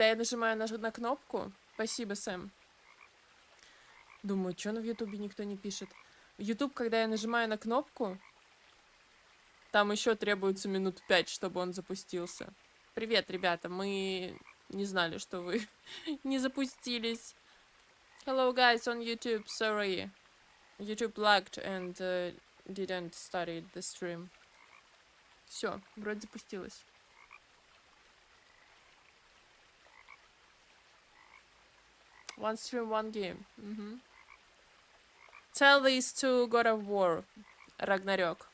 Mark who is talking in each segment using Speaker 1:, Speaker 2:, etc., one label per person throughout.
Speaker 1: Да, я нажимаю на кнопку. Спасибо, Сэм. Думаю, что в Ютубе никто не пишет. В Ютуб, когда я нажимаю на кнопку, там еще требуется минут 5, чтобы он запустился. Привет, ребята, мы не знали, что вы не запустились. Hello, guys, on YouTube, sorry. YouTube lagged and didn't start the stream. Все, вроде запустилось. One stream, one game. Tell this to God of War, Ragnarok.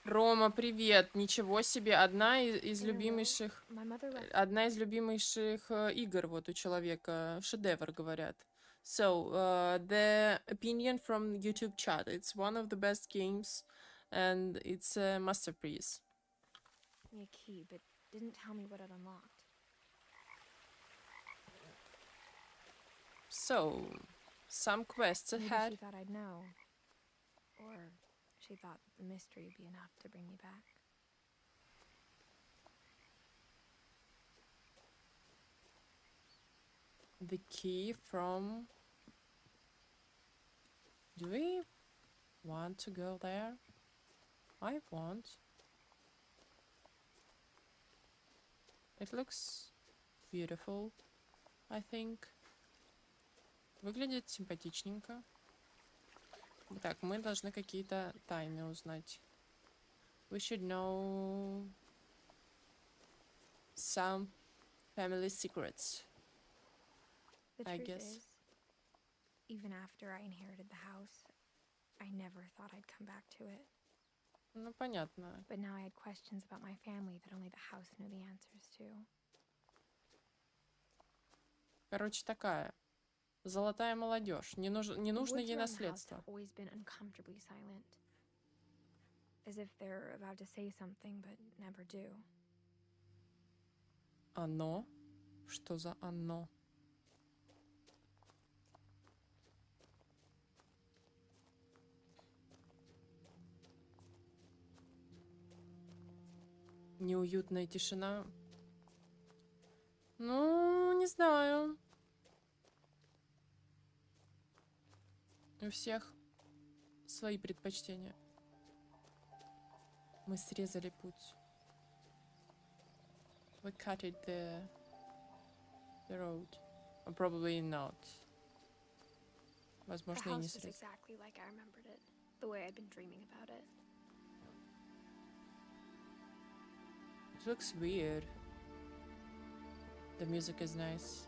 Speaker 1: Рома, привет! Ничего себе! Одна из любимейших игр вот у человека. Шедевр, говорят. So, the opinion from YouTube chat. It's one of the best games, and it's a masterpiece.
Speaker 2: A key, but didn't tell me what it unlocked.
Speaker 1: So, some quests ahead.
Speaker 2: Maybe she thought I'd know, or she thought that the mystery would be enough to bring me back.
Speaker 1: The key from... Do we want to go there? I want. It looks beautiful, I think. Выглядит симпатичненько. Так, мы должны какие-то тайны узнать. We should know some family secrets. I guess.
Speaker 2: Even after I inherited the house, I never thought I'd come back to it.
Speaker 1: Ну, понятно.
Speaker 2: But now I had questions about my family that only the house knew the answers to.
Speaker 1: Короче, такая. Золотая молодежь. Не нужно ей наследство.
Speaker 2: Always been uncomfortably silent. As if they're about to say something, but never do.
Speaker 1: Оно? Что за оно? Неуютная тишина. Ну, не знаю. У всех свои предпочтения. Мы срезали путь. We cut it the road. Or probably not. Возможно, и не срезали.
Speaker 2: Exactly like I remembered it, the way I'd been dreaming about it.
Speaker 1: It looks weird. The music is nice.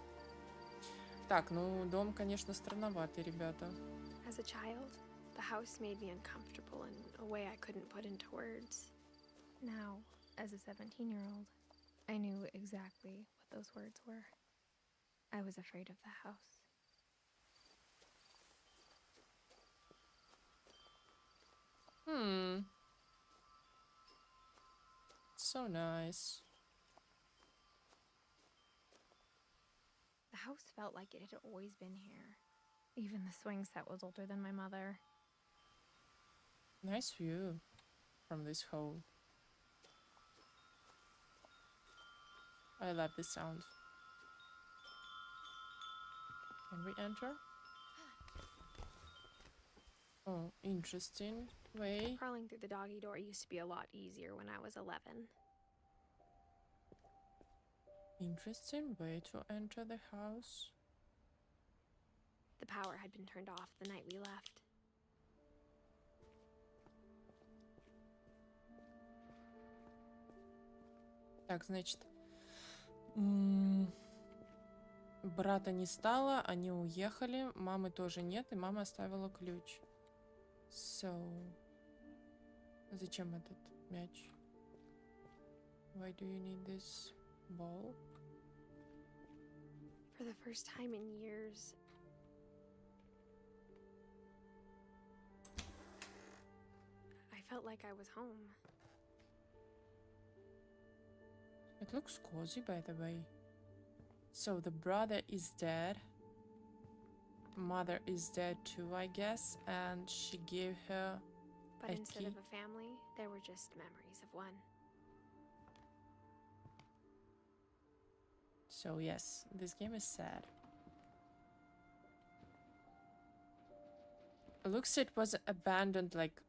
Speaker 1: Так, ну, дом, конечно, странноватый, ребята.
Speaker 2: As a child, the house made me uncomfortable in a way I couldn't put into words. Now, as a 17-year-old, I knew exactly what those words were. I was afraid of the house.
Speaker 1: So nice.
Speaker 2: The house felt like it had always been here. Even the swing set was older than my mother.
Speaker 1: Nice view from this hole. I love this sound. Can we enter? Oh, interesting way.
Speaker 2: Crawling through the doggy door used to be a lot easier when I was 11.
Speaker 1: Interesting way to enter the house.
Speaker 2: The power had been turned off the night we left.
Speaker 1: Так, значит, брата не стало, они уехали, мамы тоже нет, и мама оставила ключ. So, зачем этот мяч? Why do you need this ball?
Speaker 2: For the first time in years, I felt like I was home.
Speaker 1: It looks cozy, by the way. So the brother is dead. Mother is dead too, I guess, and she gave her
Speaker 2: But
Speaker 1: a
Speaker 2: instead
Speaker 1: key.
Speaker 2: of a family, there were just memories of one.
Speaker 1: So yes, this game is sad. It looks it was abandoned like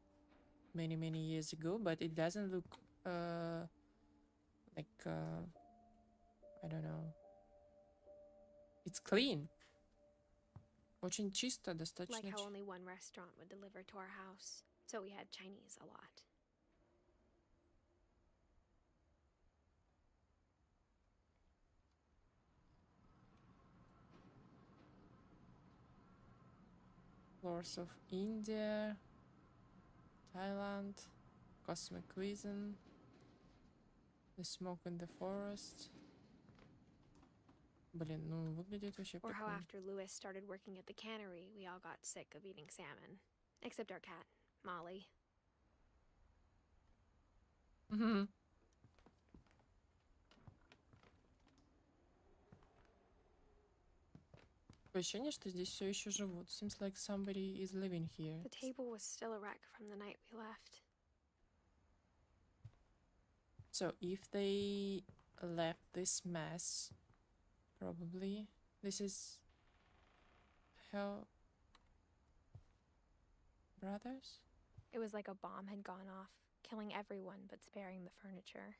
Speaker 1: many years ago, but it doesn't look like I don't know. It's clean. Очень чисто,
Speaker 2: Like
Speaker 1: достаточно.
Speaker 2: how only one restaurant would deliver to our house, so we had Chinese a lot.
Speaker 1: Floors of India, Thailand, cosmic cuisine, the smoke in the forest. Блин, ну выглядит вообще
Speaker 2: Or how
Speaker 1: прикольно.
Speaker 2: after Lewis started working at the cannery, we all got sick of eating salmon. Except our cat, Molly.
Speaker 1: Мгм. Такое ощущение, что здесь все еще живут. Seems like somebody is living here.
Speaker 2: The table was still a wreck from the night we left.
Speaker 1: So if they left this mess, probably this is her brothers?
Speaker 2: It was like a bomb had gone off, killing everyone but sparing the furniture.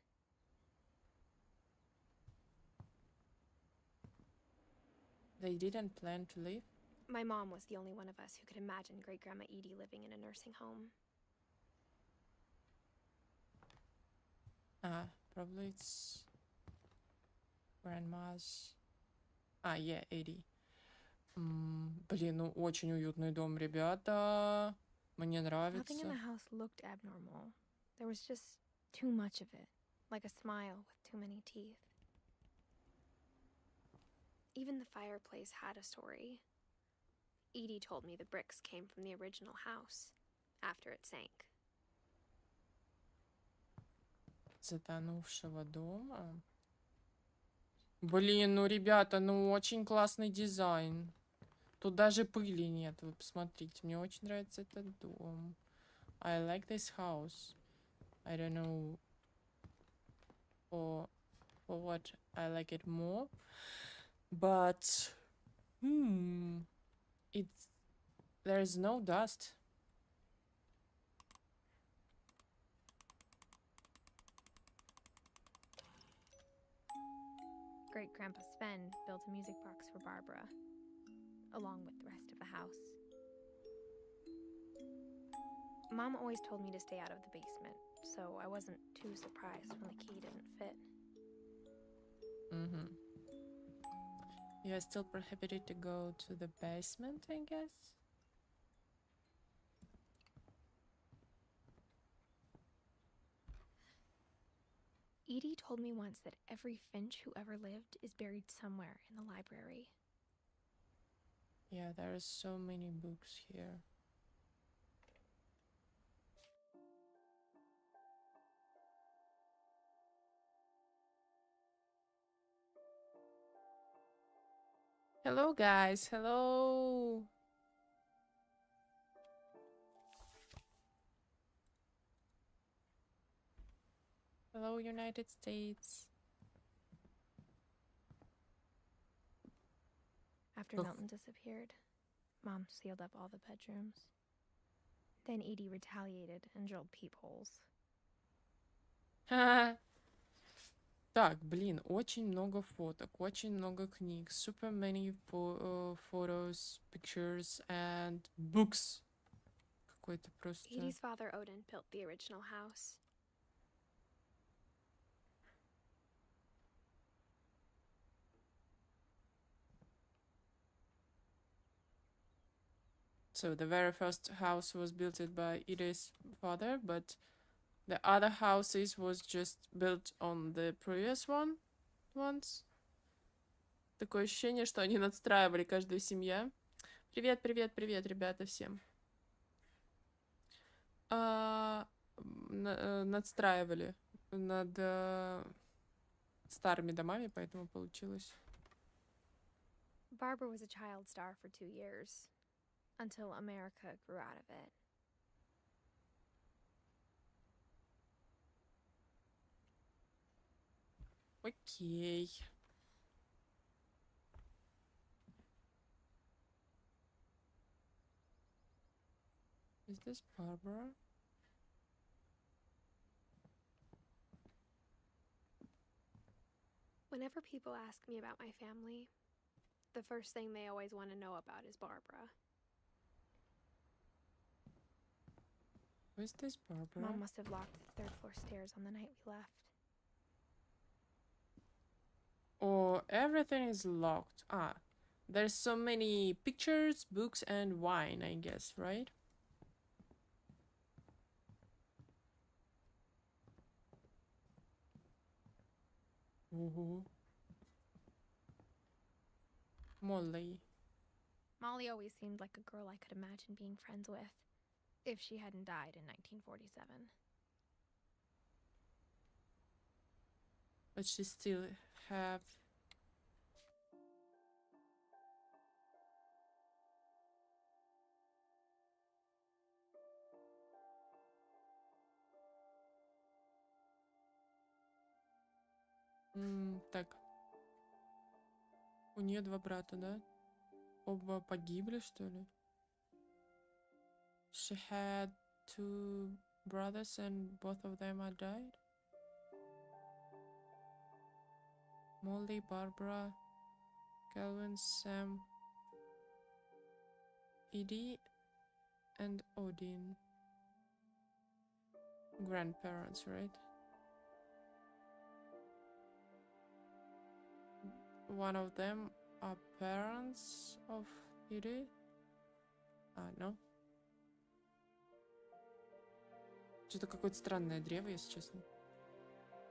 Speaker 1: They didn't plan to leave?
Speaker 2: My mom was the only one of us who could imagine Great Grandma Edie living in a nursing home.
Speaker 1: Probably it's grandma's. Yeah, 80. Блин, ну очень уютный дом, ребята. Мне
Speaker 2: Nothing in the
Speaker 1: нравится.
Speaker 2: house looked abnormal. There was just too much of it, like a smile with too many teeth. Even the fireplace had a story. Edie told me the bricks came from the original house, after it sank.
Speaker 1: Затонувшего дома. Блин, ну ребята, ну очень классный дизайн. Тут даже пыли нет, вы посмотрите. Мне очень нравится этот дом. I like this house. I don't know for what I like it more. But there's no dust.
Speaker 2: Great Grandpa Sven built a music box for Barbara, along with the rest of the house. Mom always told me to stay out of the basement, so I wasn't too surprised when the key didn't fit.
Speaker 1: You are still prohibited to go to the basement, I guess?
Speaker 2: Edie told me once that every Finch who ever lived is buried somewhere in the library.
Speaker 1: Yeah, there are so many books here. Hello, guys. Hello. Hello, United States.
Speaker 2: After Milton disappeared, Mom sealed up all the bedrooms. Then Edie retaliated and drilled peepholes.
Speaker 1: Так, блин, очень много фоток, очень много книг, super many photos, pictures and books. Какой-то просто...
Speaker 2: Edie's father Odin built the original house.
Speaker 1: So the very first house was built by Edith's father, but the other houses was just built on the previous ones. Такое ощущение, что они надстраивали каждую семья. Привет, ребята, всем. надстраивали над старыми домами, поэтому получилось.
Speaker 2: Barbara was a child star for 2 years, until America grew out of it.
Speaker 1: Окей. Is this Barbara?
Speaker 2: Whenever people ask me about my family, the first thing they always want to know about is Barbara.
Speaker 1: Where's this Barbara?
Speaker 2: Mom must have locked the 3rd floor stairs on the night we left.
Speaker 1: Oh, everything is locked. Ah, there's so many pictures, books, and wine, I guess, right? Molly.
Speaker 2: Molly always seemed like a girl I could imagine being friends with, if she hadn't died in 1947.
Speaker 1: But she still have... Так. У нее 2 брата, да? Оба погибли, что ли? She had 2 brothers and both of them are died? Molly, Barbara, Calvin, Sam, Edie, and Odin. Grandparents, right? One of them are parents of Edie? No. Что-то какое-то странное древо, если честно.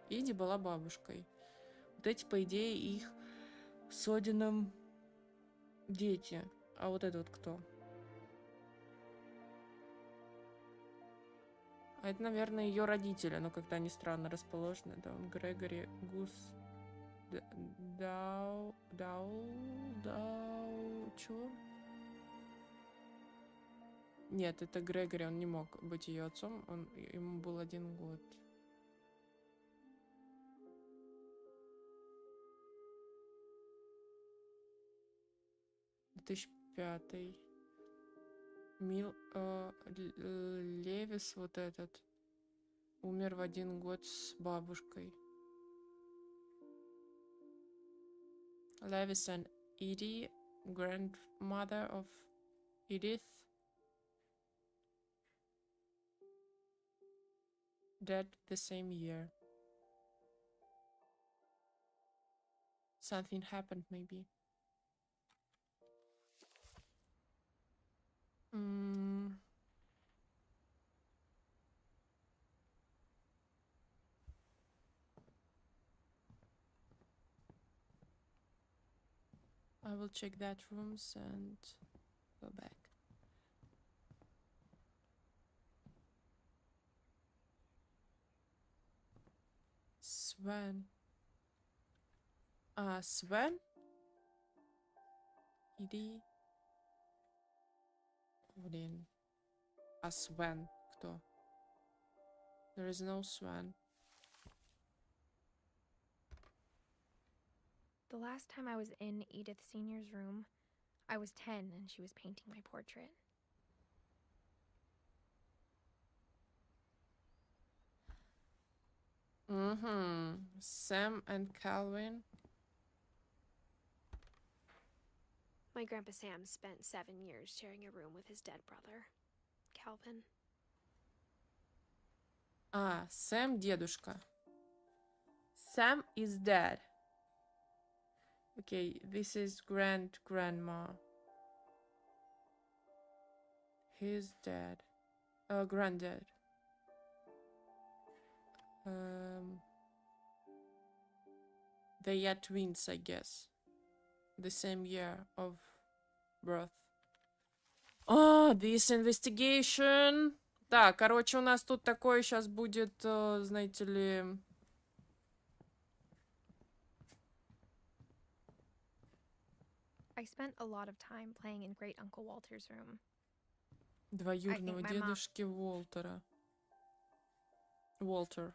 Speaker 1: Иди была бабушкой. Вот эти, по идее, их с Одином дети. А вот это вот кто? А это, наверное, ее родители, но как-то они странно расположены. Да, он Грегори, Гус, чё? Нет, это Грегори, он не мог быть ее отцом, ему был 1 год. «2005». Левис вот этот умер в 1 год с бабушкой. Lewis and Edie, grandmother of Edith, dead the same year. Something happened, maybe. I will check that rooms and go back. Sven. Sven? Иди. Блин. Sven кто? There is no Sven.
Speaker 2: The last time I was in Edith Sr.'s room, I was 10 and she was painting my portrait.
Speaker 1: Sam and Calvin.
Speaker 2: My grandpa Sam spent 7 years sharing a room with his dead brother, Calvin.
Speaker 1: Sam дедушка. Sam is dead. Okay, this is grandma. He's dead. Granddad. They are twins, I guess. The same year of birth. This investigation. Так, короче, у нас тут такое сейчас будет, знаете ли...
Speaker 2: I spent a lot of time playing in Great Uncle Walter's room.
Speaker 1: Двоюродного
Speaker 2: my mom-
Speaker 1: дедушки Уолтера. Уолтер.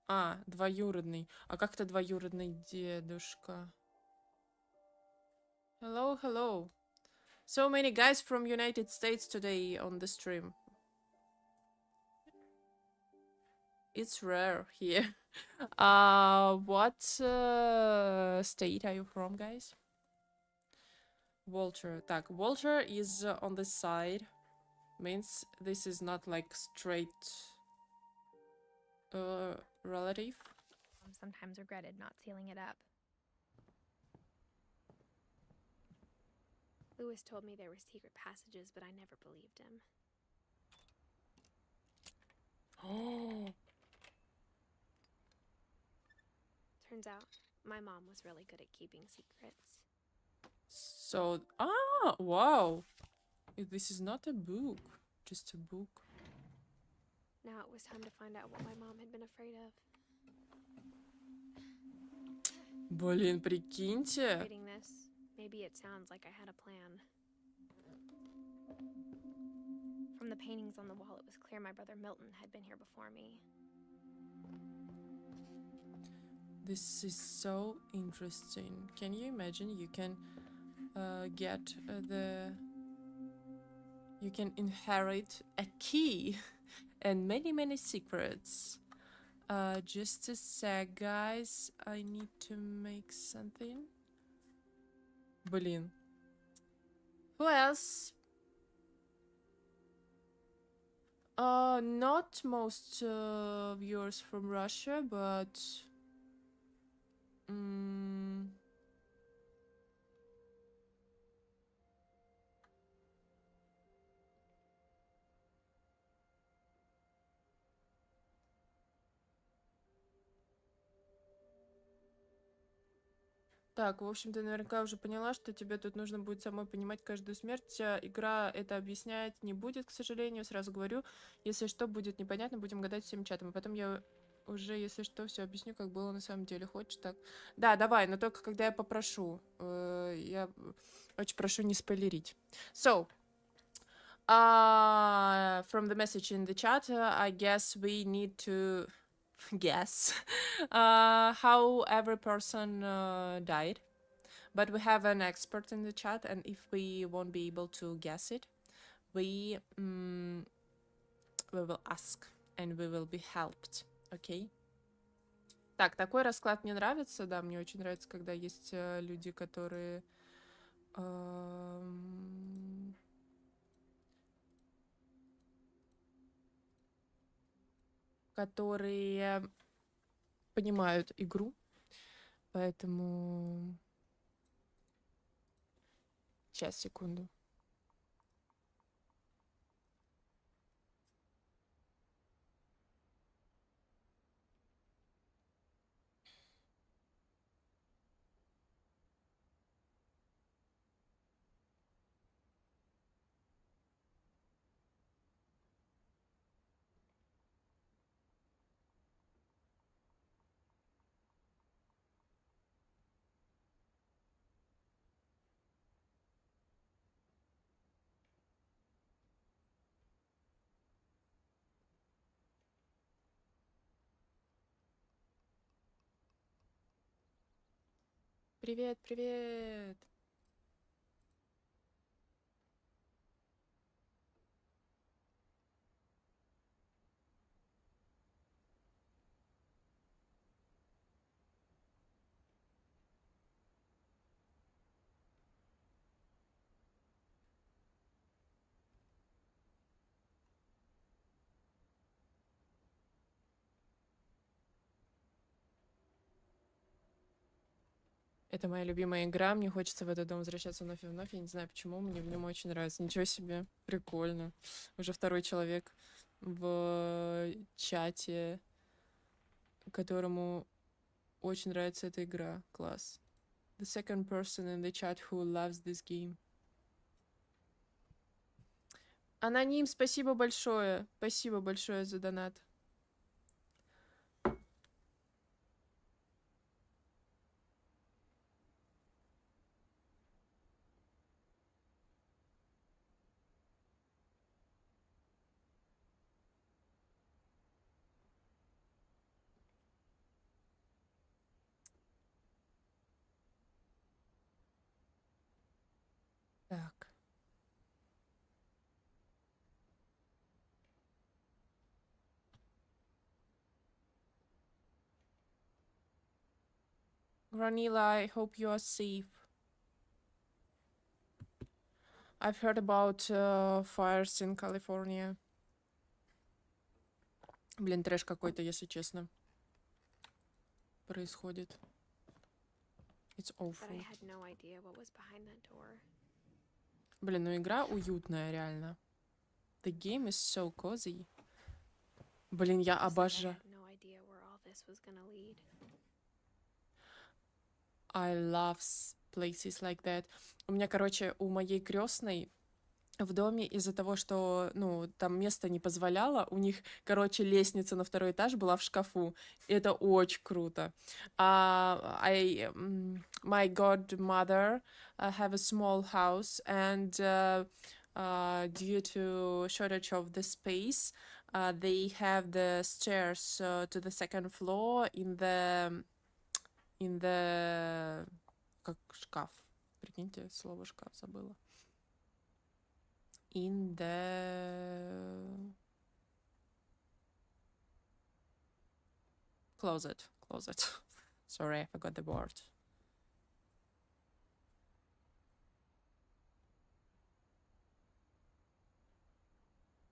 Speaker 1: А, двоюродный. А как это двоюродный дедушка? Hello, hello. So many guys from United States today on the stream. It's rare here. What state are you from, guys? Walter. Так, Walter is on the side. Means this is not like straight relative.
Speaker 2: Sometimes regretted not sealing it up. Lewis told me there were secret passages, but I never believed him.
Speaker 1: Oh.
Speaker 2: Turns out, my mom was really good at keeping secrets.
Speaker 1: So, wow. This is not a book, just a book.
Speaker 2: Now it was time to find out what my mom had been afraid of.
Speaker 1: Блин, прикиньте.
Speaker 2: Reading this, maybe it sounds like I had a plan. From the paintings on the wall, it was clear my brother Milton had been here before me.
Speaker 1: This is so interesting. Can you imagine? You can get you can inherit a key and many secrets. Just a sec, guys. I need to make something. Блин. Who else? Not most viewers from Russia, but Так, в общем, ты наверняка уже поняла, что тебе тут нужно будет самой понимать каждую смерть. Игра это объяснять не будет, к сожалению, сразу говорю. Если что будет непонятно, будем гадать всем чатом. А потом я уже, если что, все объясню, как было на самом деле. Хочешь так? Да, давай, но только когда я попрошу. Я очень прошу не спойлерить. So, from the message in the chat, I guess we need to guess how every person died. But we have an expert in the chat, and if we won't be able to guess it, we will ask, and we will be helped. Okay? Так, такой расклад мне нравится, да, мне очень нравится, когда есть люди, которые... которые понимают игру, поэтому... Сейчас, секунду. Привет, привет! Это моя любимая игра, мне хочется в этот дом возвращаться вновь и вновь. Я не знаю почему, мне в нем очень нравится. Ничего себе, прикольно. Уже второй человек в чате, которому очень нравится эта игра. Класс. The second person in the chat who loves this game. Аноним, спасибо большое. Спасибо большое за донат. Так. Granila, I hope you are safe. I've heard about fires in California. Блин, трэш какой-то, если честно. Происходит. It's awful.
Speaker 2: But I had no idea what was behind that door.
Speaker 1: Блин, ну игра уютная, реально. The game is so cozy. Блин, я обожаю.
Speaker 2: No idea where all this was gonna lead.
Speaker 1: I love places like that. У меня, короче, у моей крестной в доме из-за того, что, ну, там место не позволяло, у них, короче, лестница на второй этаж была в шкафу. И это очень круто. My godmother have a small house, and due to shortage of the space, they have the stairs to the second floor in the как шкаф. Прикиньте, слово шкаф забыла. In the closet. Sorry, I forgot the word.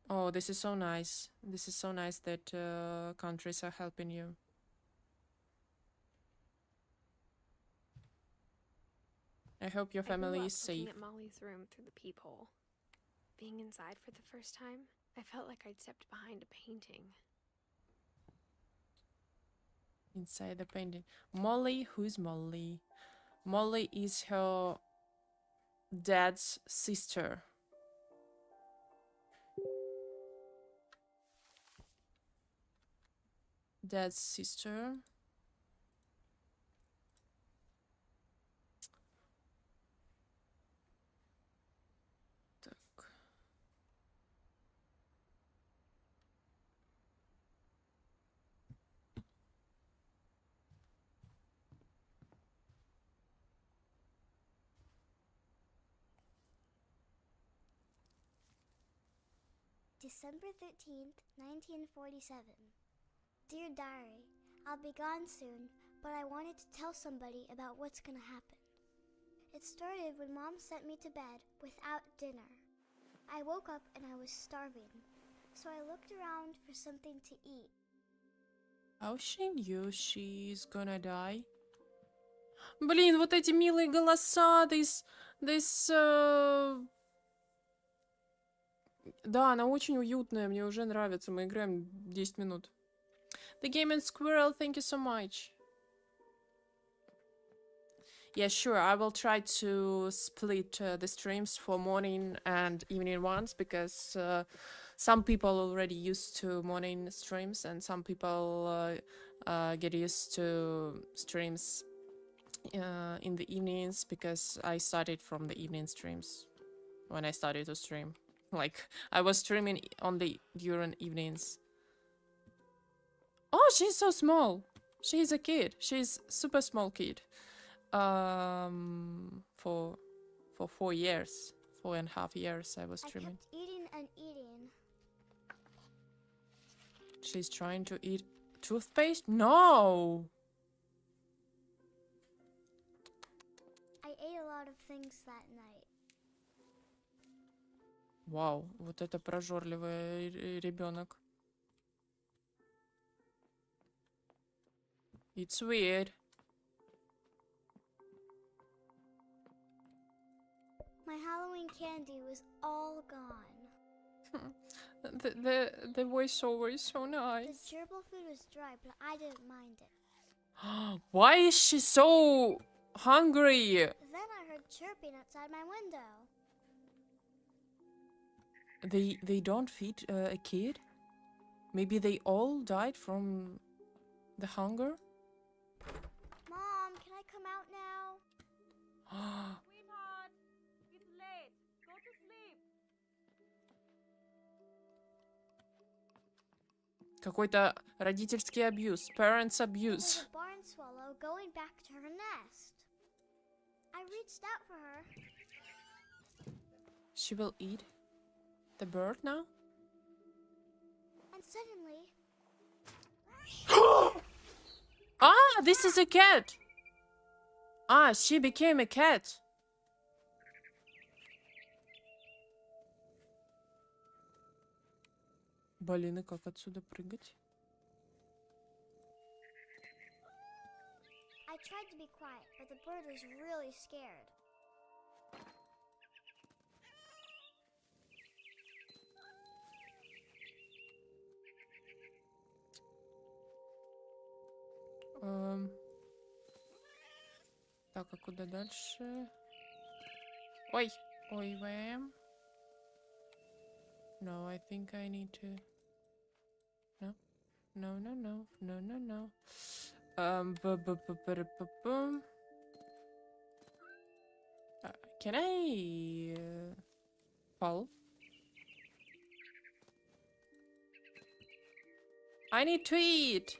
Speaker 1: Oh, this is so nice. This is so nice that countries are helping you. I hope your family is safe.
Speaker 2: Looking at Molly's room through the peephole. Being inside for the first time, I felt like I'd stepped behind a painting.
Speaker 1: Inside the painting. Molly, who's Molly? Molly is her dad's sister. Dad's sister.
Speaker 3: December 13th, 1947. Dear Diary, I'll be gone soon, but I wanted to tell somebody about what's gonna happen. It started when Mom sent me to bed without dinner. I woke up and I was starving, so I looked around for something to eat.
Speaker 1: How she knew she's gonna die? Блин, вот эти милые голоса, Да, она очень уютная, мне уже нравится. Мы играем 10 минут. The Game and Squirrel, thank you so much. Yeah, sure, I will try to split the streams for morning and evening ones, because some people already used to morning streams and some people get used to streams in the evenings, because I started from the evening streams when I started to stream. Like, I was streaming during evenings. Oh, she's so small. She's a kid. She's super small kid. For 4 years, 4.5 years I was streaming.
Speaker 3: I kept eating and eating.
Speaker 1: She's trying to eat toothpaste? No!
Speaker 3: I ate a lot of things that night.
Speaker 1: Вау, вот это прожорливый ребенок. It's weird.
Speaker 3: My Halloween candy was all gone.
Speaker 1: The voiceover is so
Speaker 3: The
Speaker 1: nice.
Speaker 3: gerbil food was dry, but I didn't mind it.
Speaker 1: Why is she so hungry?
Speaker 3: Then I heard chirping outside my window.
Speaker 1: They don't feed a kid? Maybe they all died from the hunger?
Speaker 3: Mom, can I come out now?
Speaker 4: Sweetheart, it's late. Go to sleep.
Speaker 1: Какой-то родительский абьюз. Parents abuse.
Speaker 3: There's a barn swallow going back to her nest. I reached out for her.
Speaker 1: She will eat the bird now?
Speaker 3: And suddenly,
Speaker 1: Ah, this is a cat! Ah, she became a cat. Блин, и как отсюда прыгать?
Speaker 3: I tried to be quiet, but the bird was really scared.
Speaker 1: Так, а куда дальше? Ой, ой, ВМ. No, I think I need to... No, no, no, no, no, no, no. Can I... fall? I need to eat!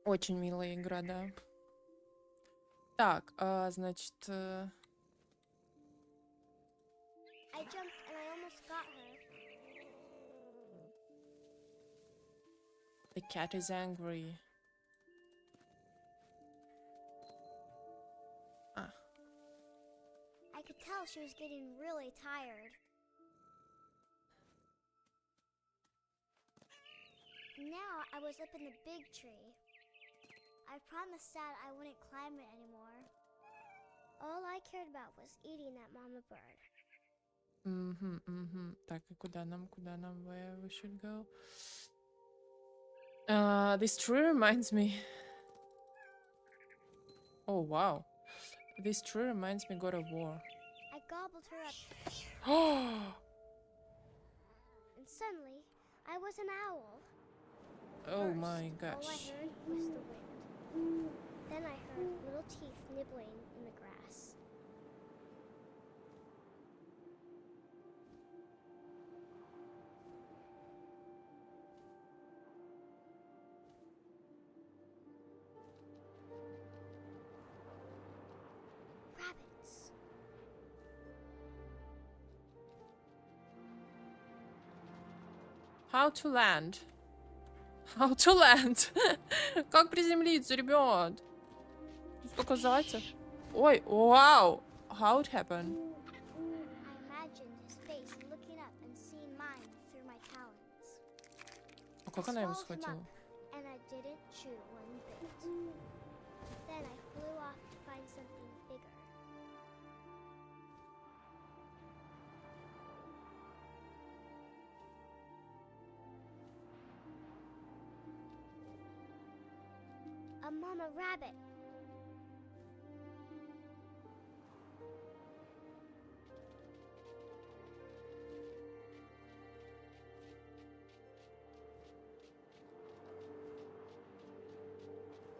Speaker 1: Очень милая игра, да. Так, значит...
Speaker 3: I jumped and I almost got her.
Speaker 1: The cat is angry. Ah.
Speaker 3: I could tell she was getting really tired. Now I was up in the big tree. I promised Dad I wouldn't climb it anymore. All I cared about was eating that mama bird.
Speaker 1: Так, и куда нам? Where we should go? This tree reminds me... Oh, wow. This tree reminds me God of War.
Speaker 3: I gobbled her up,
Speaker 1: Oh!
Speaker 3: and suddenly I was an owl.
Speaker 1: Oh
Speaker 3: First,
Speaker 1: my
Speaker 3: all I
Speaker 1: gosh.
Speaker 3: heard was the wind. Then I heard little teeth nibbling in the grass. Rabbits.
Speaker 1: How to land? How to land? Как приземлиться, ребят? Тут столько зайцев. Ой, вау! How it happened?
Speaker 3: I imagined his face looking up and seeing mine through my talons.
Speaker 1: А как она его
Speaker 3: Swallowed him
Speaker 1: схватила?
Speaker 3: up, and I didn't chew one bit. Then I flew off to find something bigger. A mama rabbit.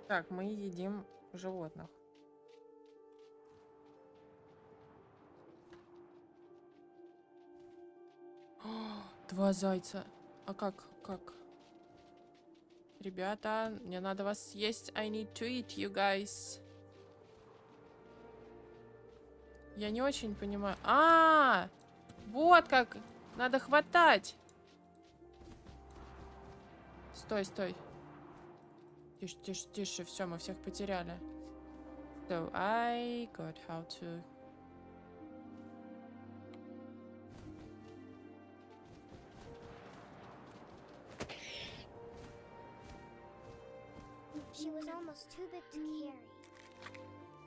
Speaker 1: Так, мы едим животных. О, 2 зайца. А как? Ребята, мне надо вас съесть. I need to eat you guys. Я не очень понимаю. Вот как. Надо хватать. Стой. Тише. Все, мы всех потеряли. So I got how to...
Speaker 3: She was almost too big to carry.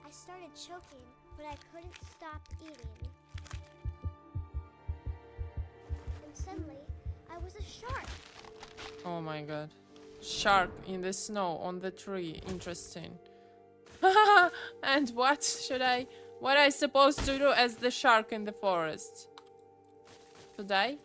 Speaker 3: I started choking, but I couldn't stop eating. And suddenly, I was a shark.
Speaker 1: Oh my god. Shark in the snow on the tree. Interesting. And what I supposed to do as the shark in the forest? To die?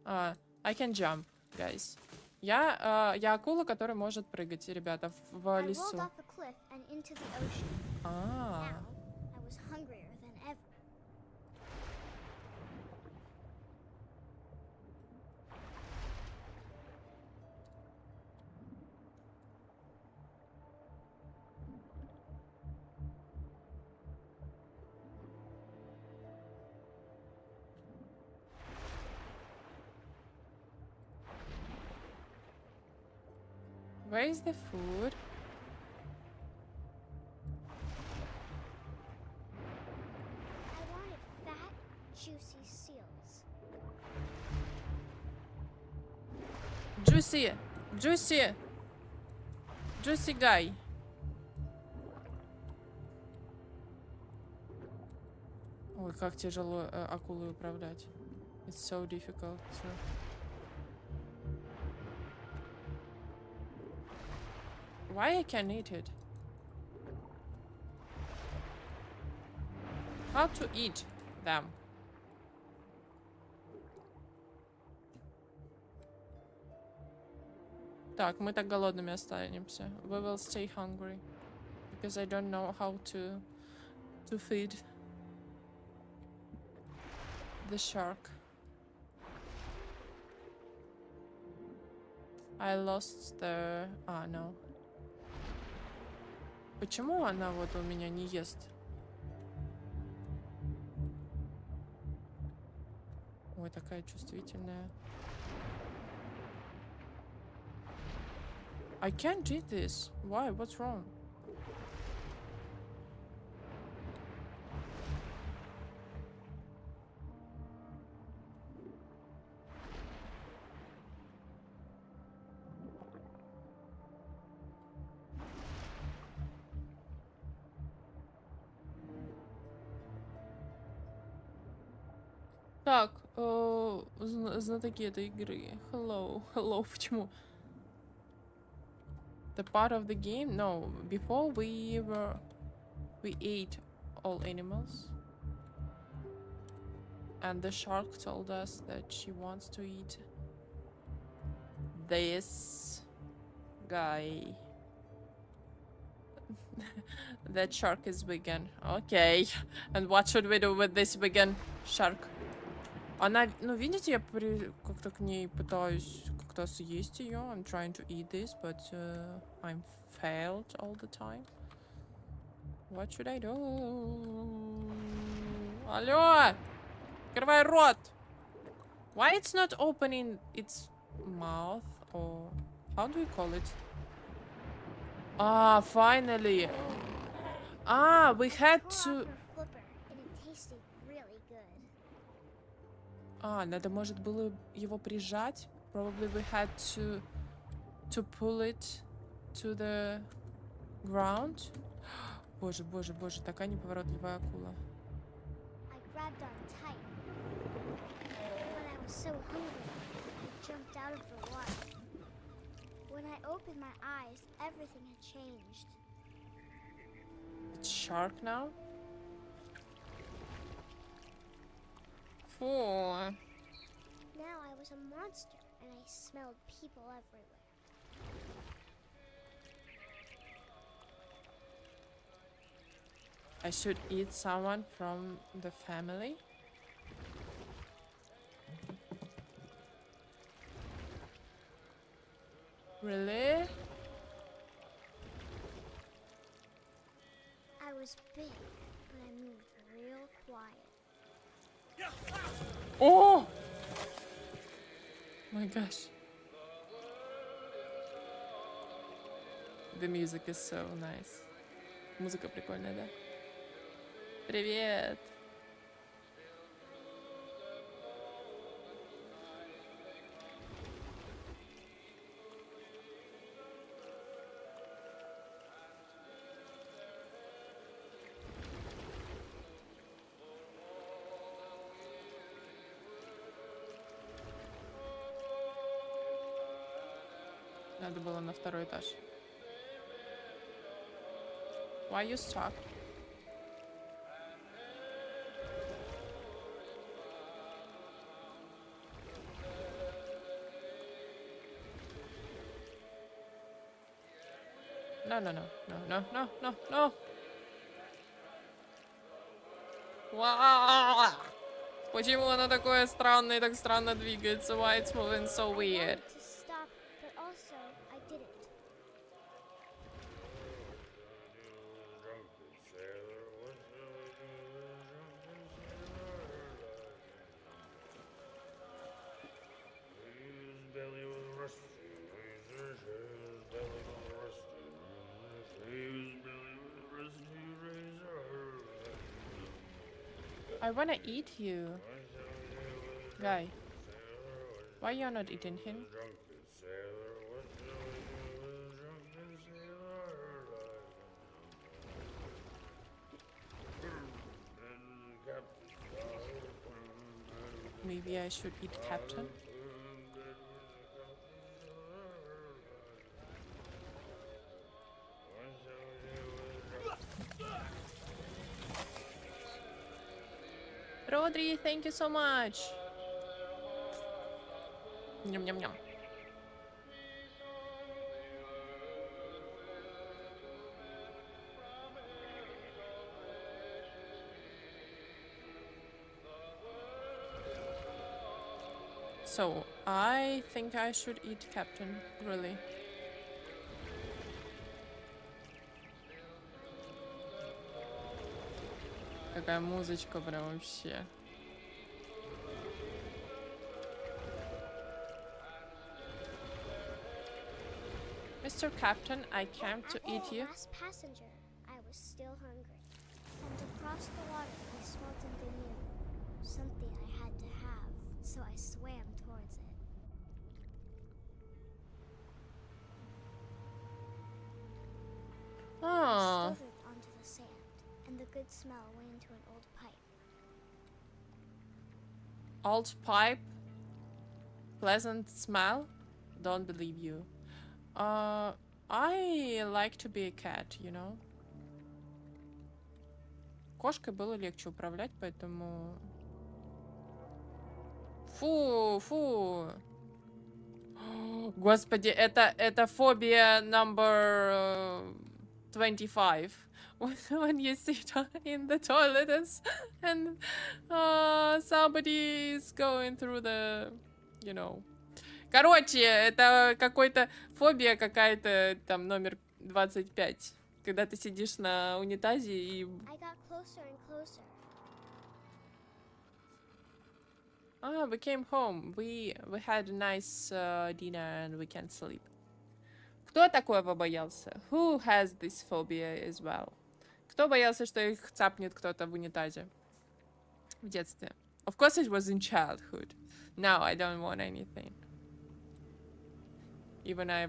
Speaker 1: I can jump, guys. Я акула, которая может прыгать, ребята, в лесу.
Speaker 3: I rolled off a cliff and into the ocean. Now, I was hungrier than ever.
Speaker 1: Where is the food?
Speaker 3: I wanted fat, juicy seals.
Speaker 1: Juicy guy. Ой, как тяжело акулой управлять. It's so difficult. Why I can't eat it? How to eat them? Так, мы так голодными останемся. We will stay hungry. Because I don't know how to feed the shark. I lost the... no. Почему она вот у меня не ест? Ой, такая чувствительная. I can't eat this. Why? What's wrong? Так, знатоки этой игры. Hello, почему? The part of the game? No, before we ate all animals. And the shark told us that she wants to eat this guy. That shark is vegan. Okay. And what should we do with this vegan shark? Она, ну, видите, я как-то к ней пытаюсь как-то съесть ее. I'm trying to eat this, but I'm failed all the time. What should I do? Алло! Открывай рот! Why it's not opening its mouth? Or how do we call it? Ah, finally! Ah, we had to... Надо, может, было его прижать. Probably we had to pull it to the ground. Боже, боже, боже, такая неповоротливая акула.
Speaker 3: I grabbed on tight, but I was so hungry, I jumped out of the water. When I opened my eyes, everything had changed.
Speaker 1: It's shark now? Oh.
Speaker 3: Now I was a monster, and I smelled people everywhere.
Speaker 1: I should eat someone from the family. Really?
Speaker 3: I was big, but I moved real quiet.
Speaker 1: Oh! My gosh. The music is so nice. Музыка прикольная, да? Привет! Надо было на второй этаж. Why you stuck? No, no, no, no, no, no, no, no. Вау! Почему оно такое странное и так странно двигается? Why it's moving so
Speaker 3: I
Speaker 1: weird?
Speaker 3: wanted to stop, but also I didn't.
Speaker 1: I wanna eat you. Guy. Why you're not eating him? Maybe I should eat Captain? Rodri, thank you so much. Ням-ням-ням. So, I think I should eat Captain, really. Какая музычка прям вообще. Mr. Captain, I came to eat you.
Speaker 3: Last passenger, I was still hungry. And across the water, I smelled something new. Something I had to have, so I swam towards it.
Speaker 1: Oh,
Speaker 3: I slithered onto the sand, and the good smell went into an old pipe.
Speaker 1: old pipe. Pleasant smell. Don't believe you. I like to be a cat, you know. Кошкой было легче управлять, поэтому... Фу, фу. Господи, это фобия number 25. When you sit in the toilet and somebody is going through the, you know. Короче, это какой-то фобия какая-то, там, номер 25. Когда ты сидишь на унитазе и...
Speaker 3: I got closer and closer.
Speaker 1: We came home. We had a nice dinner and we can sleep. Кто такое побоялся? Who has this phobia as well? Кто боялся, что их цапнет кто-то в унитазе в детстве? Of course it was in childhood. Now I don't want anything. Even I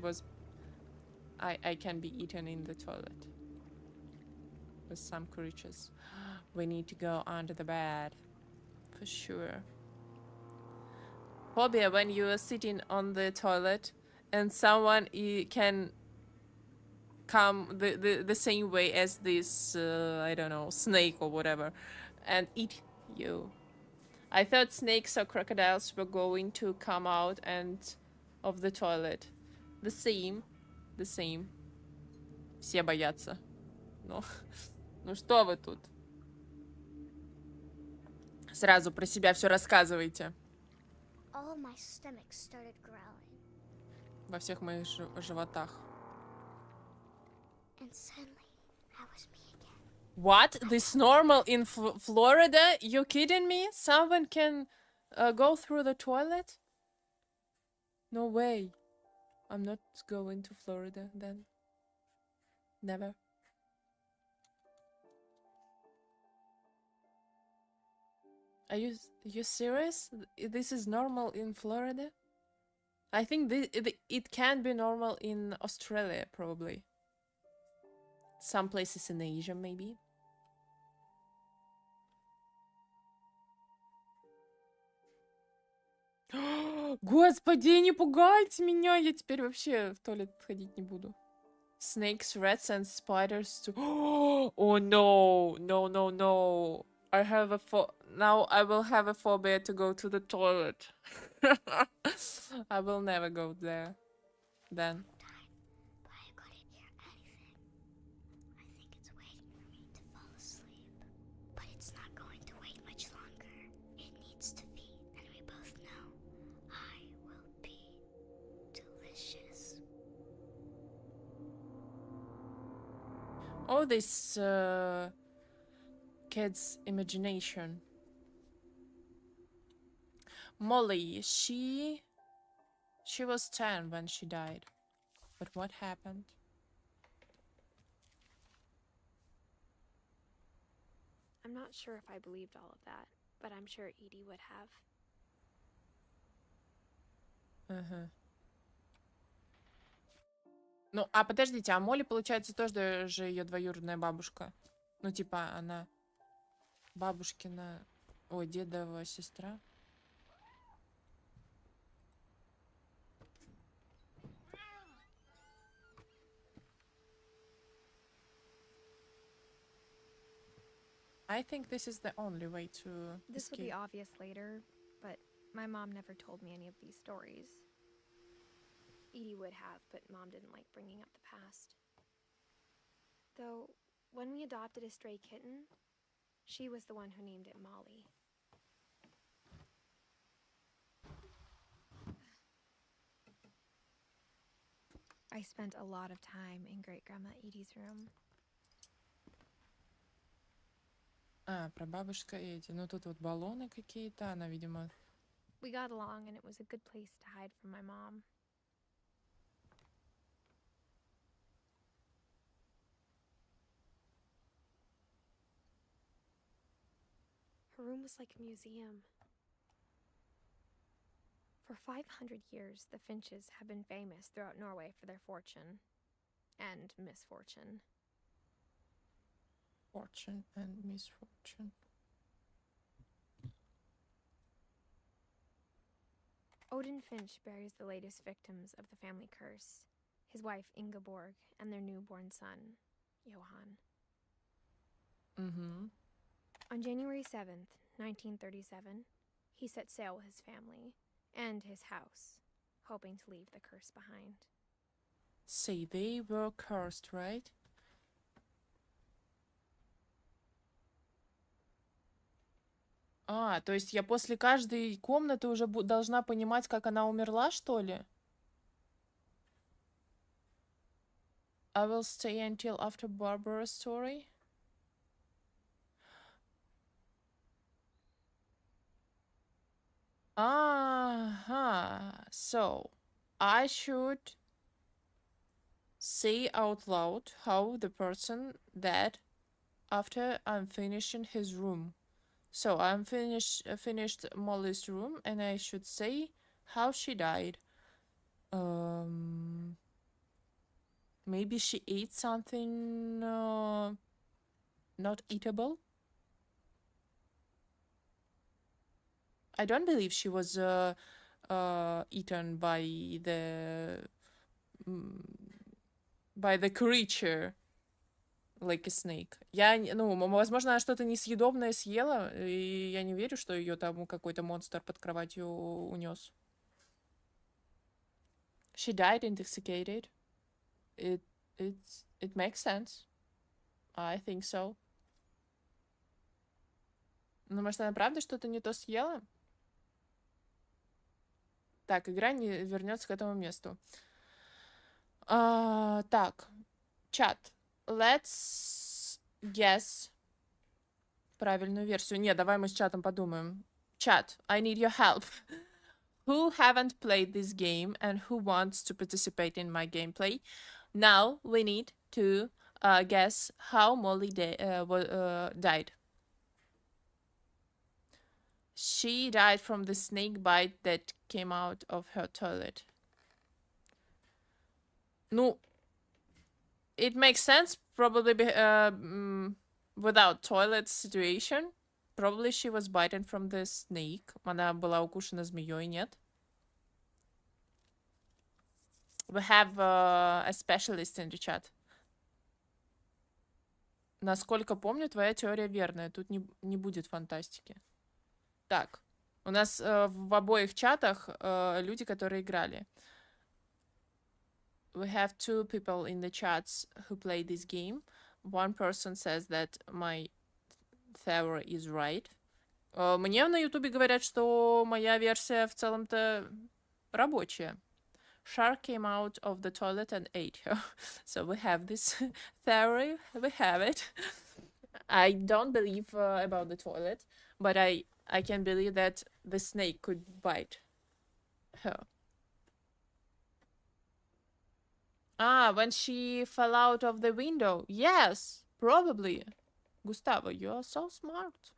Speaker 1: can be eaten in the toilet. With some creatures. We need to go under the bed. For sure. Phobia when you are sitting on the toilet and someone can come the same way as this, I don't know, snake or whatever, and eat you. I thought snakes or crocodiles were going to come out and of the toilet. The same. Все боятся. Ну что вы тут? Сразу про себя все рассказываете.
Speaker 3: All my stomach started growling.
Speaker 1: Во всех моих животах.
Speaker 3: And suddenly, I was me again.
Speaker 1: What? This normal in Florida? You kidding me? Someone can go through the toilet? No way. I'm not going to Florida then. Never. Are you serious? This is normal in Florida? I think it can be normal in Australia, probably. Some places in Asia, maybe. Господи, не пугайте меня, я теперь вообще в туалет ходить не буду. Snakes, rats, and spiders too. Oh no, no, no, no. I have a now I will have a phobia to go to the toilet. I will never go there. Then.
Speaker 3: But I couldn't hear anything. I think it's waiting for me to fall asleep. But it's not going to wait much longer. It needs to be, and we both know I will be delicious.
Speaker 1: Oh, this kid's imagination. Molly, she was 10 when she died. But what happened?
Speaker 2: I'm not sure if I believed all of that, but I'm sure Edie would have.
Speaker 1: Ну, а подождите, а Молли, получается, тоже же ее двоюродная бабушка. Ну, типа, она бабушкина... Ой, дедова сестра. I think this is the only way to
Speaker 2: This will be
Speaker 1: escape.
Speaker 2: obvious later, but my mom never told me any of these stories. Edie would have, but Mom didn't like bringing up the past. Though, when we adopted a stray kitten, she was the one who named it Molly. I spent a lot of time in Great-Grandma Edie's room.
Speaker 1: А, прабабушка Эдди. Ну, тут вот баллоны какие-то. Она, видимо...
Speaker 2: We got along, and it was a good place to hide from my mom. Her room was like a museum. For 500 years, the Finches have been famous throughout Norway for their fortune and misfortune.
Speaker 1: Fortune and misfortune.
Speaker 2: Odin Finch buries the latest victims of the family curse, his wife Ingeborg and their newborn son, Johan.
Speaker 1: Mm-hmm.
Speaker 2: On January 7th, 1937, he set sail with his family and his house, hoping to leave the curse behind.
Speaker 1: Say, they were cursed, right? А, то есть я после каждой комнаты уже должна понимать, как она умерла, что ли? I will stay until after Barbara's story. So I should say out loud how the person died after I'm finishing his room. So I'm finished Molly's room, and I should say how she died. Maybe she ate something not eatable. I don't believe she was eaten by the creature, like a snake. Возможно, она что-то несъедобное съела, и я не верю, что ее там какой-то монстр под кроватью унес. She died intoxicated. It makes sense. I think so. Ну, может, она правда что-то не то съела? Так, игра не вернется к этому месту. Так, чат. Let's guess правильную версию. Не, давай мы с чатом подумаем. Чат, I need your help. Who haven't played this game and who wants to participate in my gameplay? Now we need to guess how Molly died. She died from the snake bite that came out of her toilet. Ну, it makes sense, probably without toilet situation. Probably she was bitten from the snake. Она была укушена змеей, нет? We have a specialist in the chat. Насколько помню, твоя теория верная. Тут не будет фантастики. Так, у нас в обоих чатах люди, которые играли. We have two people in the chats who play this game. One person says that my theory is right. Мне на ютубе говорят, что моя версия в целом-то рабочая. Shark came out of the toilet and ate her. So we have this theory. We have it. I don't believe about the toilet, but I can believe that the snake could bite her. Ah, when she fell out of the window. Yes, probably. Gustavo, you are so smart.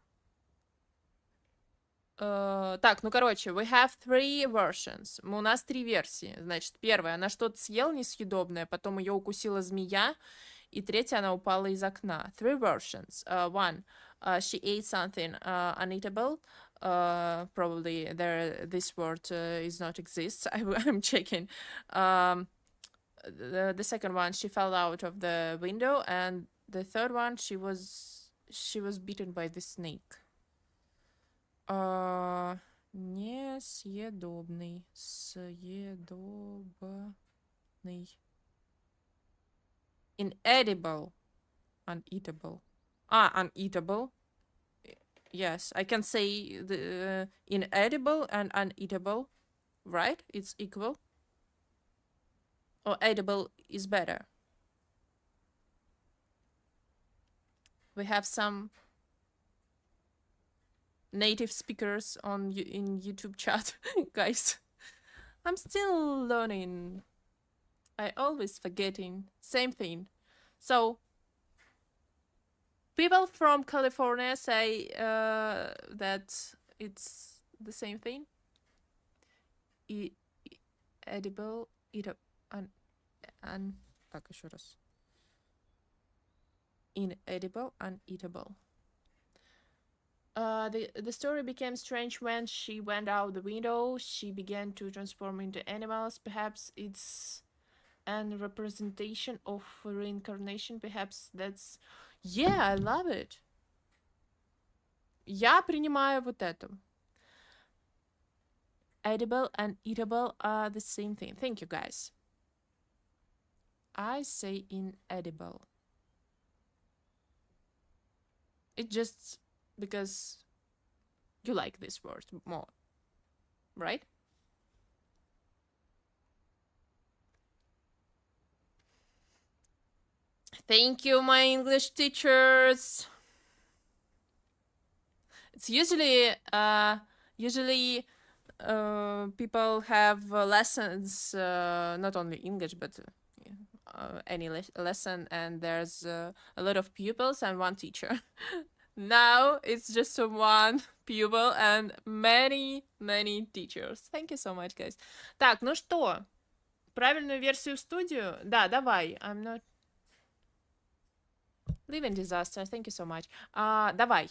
Speaker 1: Так, ну короче, we have three versions. У нас 3 версии. Значит, первая, она что-то съела несъедобное, потом ее укусила змея, и третья, она упала из окна. 3 versions. One, she ate something uneatable. Probably this word is not exists. I'm checking. The second one, she fell out of the window, and the third one, she was bitten by the snake. Несъедобный. Съедобный. Inedible. Uneatable. Uneatable. Yes, I can say the inedible and uneatable. Right? It's equal. Or edible is better. We have some native speakers in YouTube chat, guys. I'm still learning. I always forgetting. Same thing. So, people from California say that it's the same thing. Edible, так, еще раз. Inedible, uneatable. The story became strange when she went out the window. She began to transform into animals. Perhaps it's an representation of reincarnation. Perhaps that's... Yeah, I love it. Я принимаю вот это. Edible and eatable are the same thing. Thank you, guys. I say inedible. It just... because you like this word more, right? Thank you, my English teachers. It's usually people have lessons, not only English, but any lesson, and there's a lot of pupils and one teacher. Now it's just one pupil and many teachers. Thank you so much, guys. Так, ну что? Правильную версию в студию? Да, давай. I'm not... Living disaster. Thank you so much. Давай.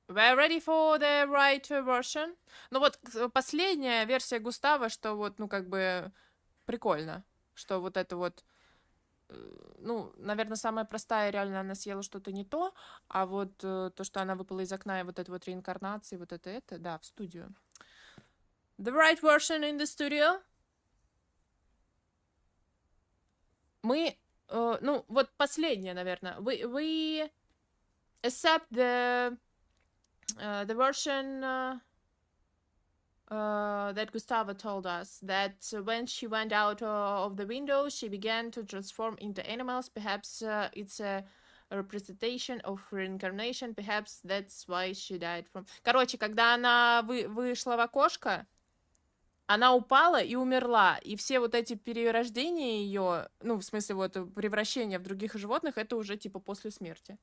Speaker 1: We're ready for the right version? Ну вот последняя версия Густава, что вот, ну как бы прикольно, что вот это вот, ну, наверное, самая простая, реально она съела что-то не то, а вот то, что она выпала из окна, и вот это вот реинкарнация, вот это, да, в студию. The right version in the studio. Мы, ну, вот последняя, наверное. We accept the version that Gustavo told us, that when she went out of the window, she began to transform into animals. Perhaps it's a representation of reincarnation. Perhaps that's why she died from... Короче, когда она вышла в окошко, она упала и умерла. И все вот эти перерождения ее, ну, в смысле, вот превращения в других животных, это уже типа после смерти.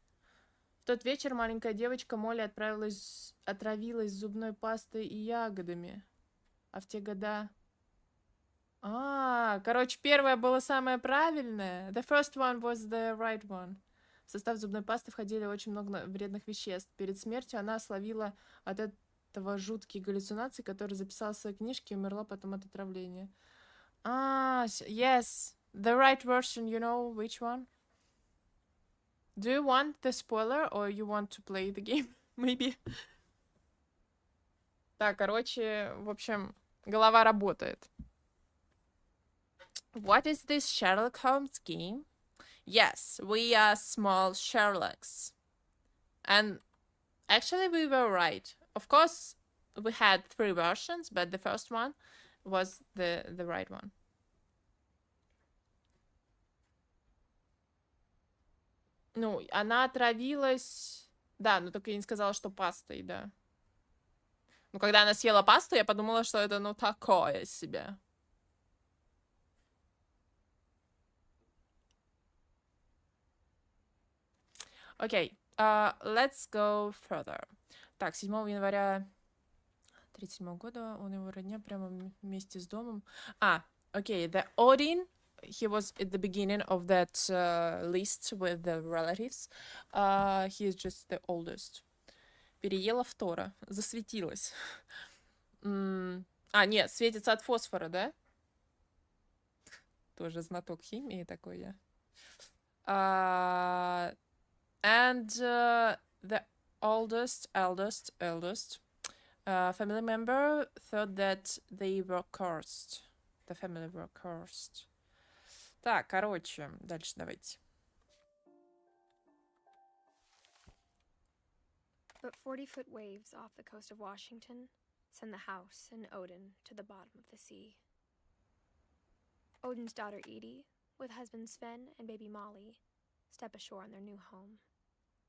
Speaker 1: В тот вечер маленькая девочка Молли отравилась зубной пастой и ягодами. А в те года... короче, первая была самая правильная. The first one was the right one. В состав зубной пасты входили очень много вредных веществ. Перед смертью она словила от этого жуткие галлюцинации, которые записала в своей книжке и умерла потом от отравления. Ah, yes, the right version, you know which one? Do you want the spoiler or you want to play the game? Maybe. Так, короче, в общем, голова работает. What is this Sherlock Holmes game? Yes, we are small Sherlocks. And actually we were right. Of course, we had 3 versions, but the first one was the right one. Ну, она отравилась... Да, но только я не сказала, что пастой, да. Ну, когда она съела пасту, я подумала, что это, ну, такое себе. Окей, let's go further. Так, 7 января 1937 года он его родня прямо вместе с домом. Окей, the Odin, he was at the beginning of that list with the relatives. He is just the oldest. Переела фтора, засветилась. Нет, светится от фосфора, да? Тоже знаток химии такой я. And the eldest family member thought that they were cursed. The family were cursed. Так, короче, дальше давайте.
Speaker 2: But 40-foot waves off the coast of Washington send the house and Odin to the bottom of the sea. Odin's daughter Edie, with husband Sven and baby Molly, step ashore on their new home,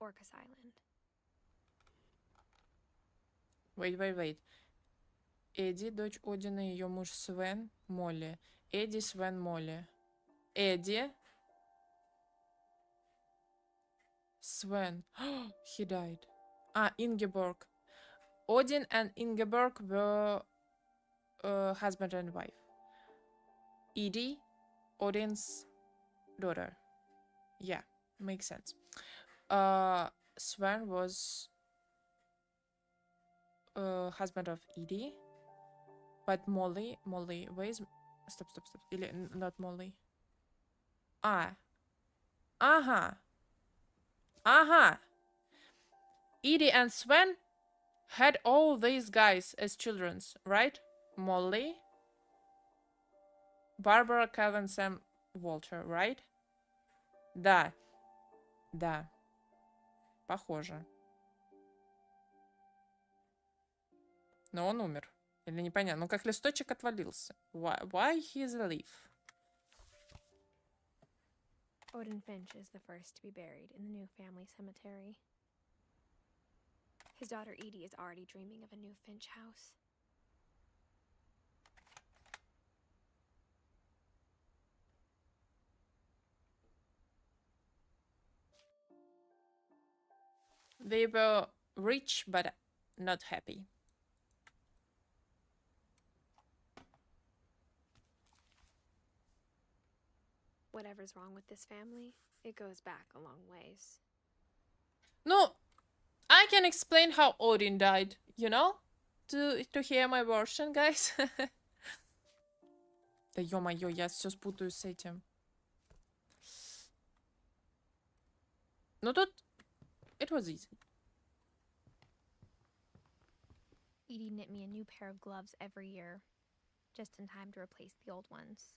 Speaker 2: Orcas Island.
Speaker 1: Wait. Эдди, дочь Одина, ее муж Свен, Молли. Эдди, Свен, Молли. Эдди. Свен. He died. Ingeborg. Odin and Ingeborg were husband and wife. Edie, Odin's daughter. Yeah, makes sense. Sven was husband of Edie, but Molly, wait, stop. Или not Molly. Edie and Sven had all these guys as children, right? Molly, Barbara, Kevin, Sam, Walter, right? Да. Похоже. Но он умер. Или непонятно. Ну, как листочек отвалился. Why he is alive?
Speaker 2: Odin Finch is the first to be buried in the new family cemetery. His daughter Edie is already dreaming of a new Finch house.
Speaker 1: They were rich, but not happy.
Speaker 2: Whatever's wrong with this family, it goes back a long ways.
Speaker 1: No, I can explain how Odin died, you know? To hear my version, guys. Да ё-моё, я все спутаю с этим. Ну тут... It was easy.
Speaker 2: Edie knit me a new pair of gloves every year, just in time to replace the old ones.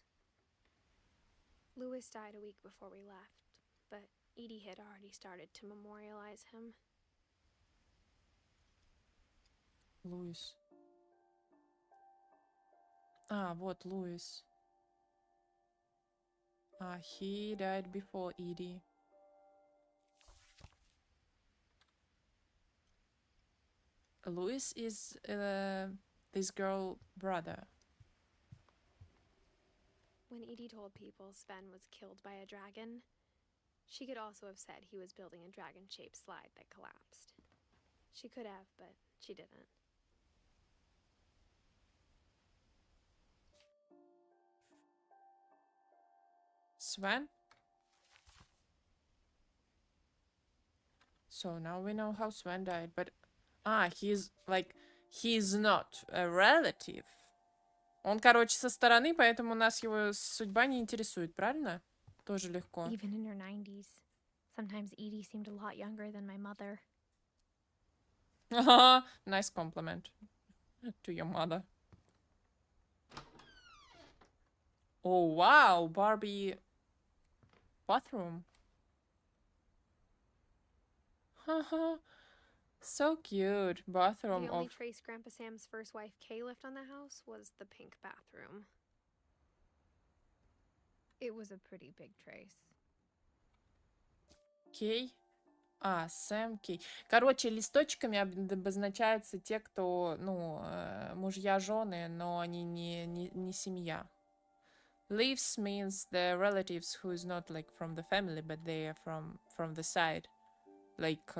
Speaker 2: Lewis died a week before we left, but Edie had already started to memorialize him.
Speaker 1: Луис. Вот Луис. He died before Edie. Lewis is this girl brother.
Speaker 2: When Edie told people Sven was killed by a dragon, she could also have said he was building a dragon-shaped slide that collapsed. She could have, but she didn't.
Speaker 1: Sven? So now we know how Sven died, but he's like He's not a relative. Он, короче, со стороны, поэтому нас его судьба не интересует, правильно? Тоже легко.
Speaker 2: Even in her 90s. Sometimes Edie seemed a lot younger than my mother.
Speaker 1: Nice compliment to your mother. Oh, wow, Barbie bathroom. Haha, so cute. Bathroom
Speaker 2: The only
Speaker 1: of...
Speaker 2: trace Grandpa Sam's first wife Kay left on the house was the pink bathroom. It was a pretty big trace.
Speaker 1: Кей. А, Сэм Кей. Короче, листочками обозначаются те, кто, ну, мужья, жены, но они не семья. Leaves means the relatives who is not like from the family, but they are from the side. Like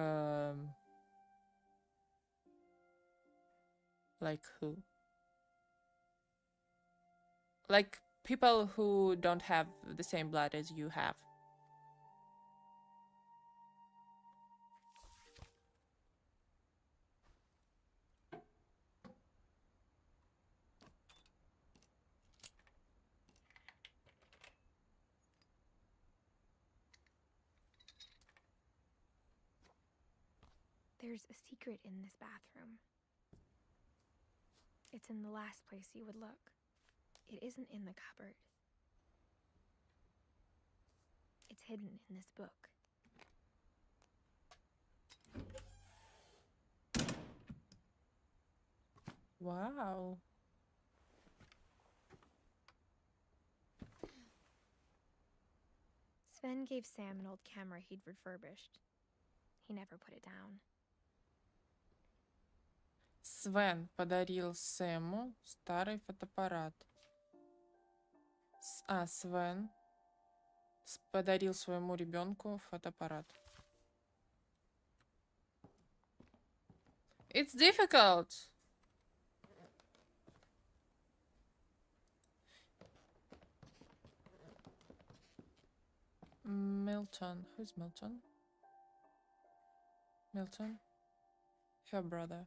Speaker 1: who? Like people who don't have the same blood as you have.
Speaker 2: There's a secret in this bathroom. It's in the last place you would look. It isn't in the cupboard. It's hidden in this book.
Speaker 1: Wow.
Speaker 2: Sven gave Sam an old camera he'd refurbished. He never put it down.
Speaker 1: Свен подарил Сэму старый фотоаппарат. Свен подарил своему ребенку фотоаппарат. It's difficult. Milton. Who's Milton? Milton? Her brother.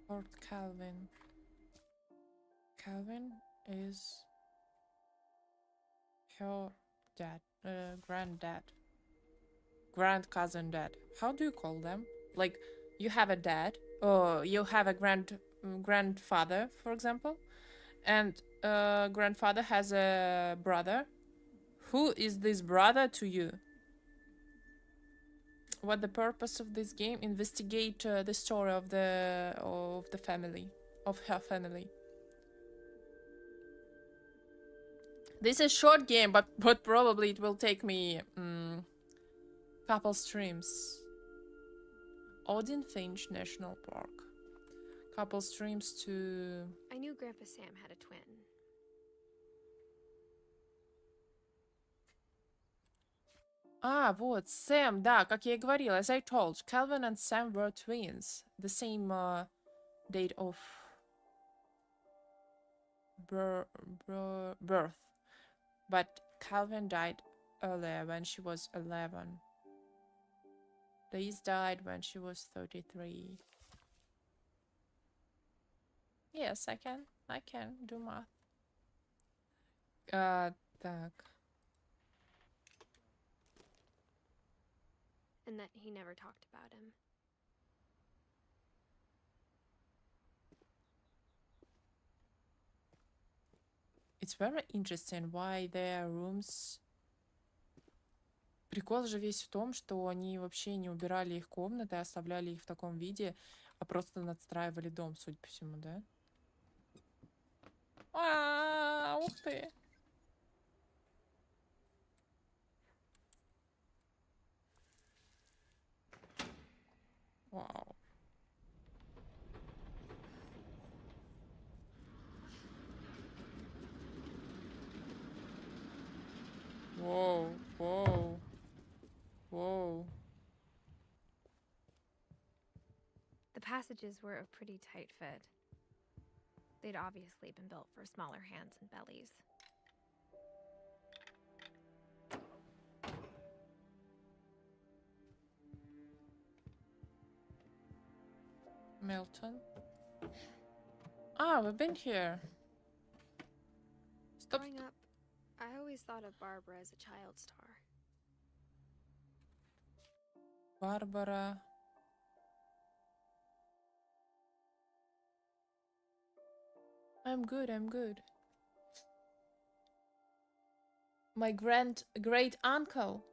Speaker 1: Lord Calvin. Calvin is her dad, granddad, grand cousin dad. How do you call them? Like, you have a dad, or you have a grandfather, for example, and grandfather has a brother. Who is this brother to you? What the purpose of this game? Investigate the story of the family, of her family. This is a short game, but probably it will take me couple streams. Edith Finch National Park. Couple streams to...
Speaker 2: I knew Grandpa Sam had a twin.
Speaker 1: Вот, Сэм, да, как я и говорила, as I told, Calvin and Sam were twins. The same date of birth. But Calvin died earlier when she was 11. Liz died when she was 33. Yes, I can do math. Так.
Speaker 2: And that he never talked about him.
Speaker 1: It's very interesting why their rooms... Прикол же весь в том, что они вообще не убирали их комнаты, оставляли их в таком виде, а просто надстраивали дом, судя по всему, да? Ух ты! Вау. Whoa, whoa, whoa.
Speaker 2: The passages were a pretty tight fit. They'd obviously been built for smaller hands and bellies.
Speaker 1: Milton. Ah, we've been here. Stop.
Speaker 2: Growing up, I always thought of Barbara as a child star.
Speaker 1: Barbara. I'm good. My great uncle.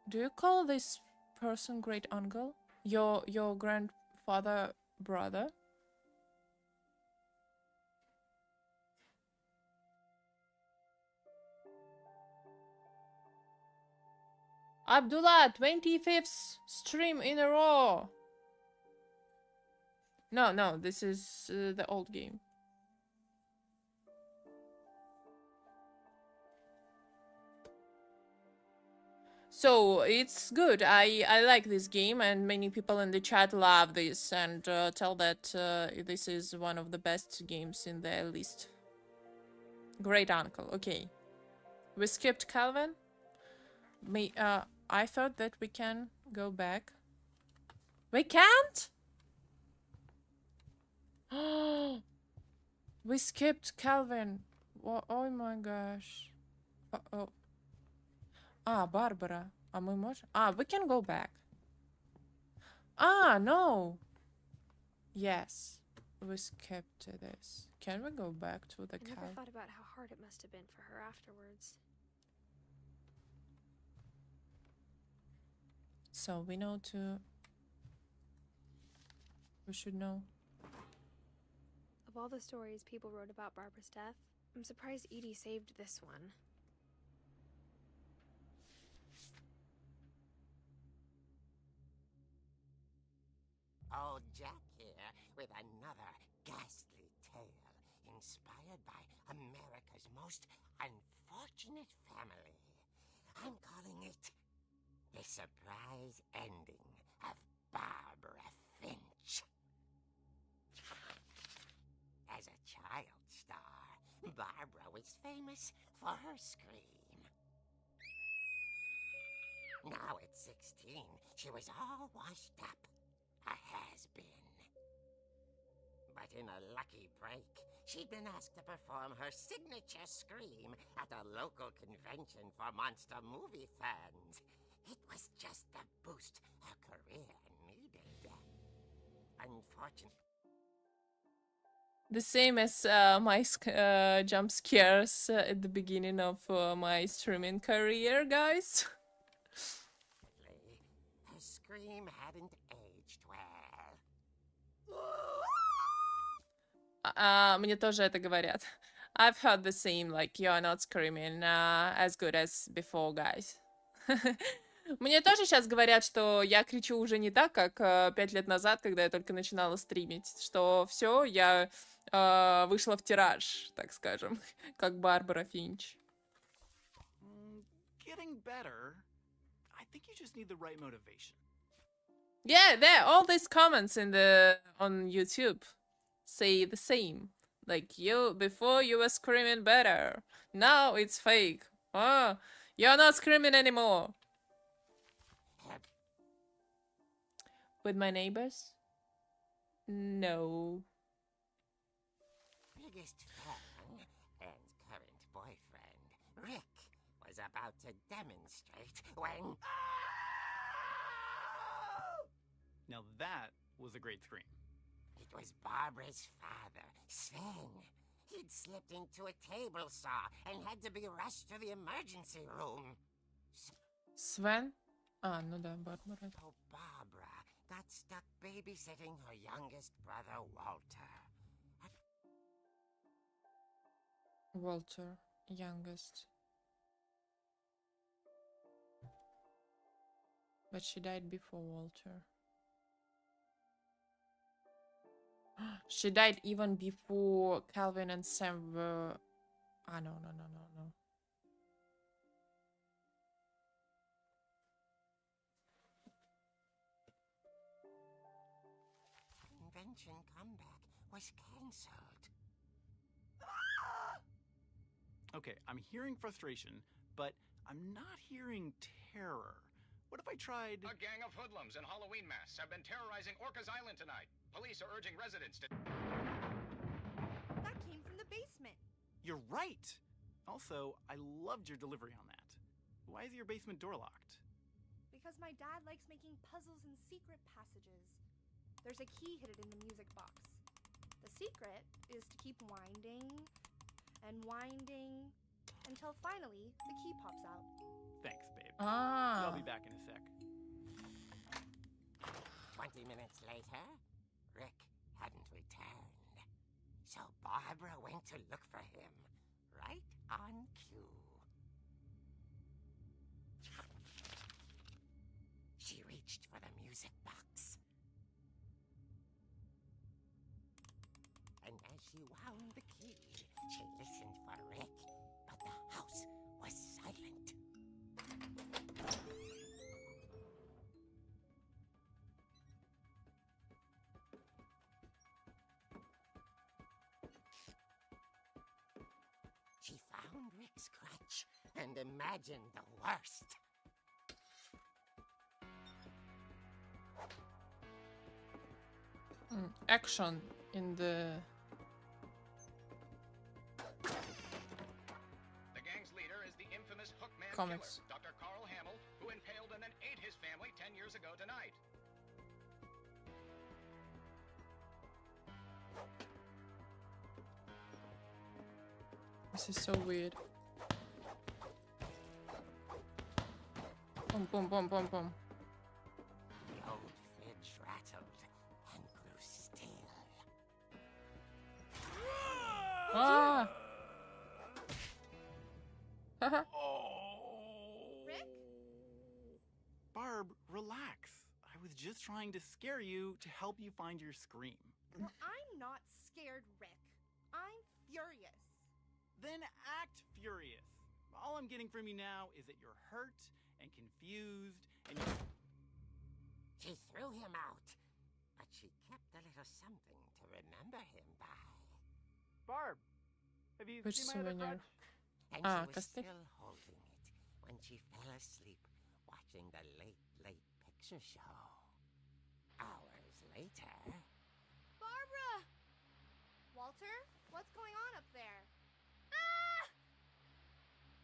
Speaker 1: Do you call this person great uncle? Your grandfather brother? Abdullah, 25th stream in a row. No, this is the old game. So it's good. I like this game, and many people in the chat love this and tell that this is one of the best games in their list. Great uncle. Okay, we skipped Calvin. I thought that we can go back. We can't? We skipped Calvin. Oh my gosh. Uh-oh. Ah, Barbara. Мы можем? We can go back. No. Yes. We skipped this. Can we go back to the
Speaker 2: I never
Speaker 1: Calvin?
Speaker 2: thought about how hard it must have been for her afterwards.
Speaker 1: So we know to... We should know.
Speaker 2: Of all the stories people wrote about Barbara's death, I'm surprised Edie saved this one.
Speaker 5: Old Jack here with another ghastly tale inspired by America's most unfortunate family. I'm calling it The Surprise Ending of Barbara Finch. As a child star, Barbara was famous for her scream. Now at 16, she was all washed up. A has-been. But in a lucky break, she'd been asked to perform her signature scream at a local convention for monster movie fans. It was just the boost her career needed. Unfortunately.
Speaker 1: The same as my jump scares at the beginning of my streaming career, guys.
Speaker 5: Her scream hadn't aged well.
Speaker 1: Мне тоже это говорят. I've heard the same, like, you're not screaming as good as before, guys. Мне тоже сейчас говорят, что я кричу уже не так, как 5 лет назад, когда я только начинала стримить. Что все, я вышла в тираж, так скажем, как Барбара Финч.
Speaker 6: Getting better. I think you just need the right motivation.
Speaker 1: Yeah, there, all these comments on YouTube say the same. Like, before you were screaming better. Now it's fake. Oh, you're not screaming anymore. With my neighbors? No.
Speaker 5: Biggest fan and current boyfriend, Rick, was about to demonstrate when...
Speaker 6: Now that was a great scream.
Speaker 5: It was Barbara's father, Sven. He'd slipped into a table saw and had to be rushed to the emergency room.
Speaker 1: Sven? Ну да, Барбара.
Speaker 5: So Barbara got stuck babysitting her youngest brother, Walter.
Speaker 1: Walter, youngest. But she died before Walter. She died even before Calvin and Sam were... No.
Speaker 5: Convention comeback was cancelled.
Speaker 6: Okay, I'm hearing frustration, but I'm not hearing terror. What if I tried...
Speaker 7: A gang of hoodlums in Halloween masks have been terrorizing Orcas Island tonight. Police are urging residents to...
Speaker 4: That came from the basement.
Speaker 6: You're right! Also, I loved your delivery on that. Why is your basement door locked?
Speaker 4: Because my dad likes making puzzles and secret passages. There's a key hidden in the music box. The secret is to keep winding and winding until finally the key pops out.
Speaker 6: Thanks, babe.
Speaker 1: Ah.
Speaker 6: I'll be back in a sec.
Speaker 5: 20 minutes later, Rick hadn't returned. So Barbara went to look for him, right on cue. She reached for the music box. And as she wound the key, she listened for Rick, but the house was silent. She found Rick's crutch and imagined the worst.
Speaker 1: Action in the...
Speaker 7: The gang's leader is the infamous Hookman
Speaker 1: Comics.
Speaker 7: killer, Dr. Carl Hamill, who impaled and then ate his family 10 years ago tonight.
Speaker 1: This is so weird. Boom, boom, boom, boom, boom.
Speaker 5: The old fridge rattled and grew still.
Speaker 1: Ah! Haha.
Speaker 4: Rick?
Speaker 6: Barb, relax. I was just trying to scare you to help you find your scream.
Speaker 4: Well, I'm not scared, Rick. I'm furious.
Speaker 6: Then act furious. All I'm getting from you now is that you're hurt and confused and you...
Speaker 5: She threw him out, but she kept a little something to remember him by.
Speaker 6: Barb, have you
Speaker 1: Which
Speaker 6: seen my other
Speaker 1: souvenir?
Speaker 6: crutch?
Speaker 5: And
Speaker 1: Ah,
Speaker 5: she was
Speaker 1: Castell.
Speaker 5: still holding it when she fell asleep watching the late picture show. Hours later...
Speaker 4: Barbara! Walter, what's going on up there? Ah!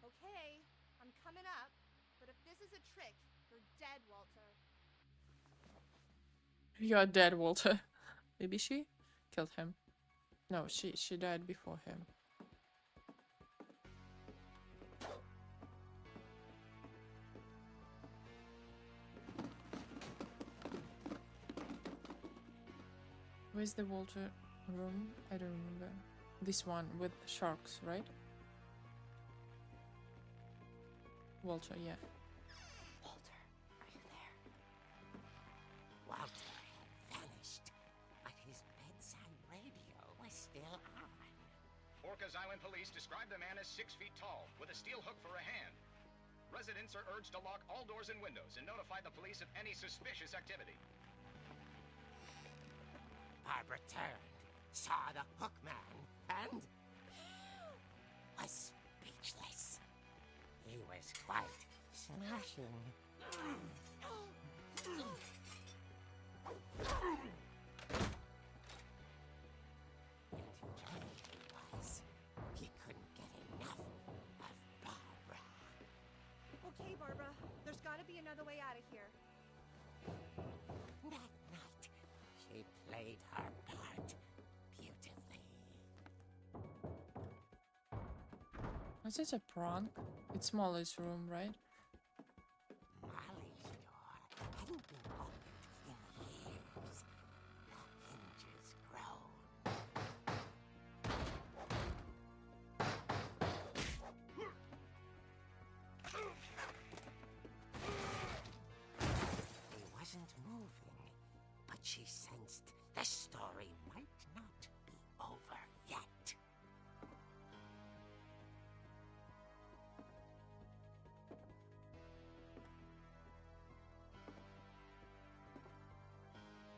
Speaker 4: Okay, I'm coming up, but if this is a trick, you're dead, Walter.
Speaker 1: You're dead, Walter. Maybe she killed him. No, she died before him. Where's the Walter room? I don't remember. This one with sharks, right? Walter, yeah.
Speaker 5: Walter, are you there? Walter had vanished, but his bedside radio was still on.
Speaker 7: Orcas Island police describe the man as 6 feet tall, with a steel hook for a hand. Residents are urged to lock all doors and windows and notify the police of any suspicious activity.
Speaker 5: Barbara turned, saw the hook man, and was speechless. He was quite smashing. And where he was, he couldn't get enough of Barbara.
Speaker 4: Okay, Barbara, there's gotta be another way out of here.
Speaker 5: That night, she played her part beautifully.
Speaker 1: Was this a prank? It's Molly's room, right?
Speaker 5: Molly's door hadn't been opened in years. The hinges groaned. He wasn't moving, but she sensed the story might not be over yet.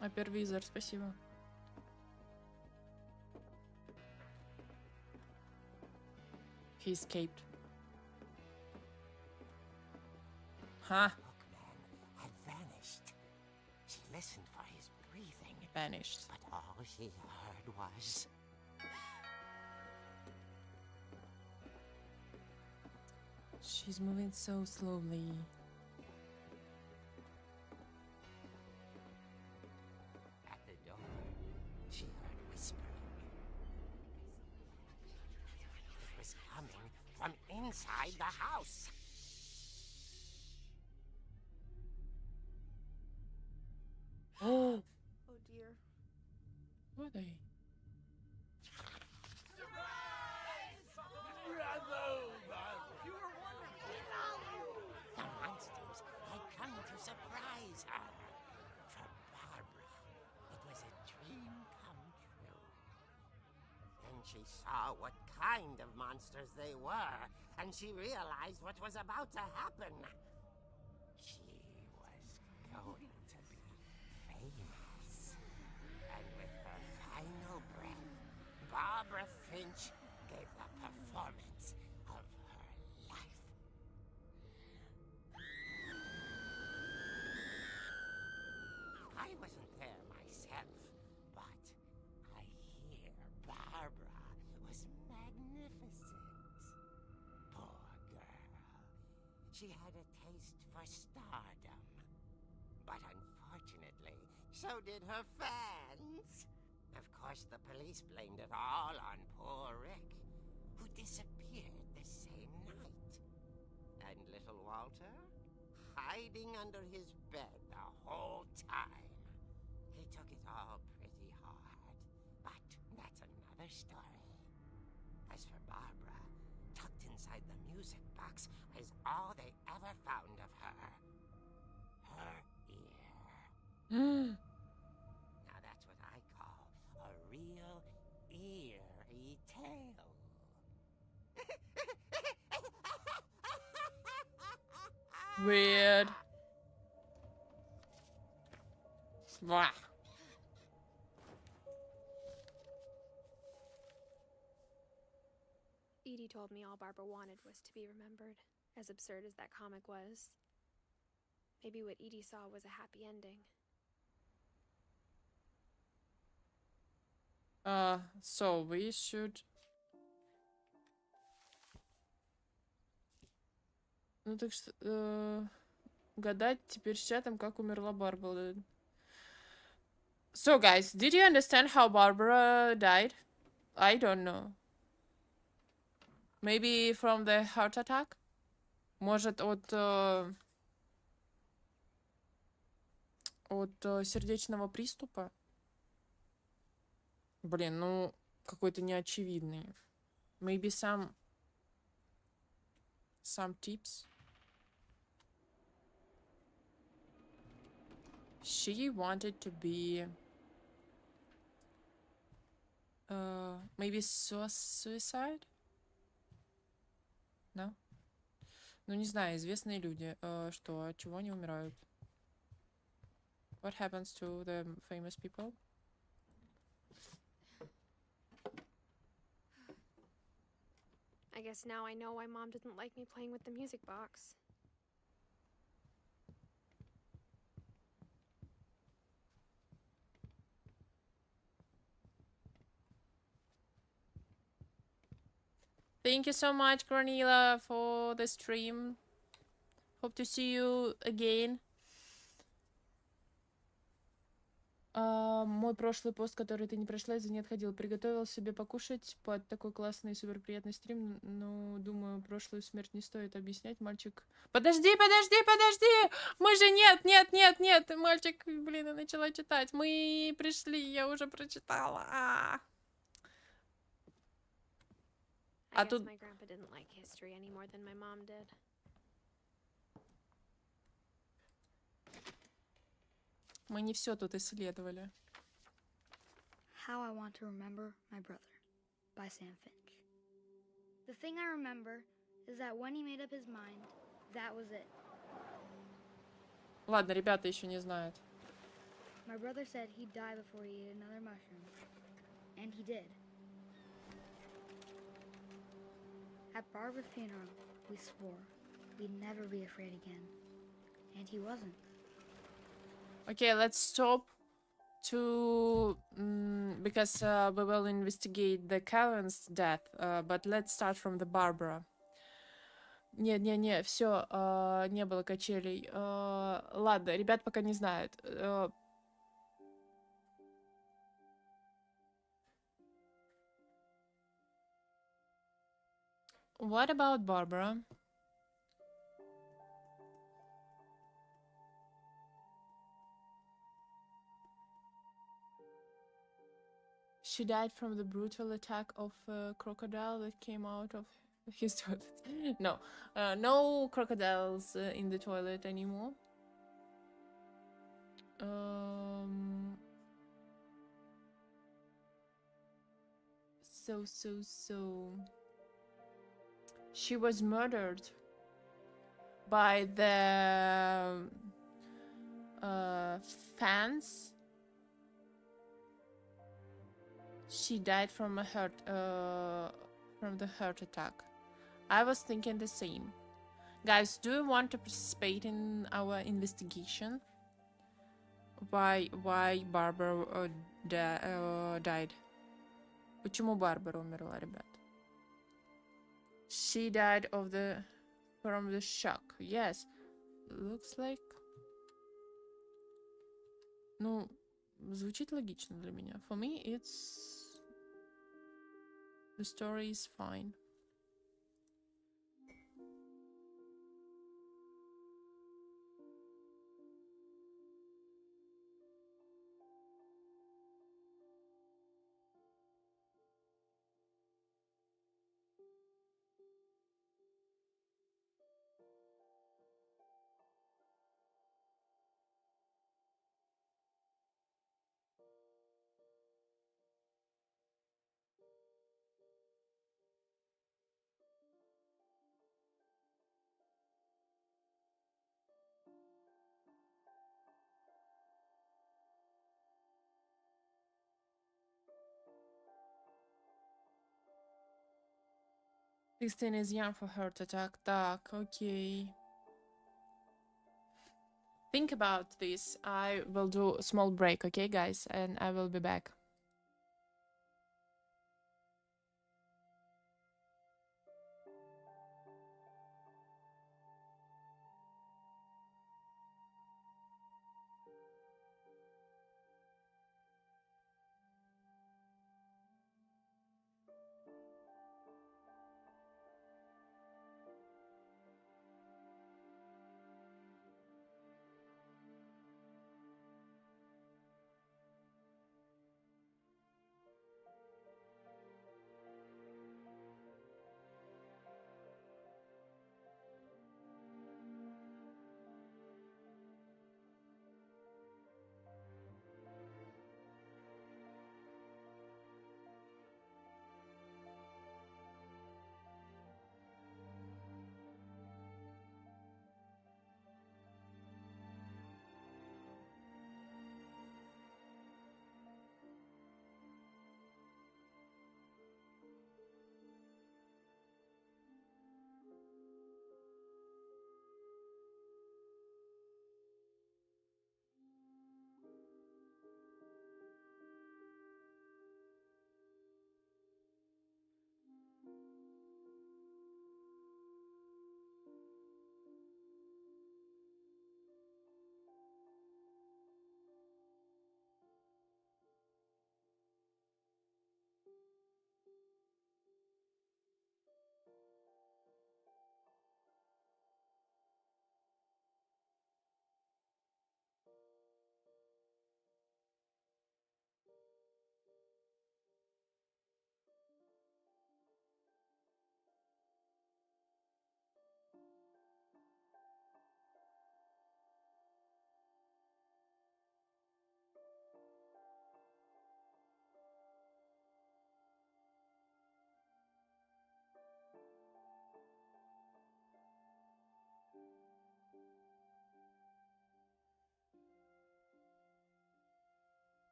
Speaker 1: Опервизор, спасибо. He escaped. Huh?
Speaker 5: Bookman had vanished. She listened for his breathing,
Speaker 1: Vanished.
Speaker 5: but all she heard was...
Speaker 1: She's moving so slowly.
Speaker 5: At the door, she heard whispering. It was coming from inside the house.
Speaker 1: Oh,
Speaker 4: Oh dear.
Speaker 1: who are they?
Speaker 5: The monsters had come to surprise her. For Barbara, it was a dream come true. Then she saw what kind of monsters they were, and she realized what was about to happen. She was going to be famous. And with her final breath, Barbara Finch gave the performance of her life. I wasn't there myself, but I hear Barbara was magnificent. Poor girl. She had a taste for stardom. But unfortunately, so did her fans. Of course, the police blamed it all on poor Rick, who disappeared the same night. And little Walter, hiding under his bed the whole time. He took it all pretty hard, but that's another story. As for Barbara, tucked inside the music box was all they ever found of her. Her ear. Now that's what I call a real eerie tale.
Speaker 1: Weird. Wah.
Speaker 2: Edie told me all Barbara wanted was to be remembered, as absurd as that comic was. Maybe what Edie saw was a happy ending.
Speaker 1: So we should... Ну так что... гадать теперь с чатом, как умерла Барбара. So guys, did you understand how Barbara died? I don't know. Maybe from the heart attack? Может, от сердечного приступа? Блин, ну, какой-то неочевидный. Maybe some tips. She wanted to be maybe suicide? No? Ну, не знаю, известные люди, что, от чего они умирают? What happens to the famous people?
Speaker 2: I guess now I know why Mom didn't like me playing with the music box.
Speaker 1: Thank you so much, Granila, for the stream. Hope to see you again. Мой прошлый пост, который ты не прошла, из-за не отходил. Приготовил себе покушать под такой классный, супер приятный стрим. Ну, думаю, прошлую смерть не стоит объяснять. Мальчик... Подожди! Мы же нет! Мальчик, блин, я начала читать. Мы пришли, я уже прочитала.
Speaker 2: I guess my grandpa didn't like history any more than my mom did.
Speaker 1: Мы не все тут исследовали.
Speaker 8: How I Want to Remember My Brother by Sam Finch. The thing I remember is that when he made up his mind, that was it.
Speaker 1: Ладно, ребята еще не знают.
Speaker 8: My brother said he'd die before he ate another mushroom. And he did. At Barbara's funeral, we swore we'd never be afraid again. And he wasn't.
Speaker 1: Okay, let's stop to because we will investigate the Calvin's death, but let's start from the Barbara. Не, все, не было качелей. Ладно, ребят пока не знают. What about Barbara? She died from the brutal attack of a crocodile that came out of his toilet. No, no crocodiles in the toilet anymore. So. She was murdered by the fans. She died from a heart attack. I was thinking the same. Guys, do you want to participate in our investigation? Why Barbara died? Почему Барбара умерла, ребят? She died from the shock. Yes. Looks like... Ну, звучит логично для меня. For me, it's... The story is fine. Christine is young for heart attack. Так, okay. Think about this. I will do a small break, okay, guys? And I will be back.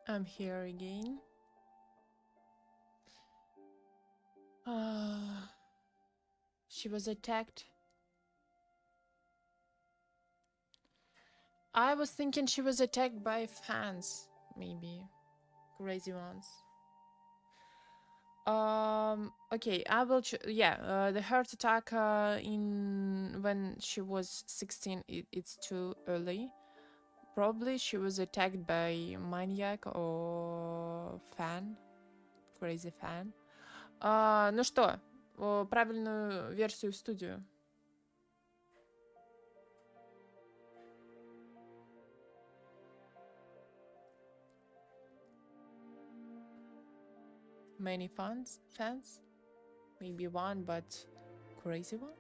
Speaker 1: I'm here again. She was attacked. I was thinking she was attacked by fans, maybe crazy ones. Okay, I will. The heart attack in when she was 16. It's too early. Probably she was attacked by maniac or fan, crazy fan. Ну что, правильную версию в студию. Many fans? Maybe one, but crazy one?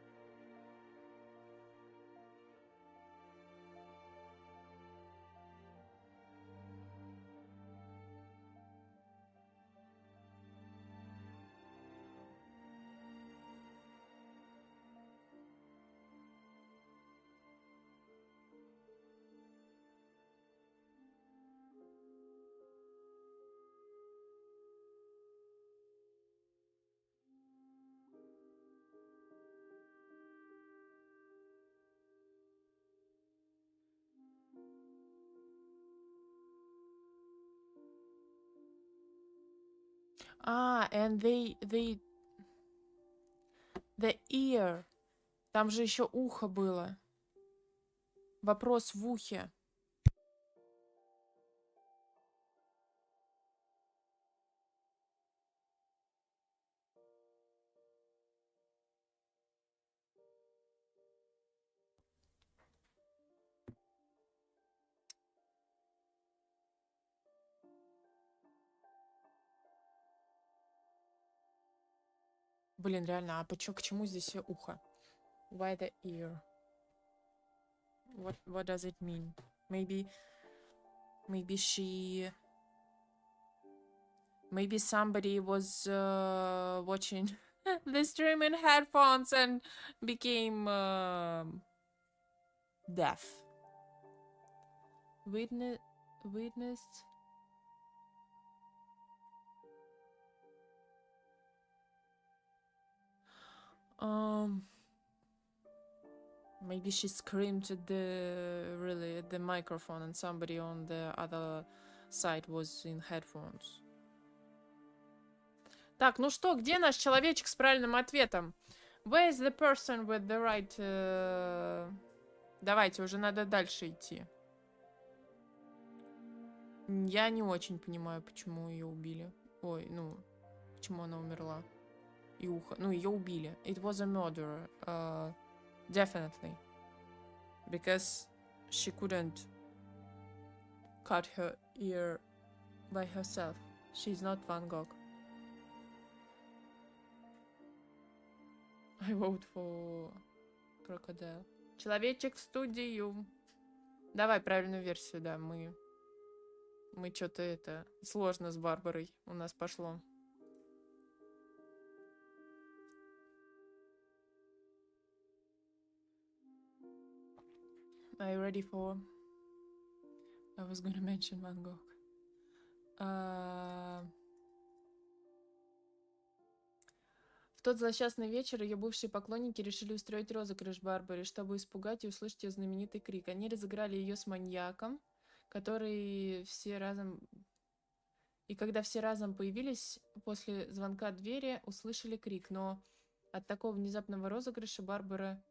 Speaker 1: And the ear. Там же еще ухо было. Вопрос в ухе. Блин, реально, а к чему здесь ухо? Why the ear? What does it mean? Maybe somebody was watching the stream in headphones and became deaf. Witnessed. Maybe she screamed at the microphone and somebody on the other side was in headphones. Так, ну что, где наш человечек с правильным ответом? Where is the person with the right... Давайте, уже надо дальше идти. Я не очень понимаю, почему ее убили. Ой, ну, почему она умерла. И ухо. Ну, ее убили. It was a murder. Definitely. Because she couldn't cut her ear by herself. She's not Van Gogh. I vote for Crocodile. Человечек в студию. Давай правильную версию, да. Мы что-то это... Сложно с Барбарой у нас пошло. Are you ready for... I was gonna mention Van Gogh. В тот злосчастный вечер ее бывшие поклонники решили устроить розыгрыш Барбаре, чтобы испугать и услышать ее знаменитый крик. Они разыграли ее с маньяком, который все разом... И когда все разом появились, после звонка двери услышали крик. Но от такого внезапного розыгрыша Барбара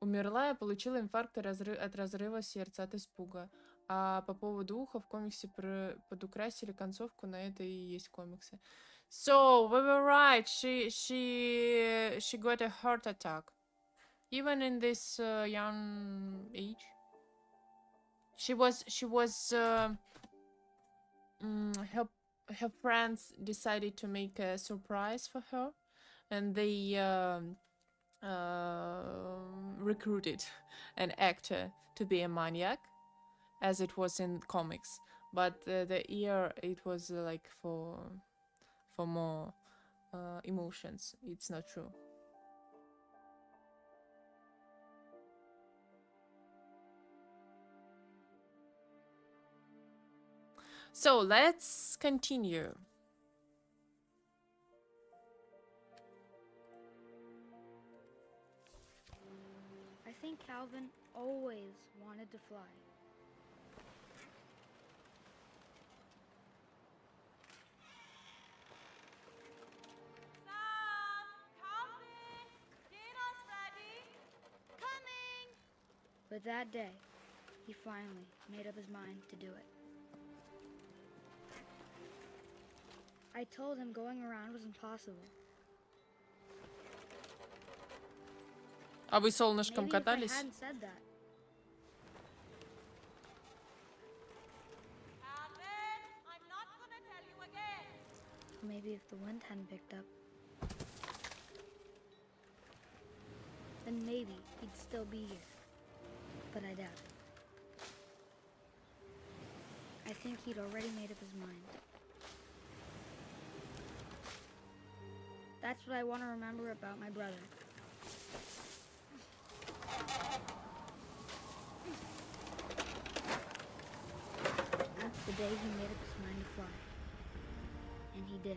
Speaker 1: умерла и получила инфаркт от разрыва сердца, от испуга. А по поводу уха в комиксе подукрасили концовку, на это и есть комиксы. So, we were right. She got a heart attack. Even in this young age. Her friends decided to make a surprise for her. And they recruited an actor to be a maniac, as it was in comics. But the ear, it was like for more emotions. It's not true. So let's continue.
Speaker 8: I think Calvin always wanted to fly. But that day, he finally made up his mind to do it. I told him going around was impossible.
Speaker 1: А вы солнышком
Speaker 8: Maybe if I
Speaker 1: катались?
Speaker 8: hadn't said that. Maybe if the wind hadn't picked up, then maybe he'd still be here. But I doubt it. I think he'd already made up his mind. That's what I want to remember about my brother. The day he made up his mind to fly. And he did.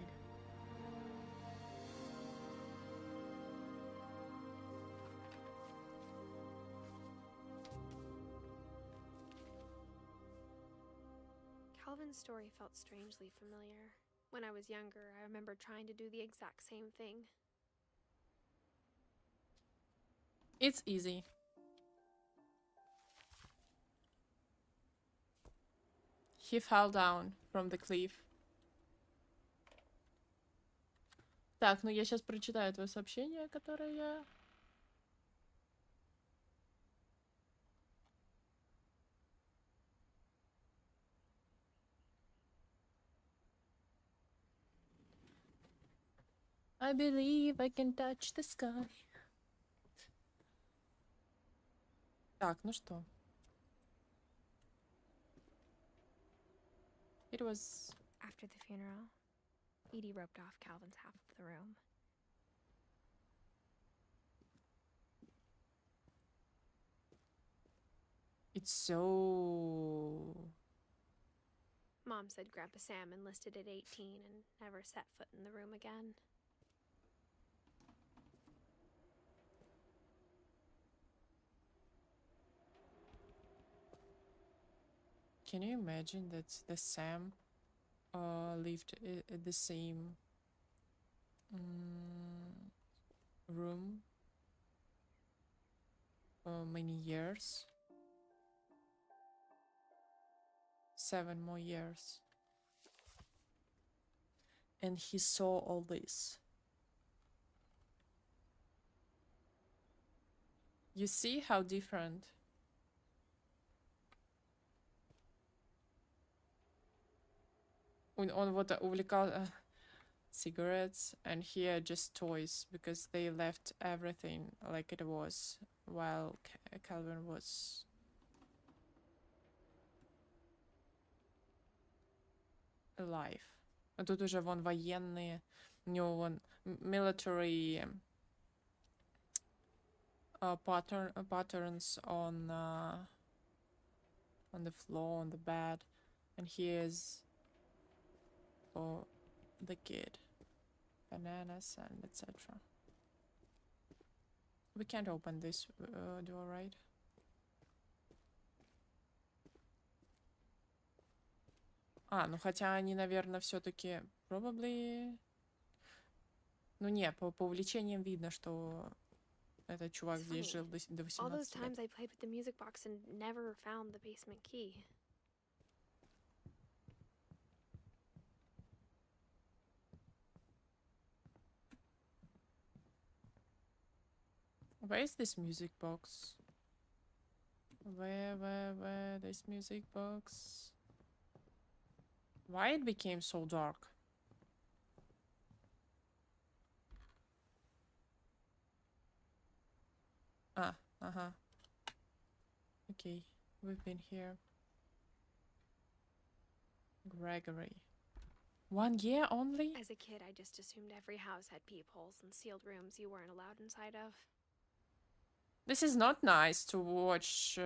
Speaker 2: Calvin's story felt strangely familiar. When I was younger, I remember trying to do the exact same thing.
Speaker 1: It's easy. He fell down from the cliff. Так, ну я сейчас прочитаю твое сообщение, которое я... I believe I can touch the sky. Так, ну что? It was...
Speaker 2: After the funeral, Edie roped off Calvin's half of the room.
Speaker 1: It's so...
Speaker 2: Mom said Grandpa Sam enlisted at 18 and never set foot in the room again.
Speaker 1: Can you imagine that the Sam lived at the same room many years? 7 more years. And he saw all this. You see how different? Он вот увлекал cigarettes, and here just toys, because they left everything like it was while Calvin was alive. А тут уже вон военные, у него вон military patterns on the floor, on the bed, and here's for the kid, bananas and etc. We can't open this door, right? Ну хотя они, наверное, все-таки probably... Ну не, по увлечениям видно, что этот чувак
Speaker 2: It's
Speaker 1: здесь
Speaker 2: funny.
Speaker 1: жил до
Speaker 2: All those
Speaker 1: 18
Speaker 2: times
Speaker 1: лет.
Speaker 2: I played with the music box and never found the basement key.
Speaker 1: Where is this music box? Where this music box? Why it became so dark? Okay, we've been here. Gregory. 1 year only?
Speaker 2: As a kid, I just assumed every house had peepholes and sealed rooms you weren't allowed inside of.
Speaker 1: This is not nice to watch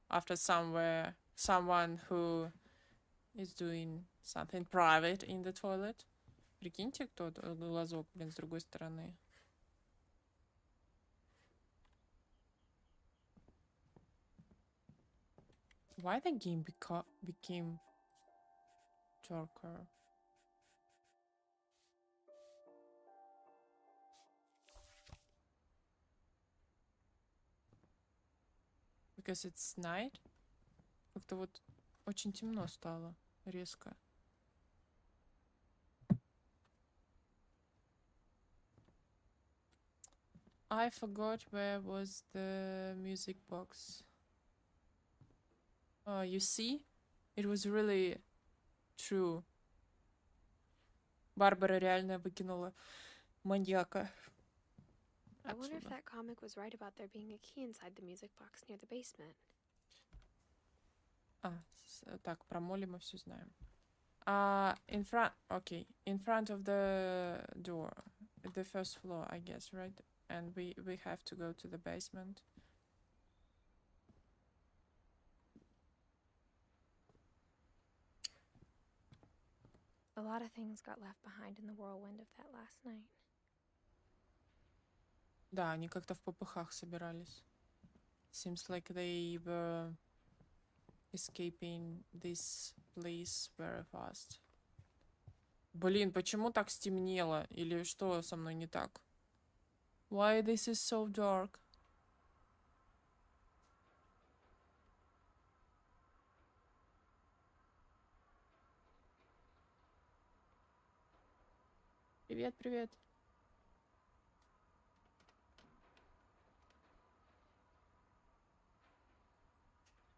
Speaker 1: after someone who is doing something private in the toilet. Прикиньте, кто глазок, блин, с другой стороны. Why the game became darker? Because it's night? Как-то вот очень темно стало, резко. I forgot where was the music box. Oh, you see? It was really true. Барбара реально выкинула маньяка.
Speaker 2: I wonder if
Speaker 1: Отсюда.
Speaker 2: that comic was right about there being a key inside the music box near the basement.
Speaker 1: Так, про Молли мы все знаем. In front, okay, in front of the door, the first floor, I guess, right? And we have to go to the basement.
Speaker 2: A lot of things got left behind in the whirlwind of that last night.
Speaker 1: Да, они как-то в попыхах собирались. Seems like they were escaping this place very fast. Блин, почему так стемнело? Или что со мной не так? Why this is so dark? Привет, привет.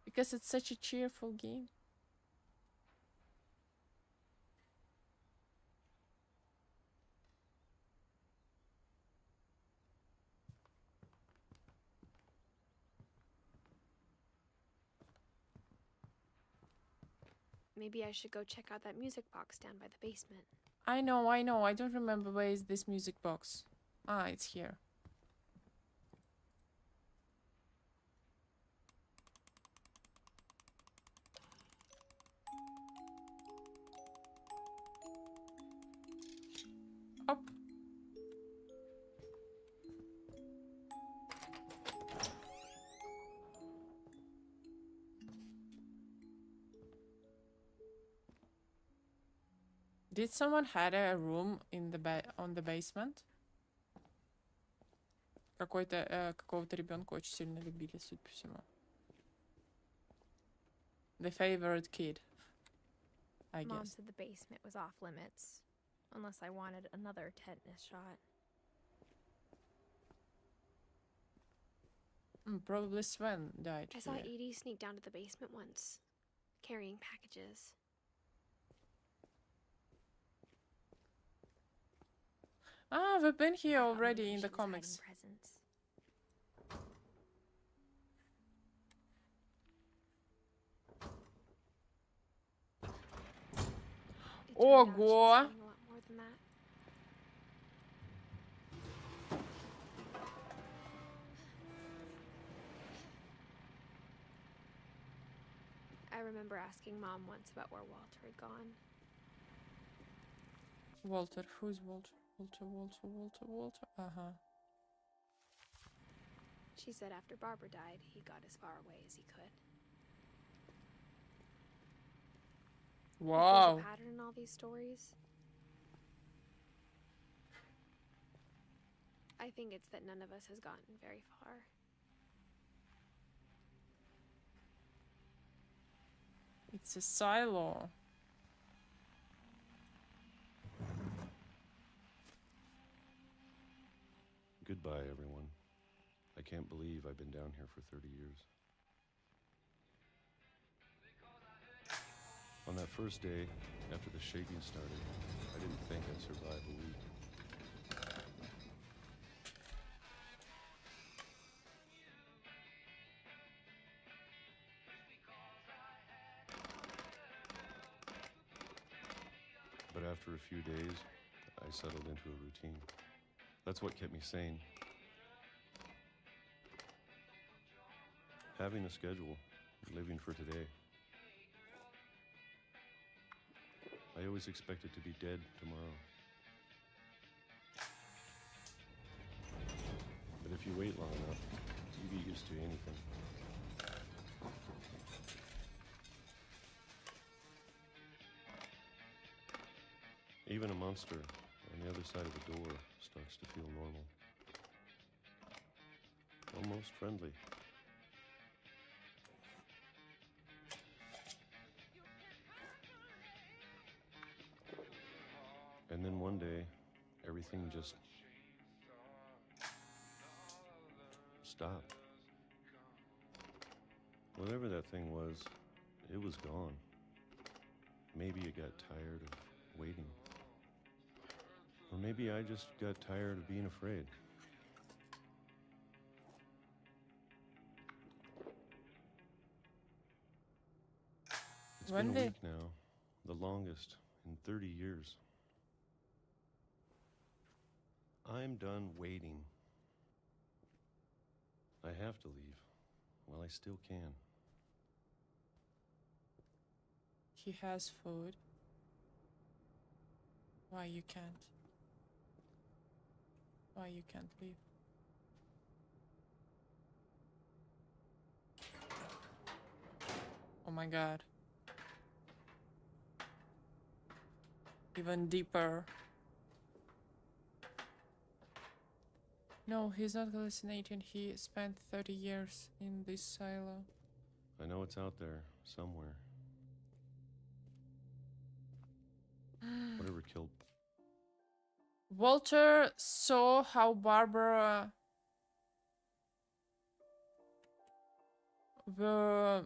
Speaker 1: Because it's such a cheerful game.
Speaker 2: Maybe I should go check out that music box down by the basement.
Speaker 1: I know. I don't remember where is this music box. Ah, it's here. Up. Did someone had a room in the on the basement? Какого-то ребенка очень сильно любили, судя по всему. The favorite kid, I
Speaker 2: Mom
Speaker 1: guess.
Speaker 2: said the basement was off limits, unless I wanted another tetanus shot.
Speaker 1: Probably Sven died
Speaker 2: I saw
Speaker 1: here.
Speaker 2: Edie sneak down to the basement once, carrying packages.
Speaker 1: Ah, we've been here
Speaker 2: I thought
Speaker 1: already
Speaker 2: maybe
Speaker 1: in
Speaker 2: she
Speaker 1: the
Speaker 2: was hiding
Speaker 1: comics.
Speaker 2: presents. It turned out she was
Speaker 1: Ого!
Speaker 2: doing a lot more than that. I remember asking Mom once about where Walter had gone.
Speaker 1: Walter, who's Walter? Walter. Uh-huh.
Speaker 2: She said after Barbara died, he got as far away as he could. If
Speaker 1: Wow.
Speaker 2: there's a pattern in all these stories, I think it's that none of us has gotten very far.
Speaker 1: It's a silo.
Speaker 9: Goodbye, everyone. I can't believe I've been down here for 30 years. On that first day, after the shaking started, I didn't think I'd survive a week. But after a few days, I settled into a routine. That's what kept me sane. Having a schedule, living for today. was expected to be dead tomorrow. But if you wait long enough, you get used to anything. Even a monster on the other side of the door starts to feel normal. Almost friendly. And then one day, everything just stopped. Whatever that thing was, it was gone. Maybe it got tired of waiting. Or maybe I just got tired of being afraid. It's been a week now, the longest in 30 years. I'm done waiting. I have to leave while I still can.
Speaker 1: He has food. Why you can't? Why you can't leave? Oh my god. Even deeper. No, he's not hallucinating. He spent 30 years in this silo.
Speaker 9: I know it's out there, somewhere. Whatever killed.
Speaker 1: Walter saw how Barbara were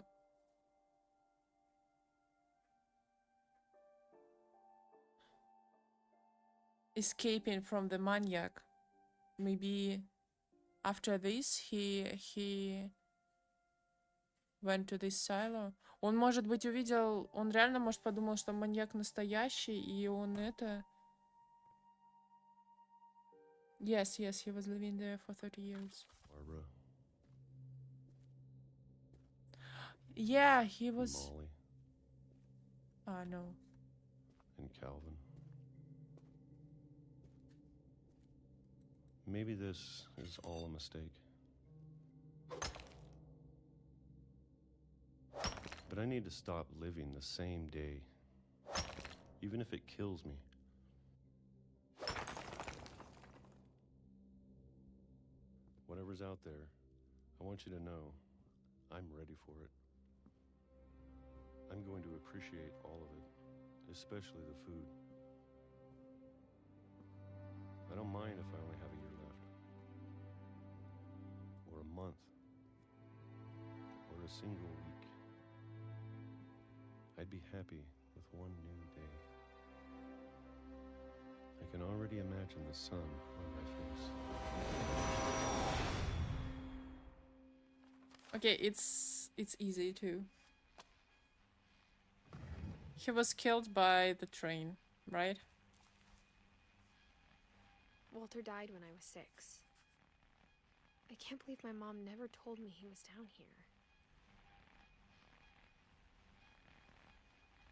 Speaker 1: escaping from the maniac. Maybe after this he went to this silo. Он, может быть, увидел, он реально, может, подумал, что маньяк настоящий, и он это... Yes, yes, he was living there for 30 years.
Speaker 9: Barbara.
Speaker 1: Yeah, he was...
Speaker 9: Molly.
Speaker 1: Ah, no.
Speaker 9: And Calvin. Maybe this is all a mistake. But I need to stop living the same day, even if it kills me. Whatever's out there, I want you to know I'm ready for it. I'm going to appreciate all of it, especially the food. I don't mind if I only have a year left, or a month, or a single week. I'd be happy with one new day. I can already imagine the sun on my face.
Speaker 1: Okay, it's easy too. He was killed by the train, right?
Speaker 2: Walter died when I was 6. I can't believe my mom never told me he was down here.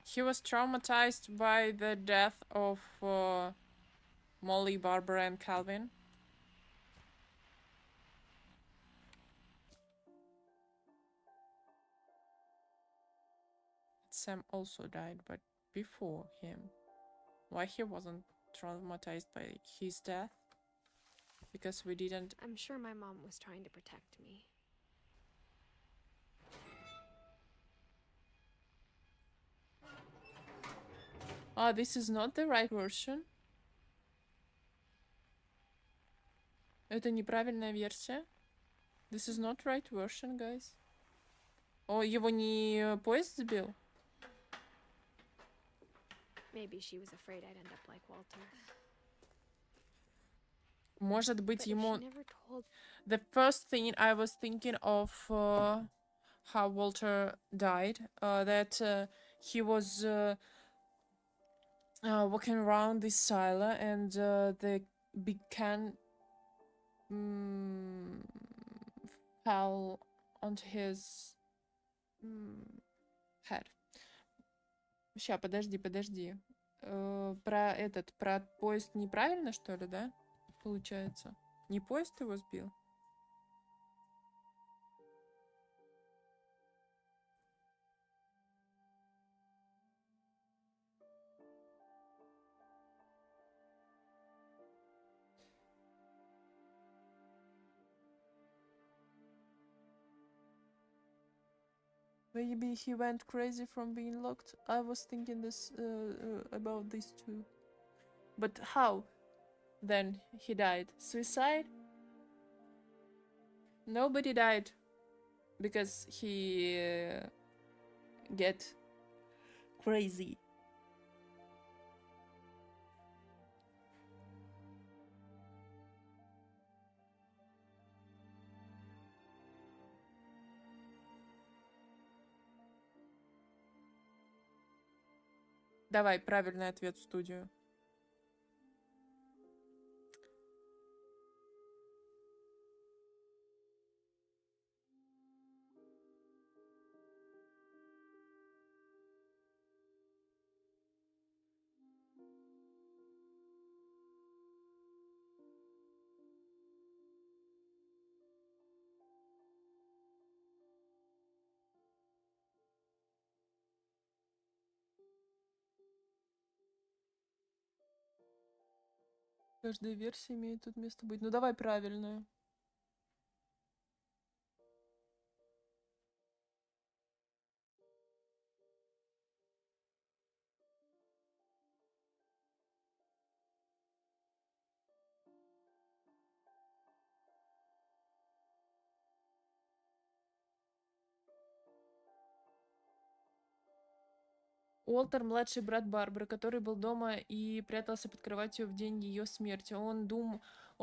Speaker 1: He was traumatized by the death of Molly, Barbara, and Calvin. Sam also died, but before him. Why he wasn't traumatized by his death? Because we didn't...
Speaker 2: I'm sure my mom was trying to protect me.
Speaker 1: Ah, this is not the right version. Это неправильная версия. This is not right version, guys. О, его не поезд сбил?
Speaker 2: Maybe she was afraid I'd end up like Walter.
Speaker 1: Может быть,
Speaker 2: But if
Speaker 1: ему...
Speaker 2: she never told...
Speaker 1: The first thing I was thinking of how Walter died, that he was walking around this silo and the big can fell onto his head. Ща, подожди. про поезд неправильно, что ли, да? Получается. Не поезд его сбил? Maybe he went crazy from being locked. I was thinking this about this too. But how then he died? Suicide? Nobody died because he get crazy. Давай, правильный ответ в студию. Каждая версия имеет тут место быть. Ну давай правильную. Уолтер — младший брат Барбары, который был дома и прятался под кроватью в день ее смерти. Он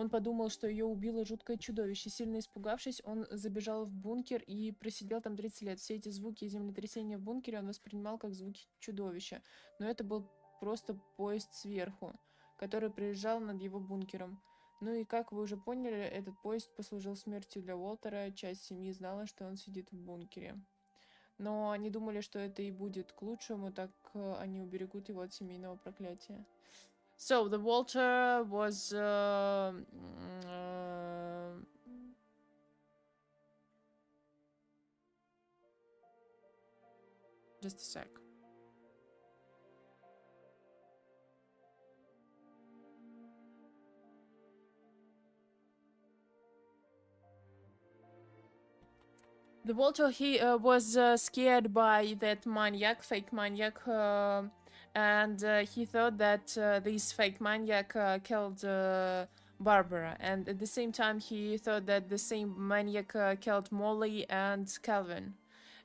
Speaker 1: подумал, что ее убило жуткое чудовище. Сильно испугавшись, он забежал в бункер и просидел там 30 лет. Все эти звуки и землетрясения в бункере он воспринимал как звуки чудовища. Но это был просто поезд сверху, который проезжал над его бункером. Ну и как вы уже поняли, этот поезд послужил смертью для Уолтера. Часть семьи знала, что он сидит в бункере. Но они думали, что это и будет к лучшему, так они уберегут его от семейного проклятия. So, the Walter was... Just a sec. The Walter, he was scared by that maniac, fake maniac, and he thought that this fake maniac killed Barbara. And at the same time, he thought that the same maniac killed Molly and Calvin.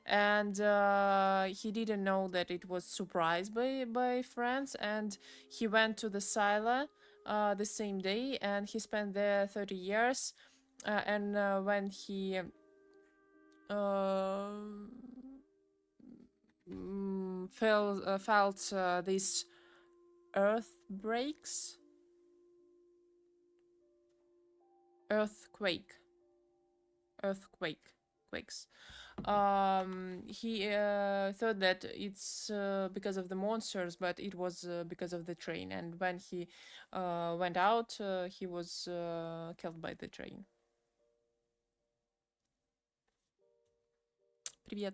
Speaker 1: And he didn't know that it was surprised by friends. And he went to the asylum the same day, and he spent there 30 years. And when he felt these earthquakes, he thought that it's because of the monsters, but it was because of the train. And when he went out, he was killed by the train. Привет.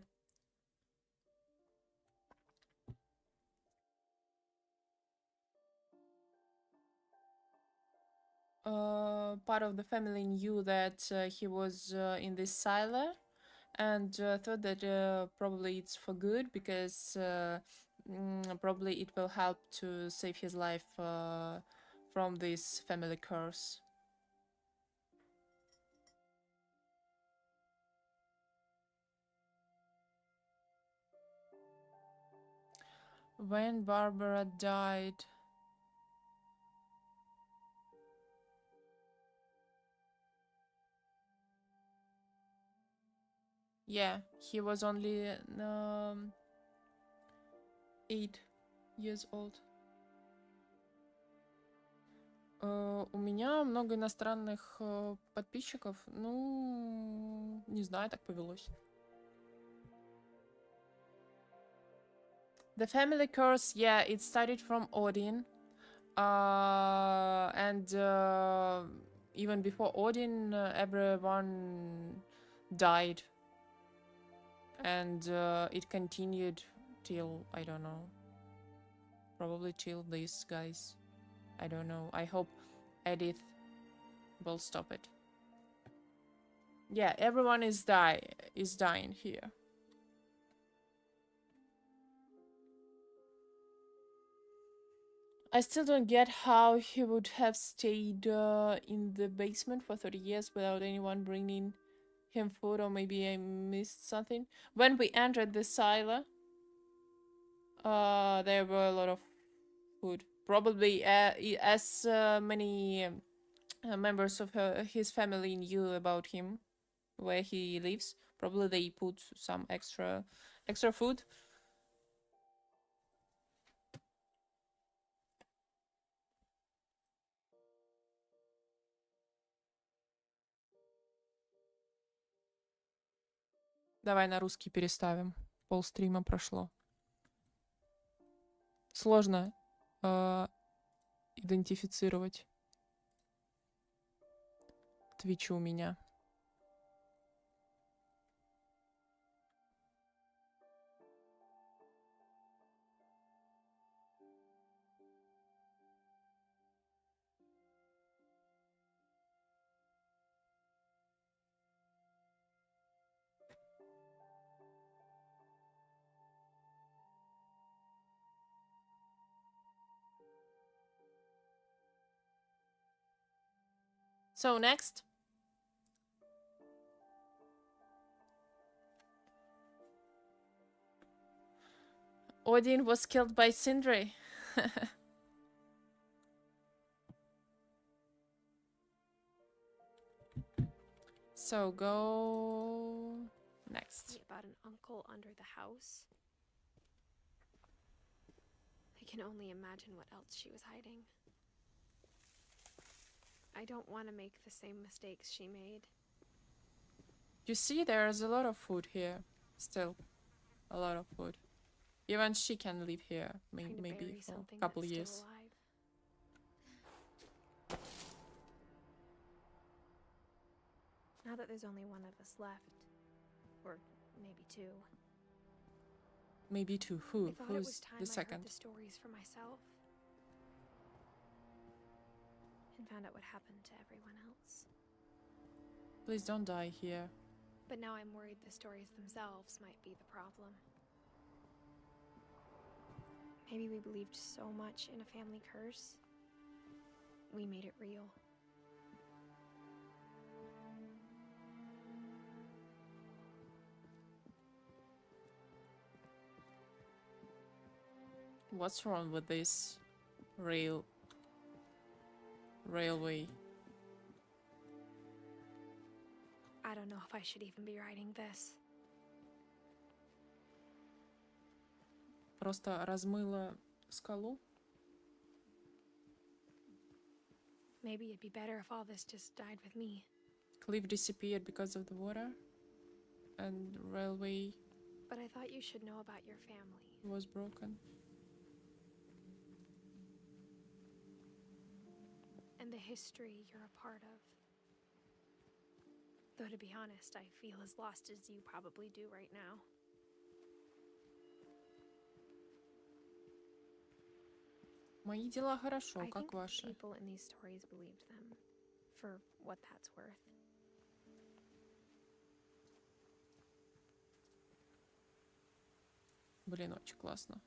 Speaker 1: Part of the family knew that he was in this silo and thought that probably it's for good, because probably it will help to save his life from this family curse. When Barbara died, yeah, he was only 8 years old. У меня много иностранных подписчиков. Ну, не знаю, так повелось. The family curse, yeah, it started from Odin. And even before Odin, everyone died. And it continued till, I don't know. Probably till these guys. I don't know. I hope Edith will stop it. Yeah, everyone is dying here. I still don't get how he would have stayed in the basement for 30 years without anyone bringing him food, or maybe I missed something. When we entered the silo, there were a lot of food. Probably as many members of his family knew about him, where he lives. Probably they put some extra food. Давай на русский переставим. Полстрима прошло. Сложно идентифицировать твичи у меня. So next. Odin was killed by Sindri. So go next.
Speaker 2: About an uncle under the house. I can only imagine what else she was hiding. I don't want to make the same mistakes she made.
Speaker 1: You see, there's a lot of food here. Still, a lot of food. Even she can live here, maybe for a couple years.
Speaker 2: Now that there's only one of us left, or maybe two.
Speaker 1: Maybe two. Who?
Speaker 2: I thought it was
Speaker 1: Who's
Speaker 2: time
Speaker 1: the
Speaker 2: I
Speaker 1: second?
Speaker 2: heard the stories for myself, and found out what happened to everyone else.
Speaker 1: Please don't die here.
Speaker 2: But now I'm worried the stories themselves might be the problem. Maybe we believed so much in a family curse, we made it real.
Speaker 1: What's wrong with this railway?
Speaker 2: I don't know if I should even be writing this.
Speaker 1: Просто размыло скалу.
Speaker 2: Maybe it'd be better if all this just died with me.
Speaker 1: Cliff disappeared because of the water, and railway
Speaker 2: But I thought you should know about your family.
Speaker 1: was broken.
Speaker 2: And the history you're a part of. Though to be honest, I feel as lost as you probably do right now.
Speaker 1: Мои дела хорошо,
Speaker 2: I
Speaker 1: как
Speaker 2: think
Speaker 1: ваши?
Speaker 2: people in these stories believed them, for what that's worth.
Speaker 1: Блин, очень классно.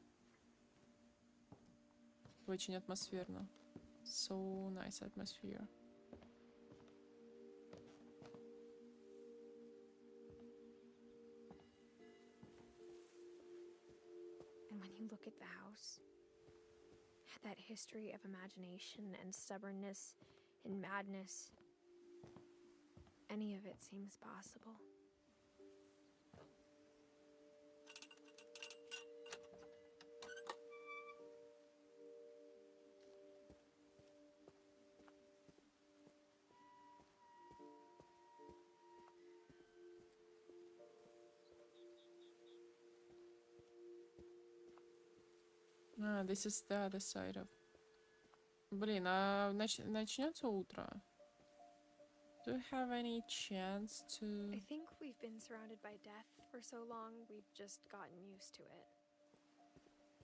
Speaker 1: Очень атмосферно. So nice atmosphere.
Speaker 2: And when you look at the house, that history of imagination and stubbornness and madness, any of it seems possible.
Speaker 1: This is the other side of... Блин, а начнется утро? Do you have any chance to...
Speaker 2: I think we've been surrounded by death for so long, we've just gotten used to it.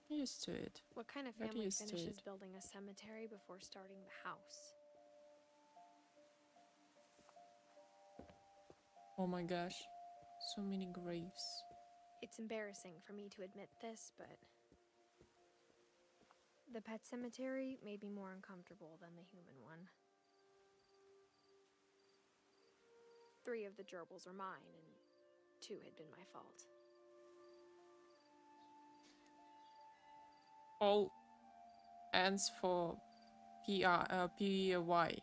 Speaker 1: Used to it.
Speaker 2: What kind of
Speaker 1: Not
Speaker 2: family
Speaker 1: used to
Speaker 2: finishes
Speaker 1: it.
Speaker 2: building a cemetery before starting the house?
Speaker 1: Oh my gosh. So many graves.
Speaker 2: It's embarrassing for me to admit this, but the pet cemetery may be more uncomfortable than the human one. 3 of the gerbils are mine, and 2 had been my fault.
Speaker 1: All ends for P-Y.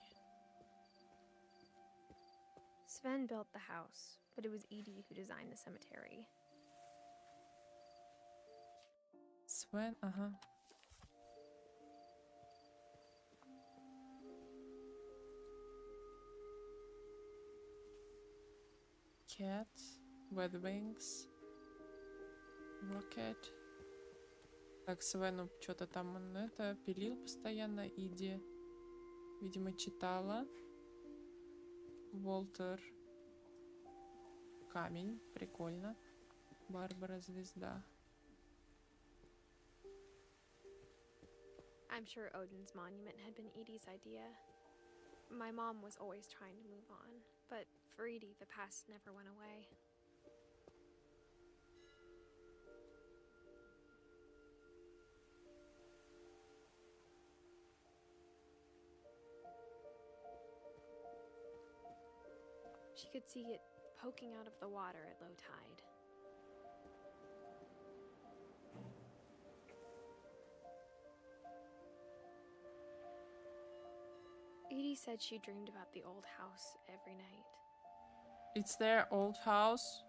Speaker 2: Sven built the house, but it was Edie who designed the cemetery.
Speaker 1: Sven, Cat with wings. Rocket. Так, Свену что-то там он это пилил постоянно. Иди, видимо, читала. Волтер. Камень. Прикольно. Барбара звезда.
Speaker 2: I'm sure Odin's monument had been Edie's idea. My mom was always trying to move on, but for Edie, the past never went away. She could see it poking out of the water at low tide. Edie said she dreamed about the old house every night.
Speaker 1: It's their old house.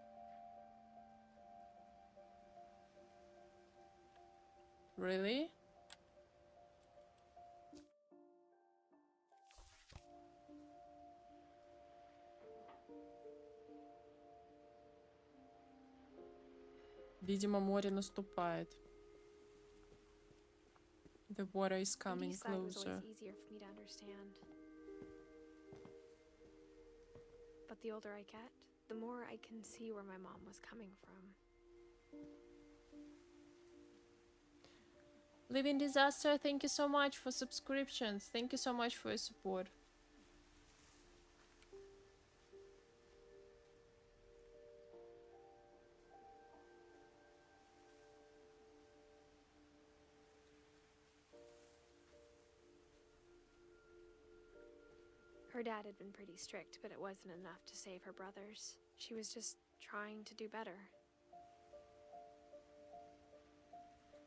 Speaker 1: Really? Видимо, море наступает. The water is coming
Speaker 2: Edie's side was
Speaker 1: closer.
Speaker 2: always easier for me to understand. But the older I get, the more I can see where my mom was coming from.
Speaker 1: Living Disaster, thank you so much for subscriptions. Thank you so much for your support.
Speaker 2: Her dad had been pretty strict, but it wasn't enough to save her brothers. She was just trying to do better.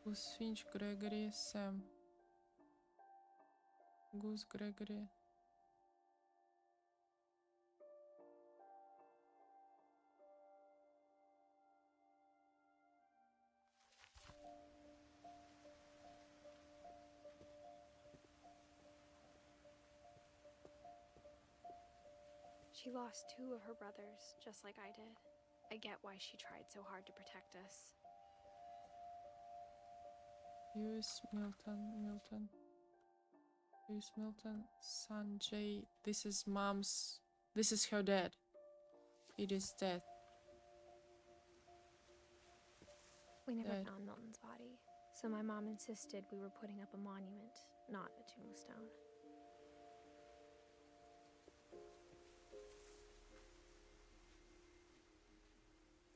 Speaker 1: Goose Finch, Gregory, Sam. Goose, Gregory.
Speaker 2: She lost 2 of her brothers, just like I did. I get why she tried so hard to protect us.
Speaker 1: Lewis, Milton. Lewis, Milton, Sanjay. This is mom's. This is her dad. It is dead.
Speaker 2: We never
Speaker 1: Dead.
Speaker 2: found Milton's body, so my mom insisted we were putting up a monument, not a tombstone.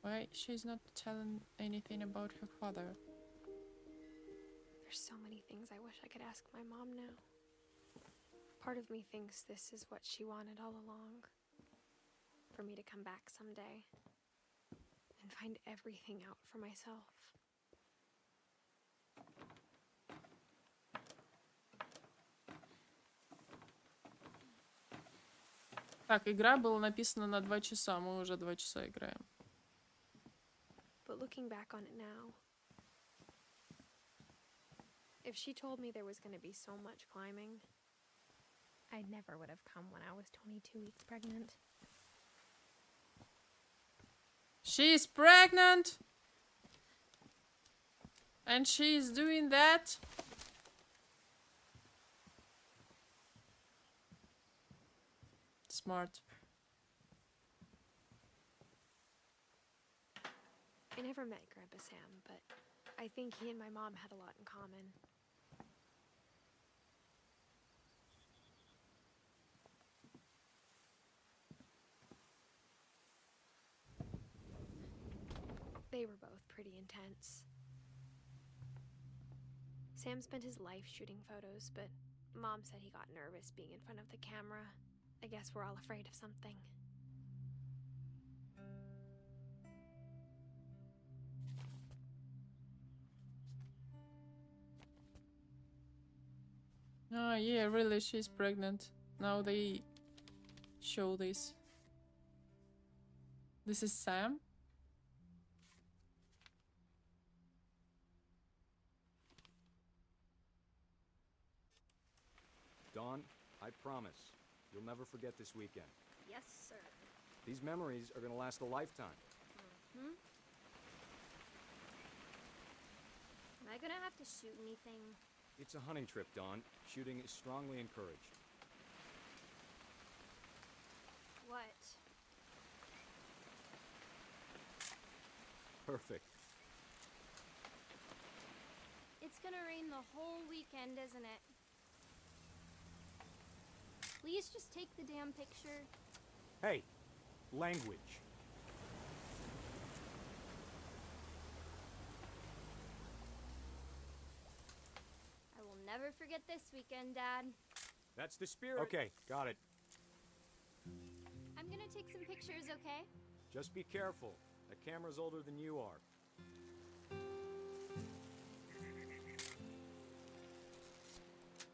Speaker 1: Why she's not telling anything about her father?
Speaker 2: There's so many things I wish I could ask my mom now. Part of me thinks this is what she wanted all along. For me to come back someday and find everything out for myself.
Speaker 1: Так, игра была написана на 2 часа, мы уже 2 часа играем.
Speaker 2: But looking back on it now, if she told me there was going to be so much climbing, I never would have come when I was 22 weeks pregnant.
Speaker 1: She's pregnant! And she is doing that. Smart.
Speaker 2: I never met Grandpa Sam, but I think he and my mom had a lot in common. They were both pretty intense. Sam spent his life shooting photos, but Mom said he got nervous being in front of the camera. I guess we're all afraid of something.
Speaker 1: Oh yeah, really, she's pregnant. Now they show this. This is Sam?
Speaker 10: Dawn, I promise, you'll never forget this weekend.
Speaker 2: Yes, sir.
Speaker 10: These memories are gonna last a lifetime.
Speaker 11: Am I gonna have to shoot anything?
Speaker 10: It's a hunting trip, Dawn. Shooting is strongly encouraged.
Speaker 11: What?
Speaker 10: Perfect.
Speaker 11: It's gonna rain the whole weekend, isn't it? Please just take the damn picture.
Speaker 10: Hey, language.
Speaker 11: I will never forget this weekend, Dad.
Speaker 10: That's the spirit. Okay, got it.
Speaker 11: I'm gonna take some pictures, okay?
Speaker 10: Just be careful. That camera's older than you are.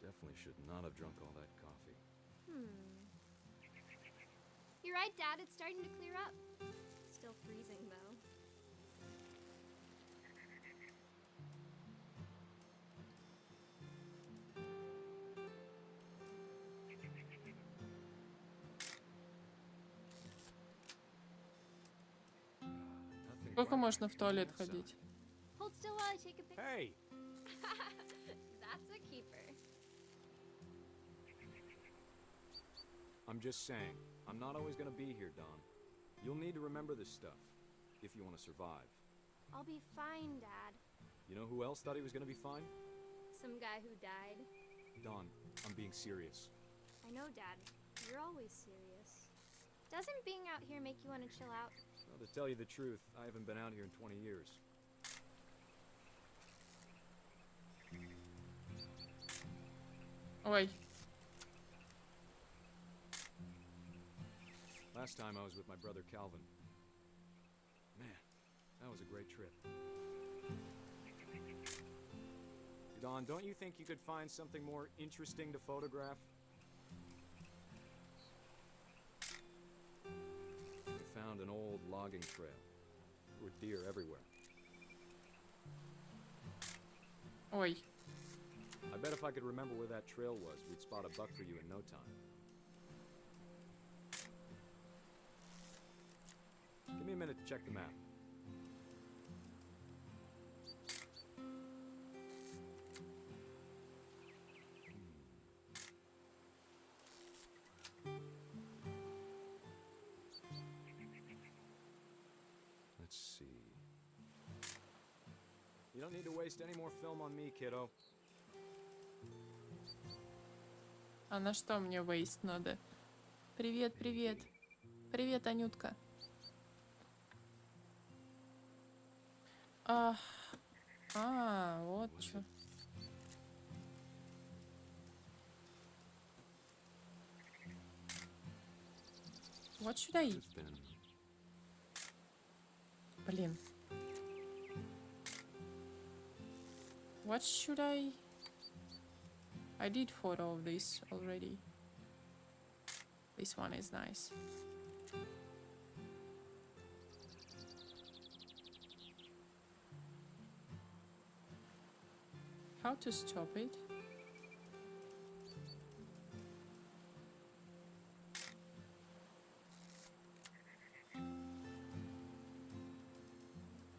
Speaker 10: Definitely should not have drunk all that coffee.
Speaker 11: You're right, Dad. It's starting to clear up. Still freezing, though.
Speaker 1: Сколько можно в туалет ходить?
Speaker 11: Hold still while I take a picture.
Speaker 10: Hey!
Speaker 11: That's a keeper.
Speaker 10: I'm just saying, I'm not always gonna be here, Dawn. You'll need to remember this stuff, if you want to survive.
Speaker 11: I'll be fine, Dad.
Speaker 10: You know who else thought he was gonna be fine?
Speaker 11: Some guy who died.
Speaker 10: Dawn, I'm being serious.
Speaker 11: I know, Dad. You're always serious. Doesn't being out here make you want to chill out?
Speaker 10: Well, to tell you the truth, I haven't been out here in 20 years.
Speaker 1: Ой.
Speaker 10: Last time I was with my brother Calvin. Man, that was a great trip. Dawn, don't you think you could find something more interesting to photograph? We found an old logging trail. There were deer everywhere.
Speaker 1: Ой.
Speaker 10: I bet if I could remember where that trail was, we'd spot a buck for you in no time. Give me a minute to check the map. Let's see. You don't need to waste any more film on me, kiddo.
Speaker 1: А на что мне waste надо? Привет, привет. Привет, Анютка. Вот чё. What should I? Блин. What should I? I did photo of this already. This one is nice. How to stop it?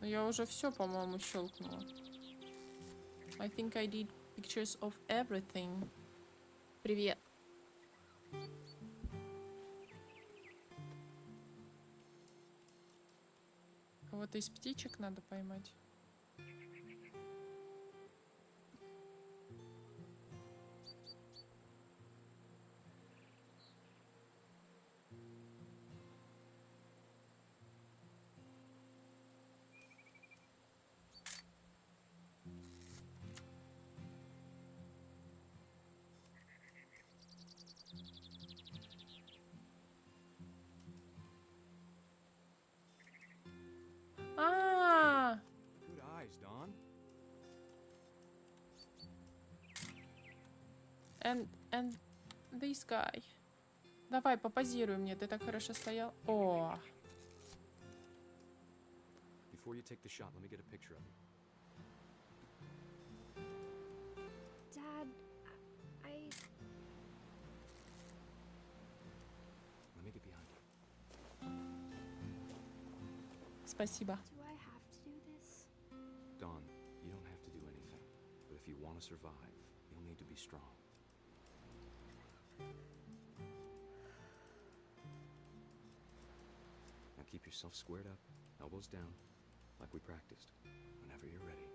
Speaker 1: Ну, я уже все, по-моему, щелкнула. I think I did pictures of everything. Привет. Кого-то из птичек надо поймать.
Speaker 10: Good eyes, Don.
Speaker 1: And this guy. Давай, попозируй мне, ты так хорошо стоял. О!
Speaker 10: Before you take the shot, let me get a picture of you.
Speaker 2: Dad, I...
Speaker 10: Let me get behind you.
Speaker 1: Спасибо.
Speaker 2: Do I have to do this?
Speaker 10: Don, you don't have to do anything. But if you want to survive, you'll need to be strong. Now keep yourself squared up, elbows down, like we practiced, whenever you're ready.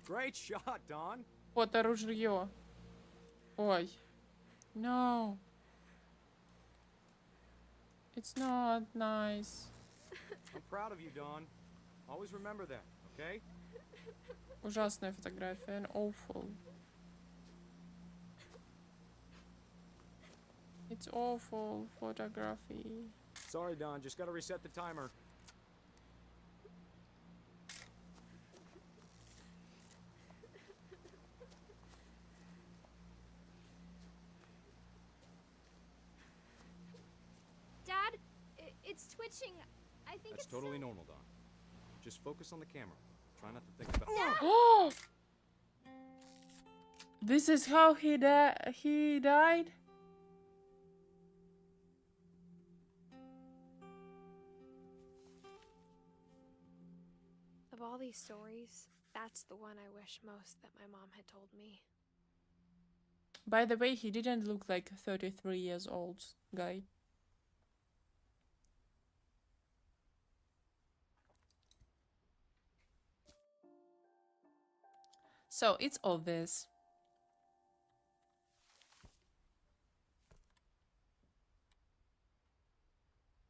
Speaker 10: Great shot, Don!
Speaker 1: Вот оружие. Ой. No. It's not nice.
Speaker 10: I'm proud of you, Don. Always remember that, okay?
Speaker 1: Ужасная фотография. And awful. It's awful photography.
Speaker 10: Sorry, Don. Just gotta reset the timer.
Speaker 11: Dad, it's twitching. I think
Speaker 10: That's
Speaker 11: it's
Speaker 10: totally
Speaker 11: so-
Speaker 10: normal, Don. Just focus on the camera. Try not to think about.
Speaker 1: Oh! This is how he died?
Speaker 2: Of all these stories, that's the one I wish most that my mom had told me.
Speaker 1: By the way, he didn't look like a 33 years old guy. So it's obvious.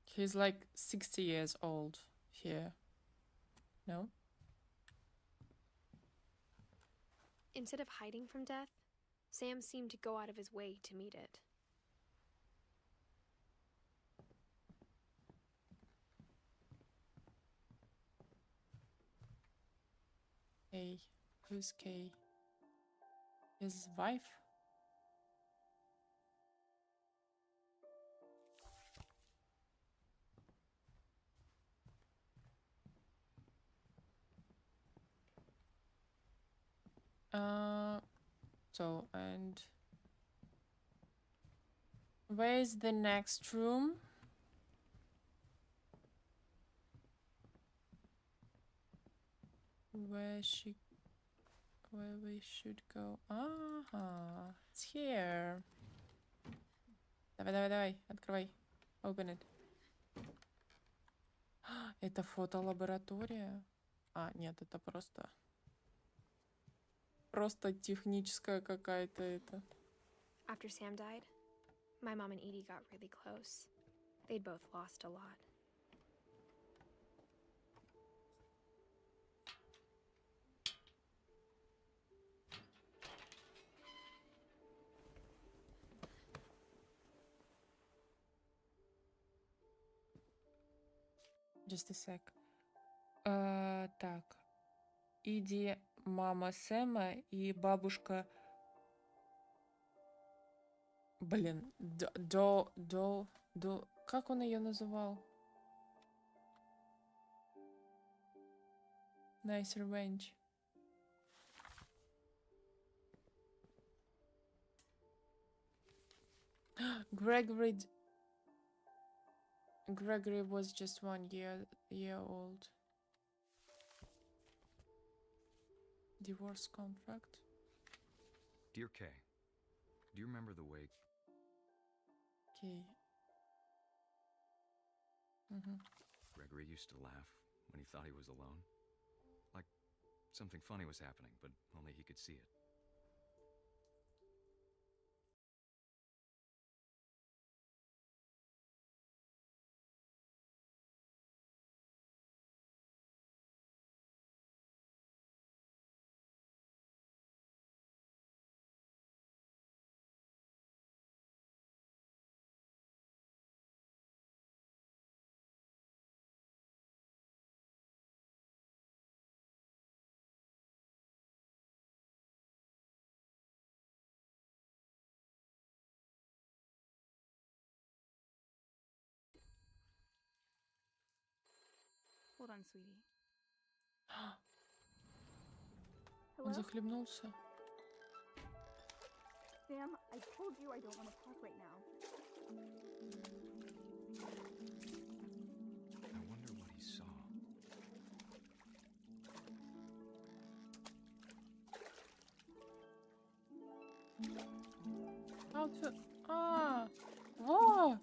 Speaker 1: He's like 60 years old here. No?
Speaker 2: Instead of hiding from death, Sam seemed to go out of his way to meet it.
Speaker 1: Kay. Who's Kay? His wife? So, and where's the next room? Where we should go? Ага, it's here. Давай, открывай. Open it. Это фотолаборатория? А, нет, это просто техническая какая-то это.
Speaker 2: After Sam died, my mom and Edie got really close. They'd both lost a lot.
Speaker 1: Just a sec. Так. Иди, мама Сэма и бабушка... Блин, как он ее называл? Nice revenge. Gregory Gregory was just 1 year old. Divorce contract.
Speaker 10: Dear Kay, do you remember the way
Speaker 1: Okay.
Speaker 10: Gregory used to laugh when he thought he was alone? Like something funny was happening, but only he could see it.
Speaker 12: Hold on, sweetie.
Speaker 1: Он
Speaker 12: Hello?
Speaker 1: захлебнулся.
Speaker 12: Sam, I told you I don't want to talk right now.
Speaker 10: I wonder what he saw.
Speaker 1: How to... А! Во!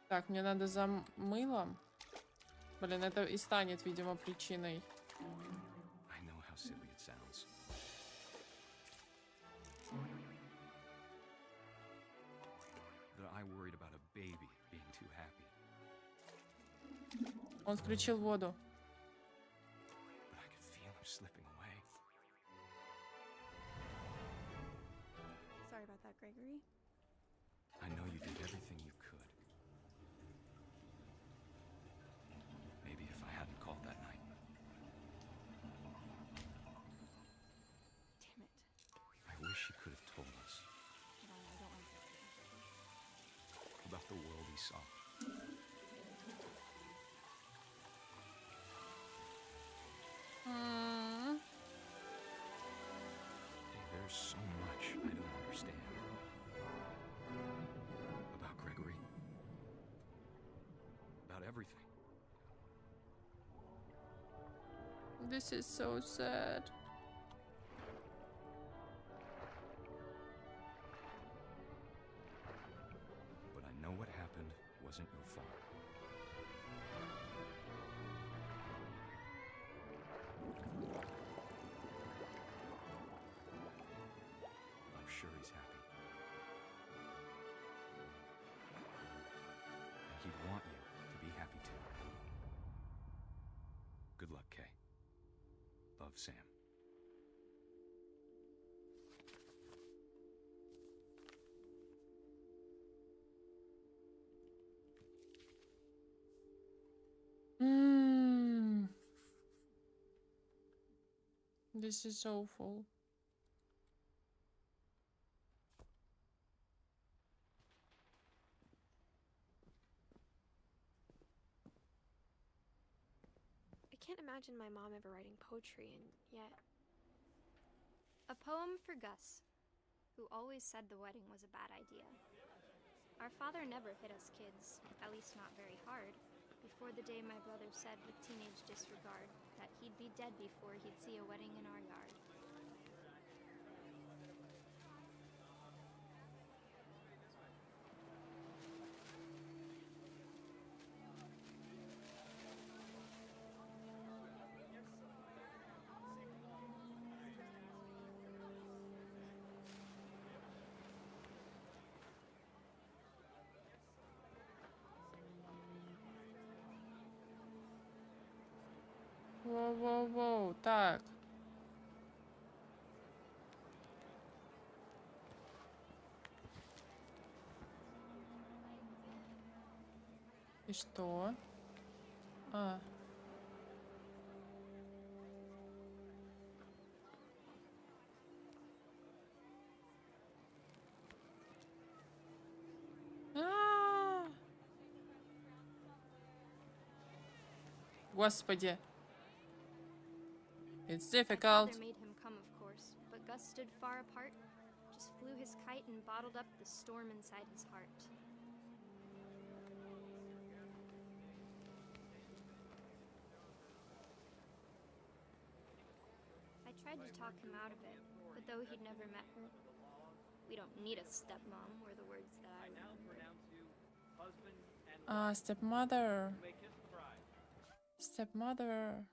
Speaker 1: Так, мне надо за мылом. Блин, это и станет, видимо, причиной.
Speaker 10: I know how silly it sounds. That I worried about a baby being too happy.
Speaker 1: Он включил воду.
Speaker 10: But I could feel him slipping away.
Speaker 12: that, Gregory.
Speaker 10: I know you did everything you could. Maybe if I hadn't called that night.
Speaker 12: Damn it.
Speaker 10: I wish he could have told us
Speaker 12: I don't like that.
Speaker 10: about the world he saw. There's so much I don't understand about Gregory, about everything.
Speaker 1: This is so sad.
Speaker 10: But I know what happened wasn't your fault. I'm sure he's happy. And he'd want you to be happy too. Good luck, Kay. Love, Sam.
Speaker 1: This is awful.
Speaker 2: I can't imagine my mom ever writing poetry, and yet...
Speaker 11: A poem for Gus, who always said the wedding was a bad idea. Our father never hit us kids, at least not very hard, before the day my brother said with teenage disregard that he'd be dead before he'd see a wedding in our yard.
Speaker 1: Воу-воу-воу, так. И что? А. А. Господи. It's
Speaker 11: My
Speaker 1: difficult.
Speaker 11: father made him come, of course, but Gus stood far apart, just flew his kite and bottled up the storm inside his heart. I tried to talk him out of it, but though he'd never met her, we don't need a stepmom were the words that I remember.
Speaker 1: Ah, stepmother. Stepmother.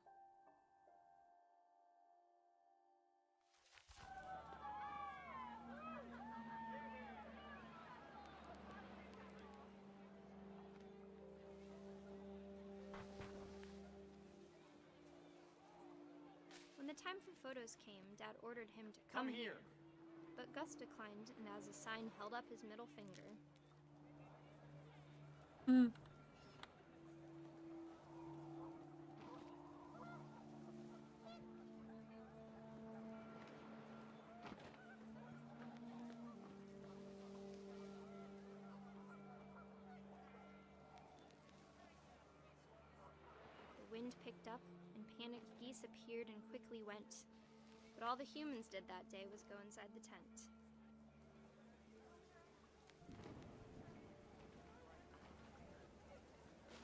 Speaker 11: When the time for photos came, Dad ordered him to come here. But Gus declined, and as a sign held up his middle finger. The wind picked up, and panicked geese appeared and quickly went. But all the humans did that day was go inside the tent.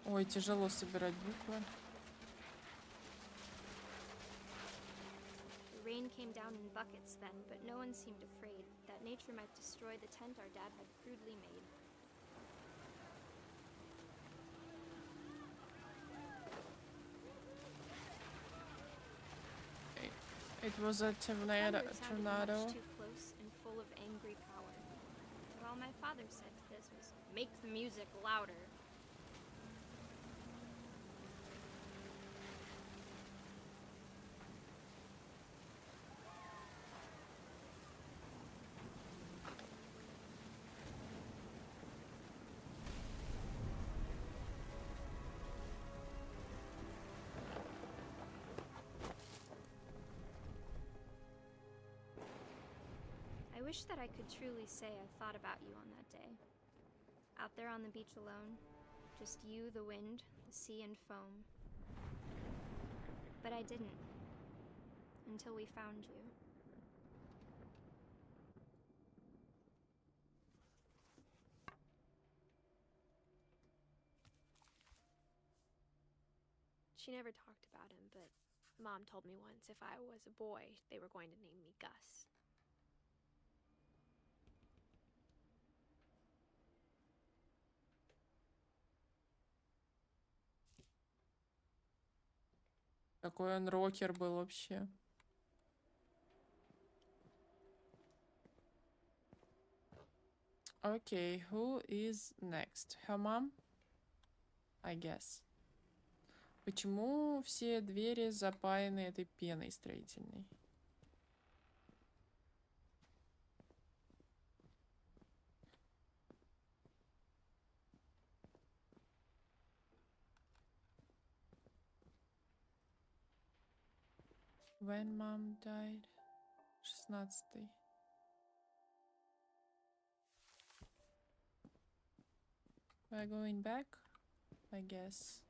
Speaker 1: Ой, тяжело собирать буквы.
Speaker 11: The rain came down in buckets then, but no one seemed afraid that nature might destroy the tent our dad had crudely made.
Speaker 1: It was a tornado.
Speaker 11: Thunder sounded much too close and full of angry power. But all my father said to this was, "Make the music louder." I wish that I could truly say I thought about you on that day. Out there on the beach alone, just you, the wind, the sea, and foam. But I didn't. Until we found you.
Speaker 2: She never talked about him, but Mom told me once if I was a boy, they were going to name me Gus.
Speaker 1: Какой он рокер был вообще. Okay, who is next? Her mom? I guess. Почему все двери запаяны этой пеной строительной? When mom died? 16. We're going back, I guess.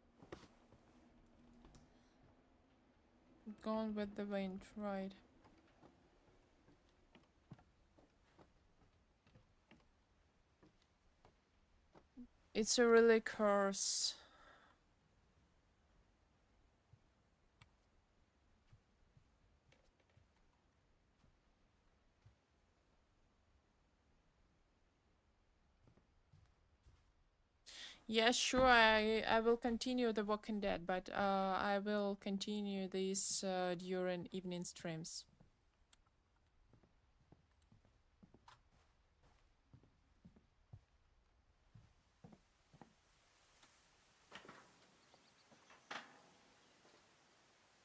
Speaker 1: Gone with the wind, right? It's a really curse. Yeah, sure, I will continue The Walking Dead, but I will continue this during evening streams.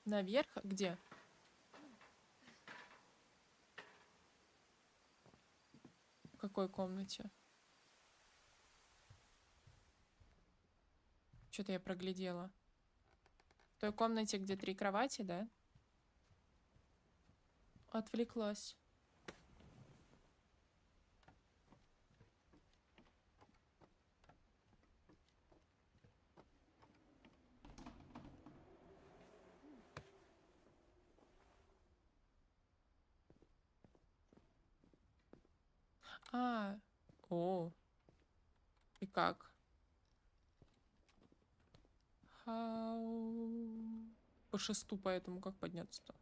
Speaker 1: Наверх? Где? В какой комнате? Что-то я проглядела. В той комнате, где 3 кровати, да? Отвлеклась. О. И как? По шесту, поэтому как подняться-то?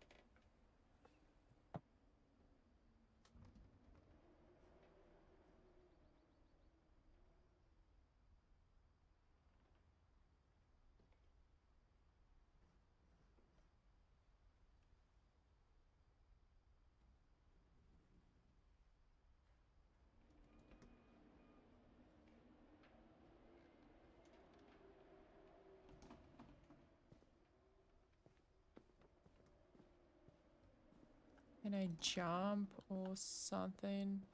Speaker 1: Can I jump or something?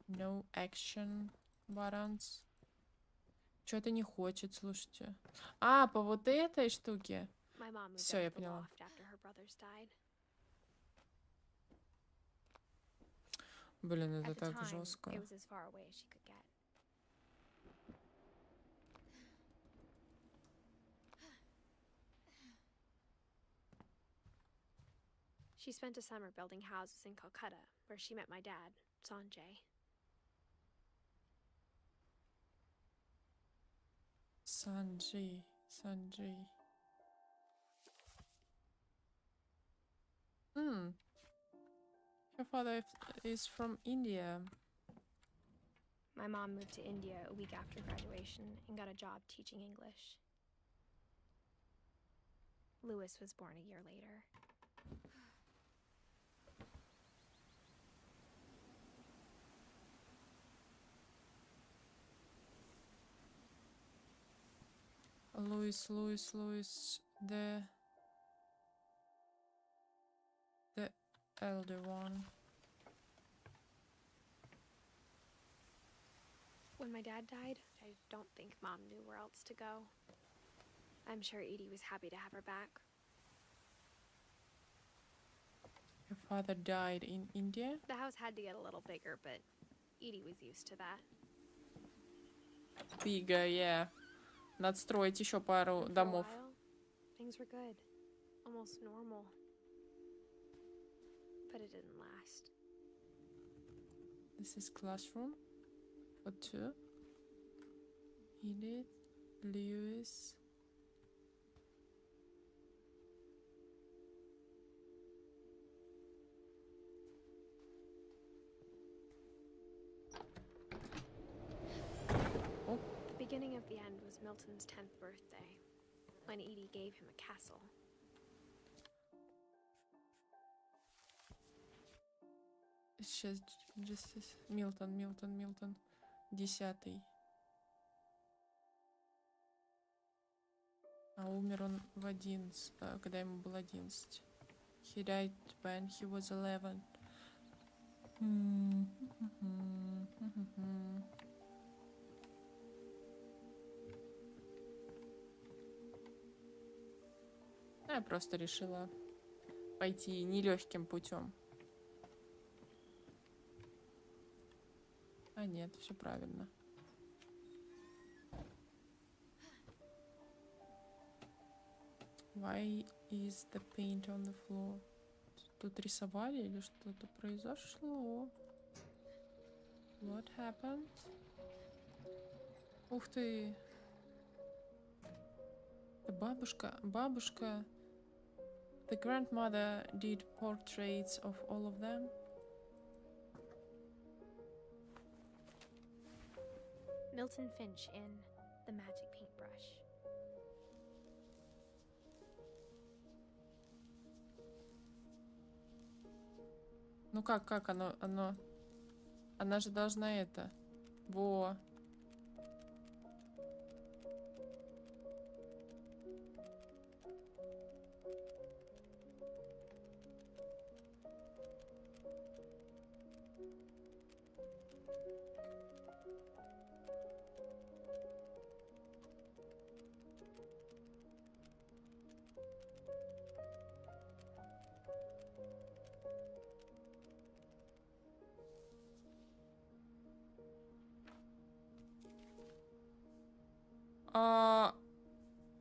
Speaker 1: No action buttons. Что-то не хочет, слушайте. По вот этой штуке. Все, я поняла. Блин, это так жестко.
Speaker 2: She spent a summer building houses in Calcutta, where she met my dad, Sanjay.
Speaker 1: Sanjay. Her father is from India.
Speaker 2: My mom moved to India a week after graduation and got a job teaching English. Lewis was born a year later.
Speaker 1: Lewis, the elder one.
Speaker 2: When my dad died, I don't think Mom knew where else to go. I'm sure Edie was happy to have her back.
Speaker 1: Your father died in India?
Speaker 2: The house had to get a little bigger, but Edie was used to that.
Speaker 1: Bigger, yeah. Надо строить еще пару
Speaker 2: And for a
Speaker 1: домов.
Speaker 2: while, things were good. Almost normal. But it didn't last.
Speaker 1: This is classroom for 2. Edith, Lewis.
Speaker 2: The beginning of the end was Milton's 10th birthday, when Edie gave him a castle.
Speaker 1: Сейчас, Milton. 10-й. А умер он в 11, когда ему было 11. He died when he was 11. Я просто решила пойти нелегким путем. А нет, все правильно. Why is the paint on the floor? Тут рисовали или что-то произошло? What happened? Ух ты! Бабушка. The grandmother did portraits of all of them.
Speaker 2: Milton Finch in The Magic Paintbrush.
Speaker 1: Ну как оно? Она же должна это. Во.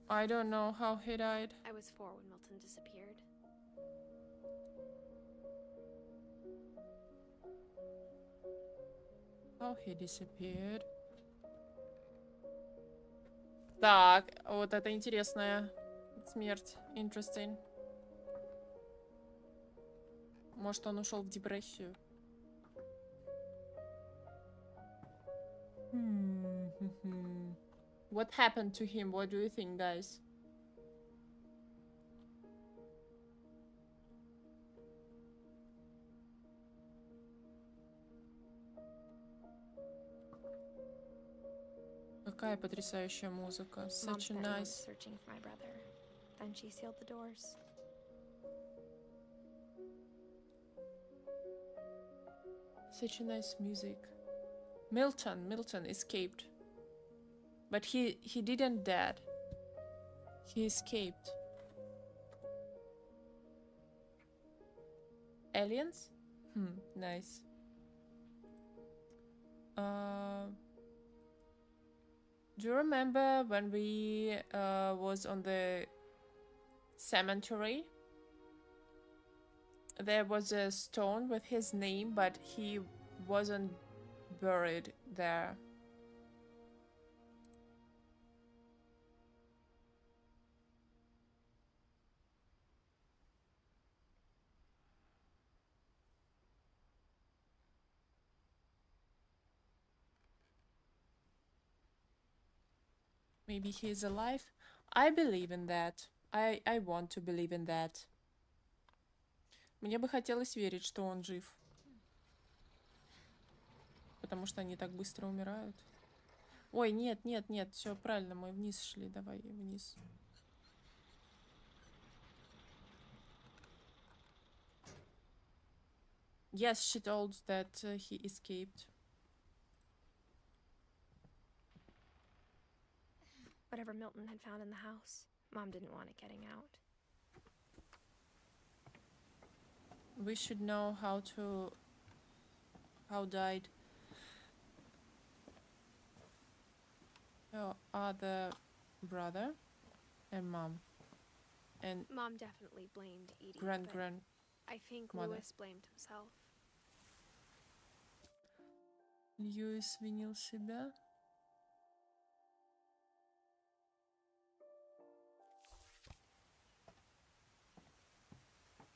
Speaker 1: I don't know how he died.
Speaker 2: I was 4 when Milton disappeared.
Speaker 1: How he disappeared. Так, вот это интересная смерть. Interesting. Может, он ушел в депрессию. What happened to him? What do you think, guys? Какая потрясающая музыка.
Speaker 2: Mom
Speaker 1: Such a
Speaker 2: spent months
Speaker 1: nice...
Speaker 2: searching for my brother. Then she sealed the doors.
Speaker 1: Such a nice music. Milton escaped. But he didn't dead. He escaped. Aliens? Nice. Do you remember when we was on the cemetery? There was a stone with his name, but he wasn't buried there. Maybe he is alive? I believe in that. I want to believe in that. Мне бы хотелось верить, что он жив. Потому что они так быстро умирают. Ой, нет, все правильно, мы вниз шли, давай вниз. Yes, she told that he escaped.
Speaker 2: Whatever Milton had found in the house, Mom didn't want it getting out.
Speaker 1: We should know how died your other brother and mom and
Speaker 2: Mom definitely blamed Edie.
Speaker 1: grand
Speaker 2: but I think
Speaker 1: mother.
Speaker 2: Lewis blamed himself.
Speaker 1: Льюис винил себя.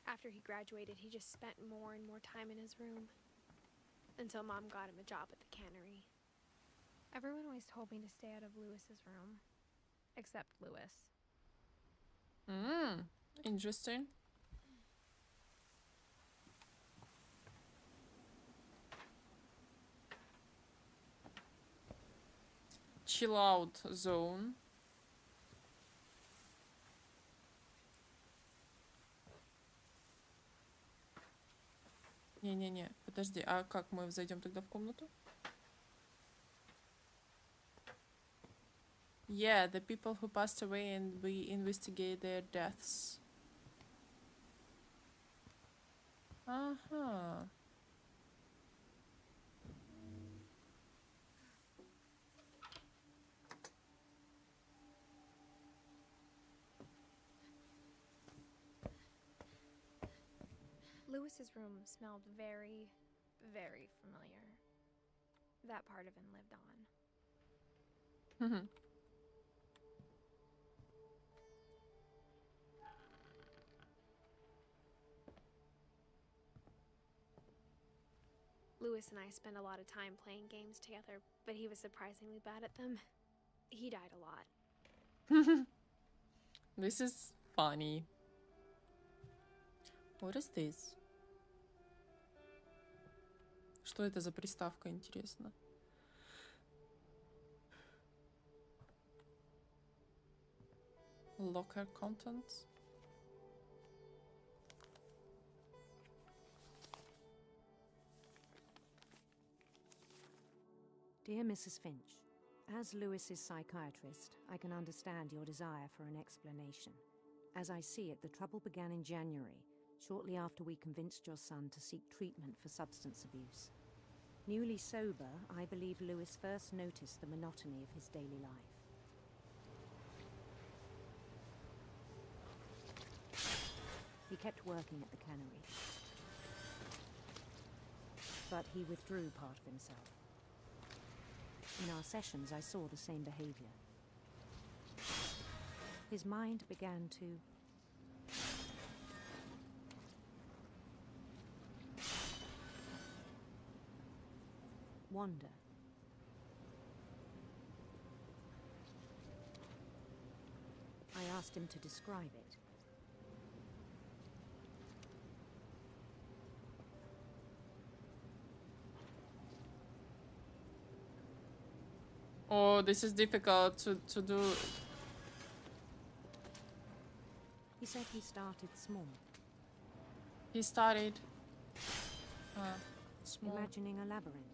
Speaker 2: After he graduated, he just spent more and more time in his room. Until Mom got him a job at the cannery. Everyone always told me to stay out of Lewis's room. Except Lewis.
Speaker 1: Interesting. Chill out zone. Не-не-не, подожди, а как мы зайдем тогда в комнату? Yeah, the people who passed away and we investigate their deaths. Ага.
Speaker 2: Lewis's room smelled very, very familiar. That part of him lived on. Lewis and I spent a lot of time playing games together, but he was surprisingly bad at them. He died a lot.
Speaker 1: This is funny. What is this? Что это за приставка, интересно? Locker contents.
Speaker 13: Dear Mrs. Finch, as Lewis's psychiatrist, I can understand your desire for an explanation. As I see it, the trouble began in January, shortly after we convinced your son to seek treatment for substance abuse. Newly sober, I believe Lewis first noticed the monotony of his daily life. He kept working at the cannery, but he withdrew part of himself. In our sessions, I saw the same behavior. His mind began to wander. I asked him to describe it.
Speaker 1: Oh, this is difficult to do.
Speaker 13: He said he started small.
Speaker 1: He started small.
Speaker 13: Imagining a labyrinth.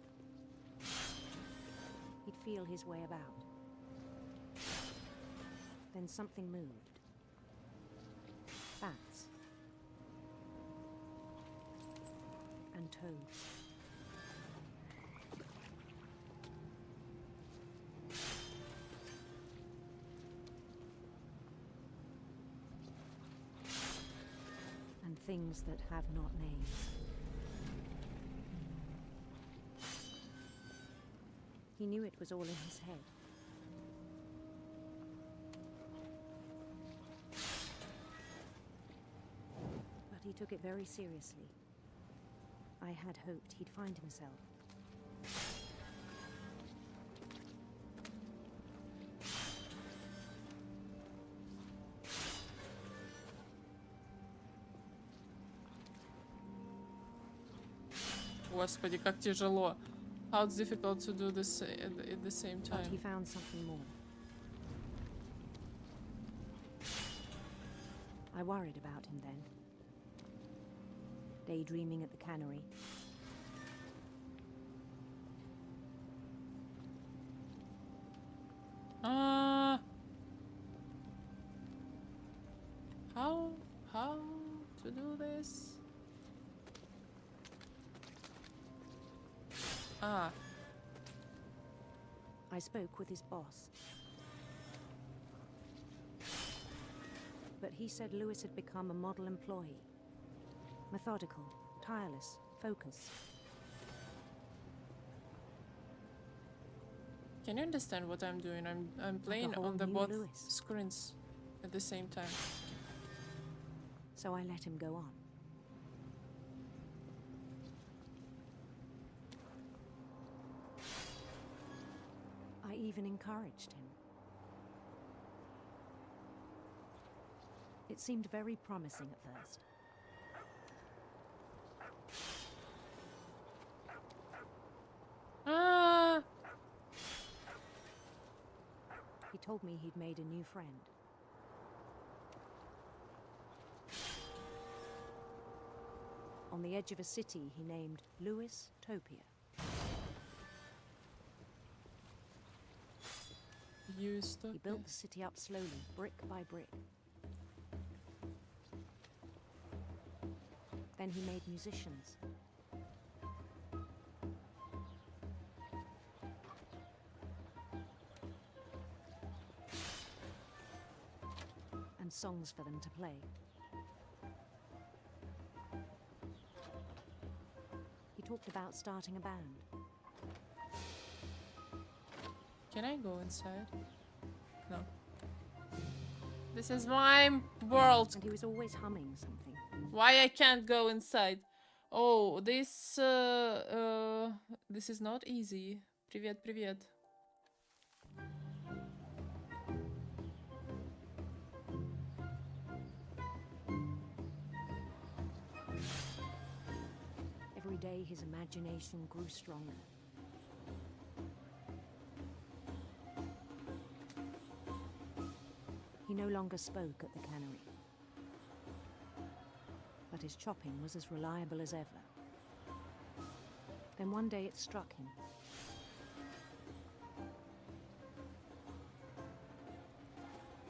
Speaker 13: He'd feel his way about. Then something moved. Bats. And toads. And things that have not names. He knew it was all in his head. But he took it very seriously. I had hoped he'd find himself.
Speaker 1: Господи, как тяжело. How it's difficult to do this at the same time.
Speaker 13: But he found something more. I worried about him then. Daydreaming at the cannery.
Speaker 1: How to do this? Ah.
Speaker 13: I spoke with his boss. But he said Lewis had become a model employee. Methodical, tireless, focused.
Speaker 1: Can you understand what I'm doing? I'm playing
Speaker 13: whole
Speaker 1: on the
Speaker 13: new
Speaker 1: both
Speaker 13: Lewis.
Speaker 1: screens at the same time.
Speaker 13: So I let him go on. I even encouraged him. It seemed very promising at first.
Speaker 1: Ah!
Speaker 13: He told me he'd made a new friend. On the edge of a city he named Lewis Topia. He built the city up slowly, brick by brick. Then he made musicians. And songs for them to play. He talked about starting a band.
Speaker 1: Can I go inside? No. This is my world.
Speaker 13: And he was always humming something.
Speaker 1: Why I can't go inside? Oh, this is not easy. Привет, привет.
Speaker 13: Every day his imagination grew stronger. He no longer spoke at the cannery. But his chopping was as reliable as ever. Then one day it struck him.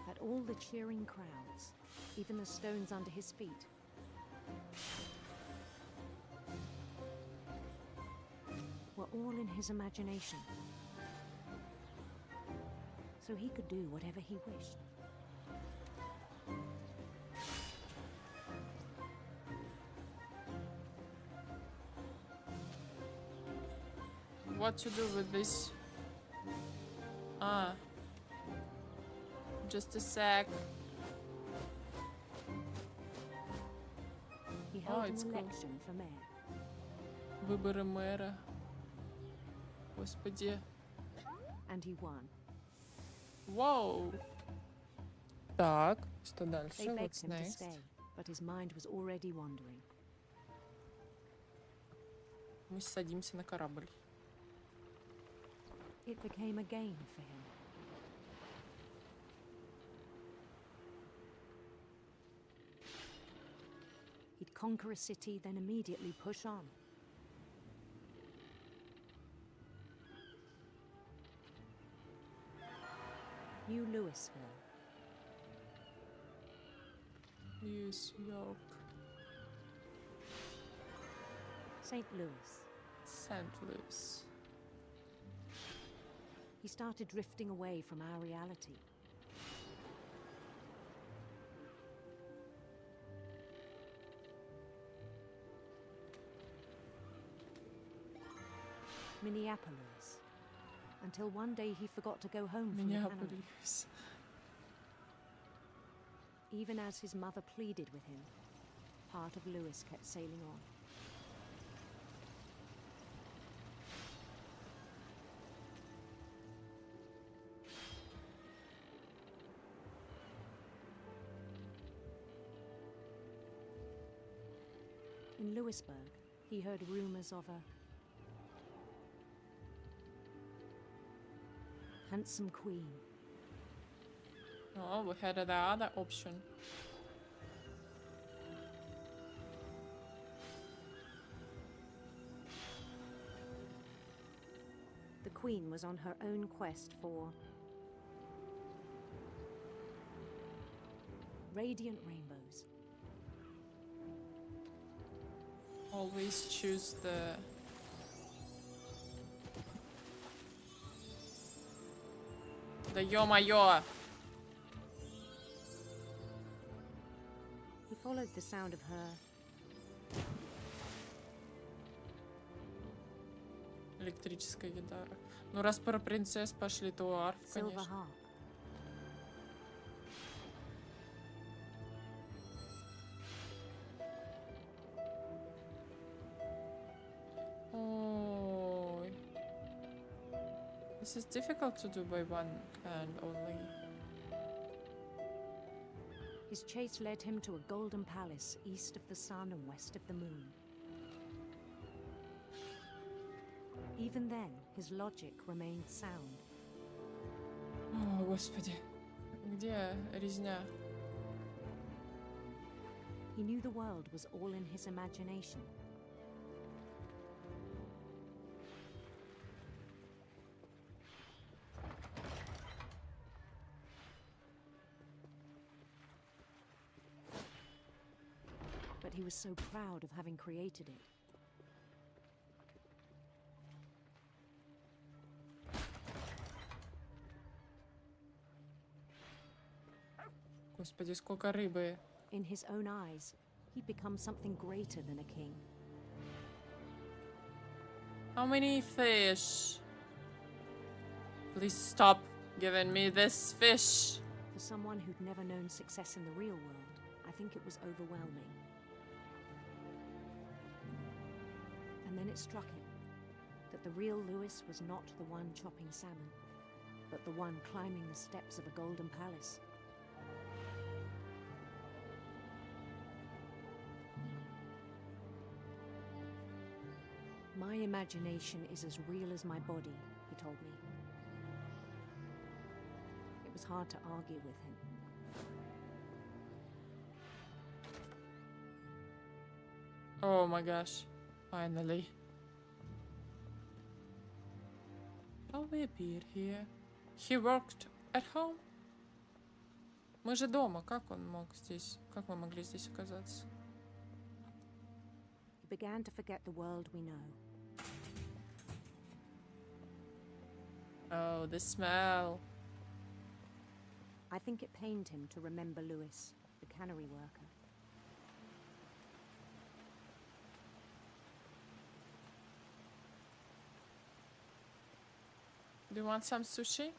Speaker 13: That all the cheering crowds, even the stones under his feet, were all in his imagination. So he could do whatever he wished.
Speaker 1: What to do with this? Ah. Just a sec.
Speaker 13: He held
Speaker 1: it's
Speaker 13: an
Speaker 1: cool.
Speaker 13: election for mayor.
Speaker 1: Выборы мэра. Господи.
Speaker 13: And he won.
Speaker 1: Вау. Так, что
Speaker 13: They
Speaker 1: дальше?
Speaker 13: begged
Speaker 1: What's
Speaker 13: him to
Speaker 1: next?
Speaker 13: stay, but his mind was already wandering.
Speaker 1: Мы садимся на корабль.
Speaker 13: It became a game for him. He'd conquer a city, then immediately push on. New Louisville.
Speaker 1: New York.
Speaker 13: St. Louis.
Speaker 1: St. Louis.
Speaker 13: He started drifting away from our reality. Minneapolis. Until one day he forgot to go home from the cannery.
Speaker 1: Minneapolis.
Speaker 13: Even as his mother pleaded with him, part of Lewis kept sailing on. In Lewisburg, he heard rumors of a handsome queen.
Speaker 1: Oh, we had the other option.
Speaker 13: The queen was on her own quest for Radiant rainbows.
Speaker 1: Always choose the... Да ё-моё!
Speaker 13: He followed the sound of her.
Speaker 1: Электрическая гитара. Ну, раз про принцесс пошли, то арф,
Speaker 13: Silver
Speaker 1: конечно.
Speaker 13: harp.
Speaker 1: Ой. This is difficult to do by one hand only.
Speaker 13: His chase led him to a golden palace east of the sun and west of the moon. Even then, his logic remained sound.
Speaker 1: О, господи. Где резня?
Speaker 13: He knew the world was all in his imagination. But he was so proud of having created it.
Speaker 1: Господи, сколько рыбы.
Speaker 13: In his own eyes, he'd become something greater than a king.
Speaker 1: How many fish? Please stop giving me this fish.
Speaker 13: For someone who'd never known success in the real world, I think it was overwhelming. And then it struck him that the real Lewis was not the one chopping salmon, but the one climbing the steps of a golden palace. My imagination is as real as my body, he told me. It was hard to argue with him.
Speaker 1: Oh my gosh. Finally. How we appear here? He worked at home? Мы же дома. Как он мог здесь? Как мы могли здесь оказаться?
Speaker 13: He began to forget the world we know.
Speaker 1: Oh, the smell.
Speaker 13: I think it pained him to remember Lewis, the cannery worker.
Speaker 1: Do you want some sushi?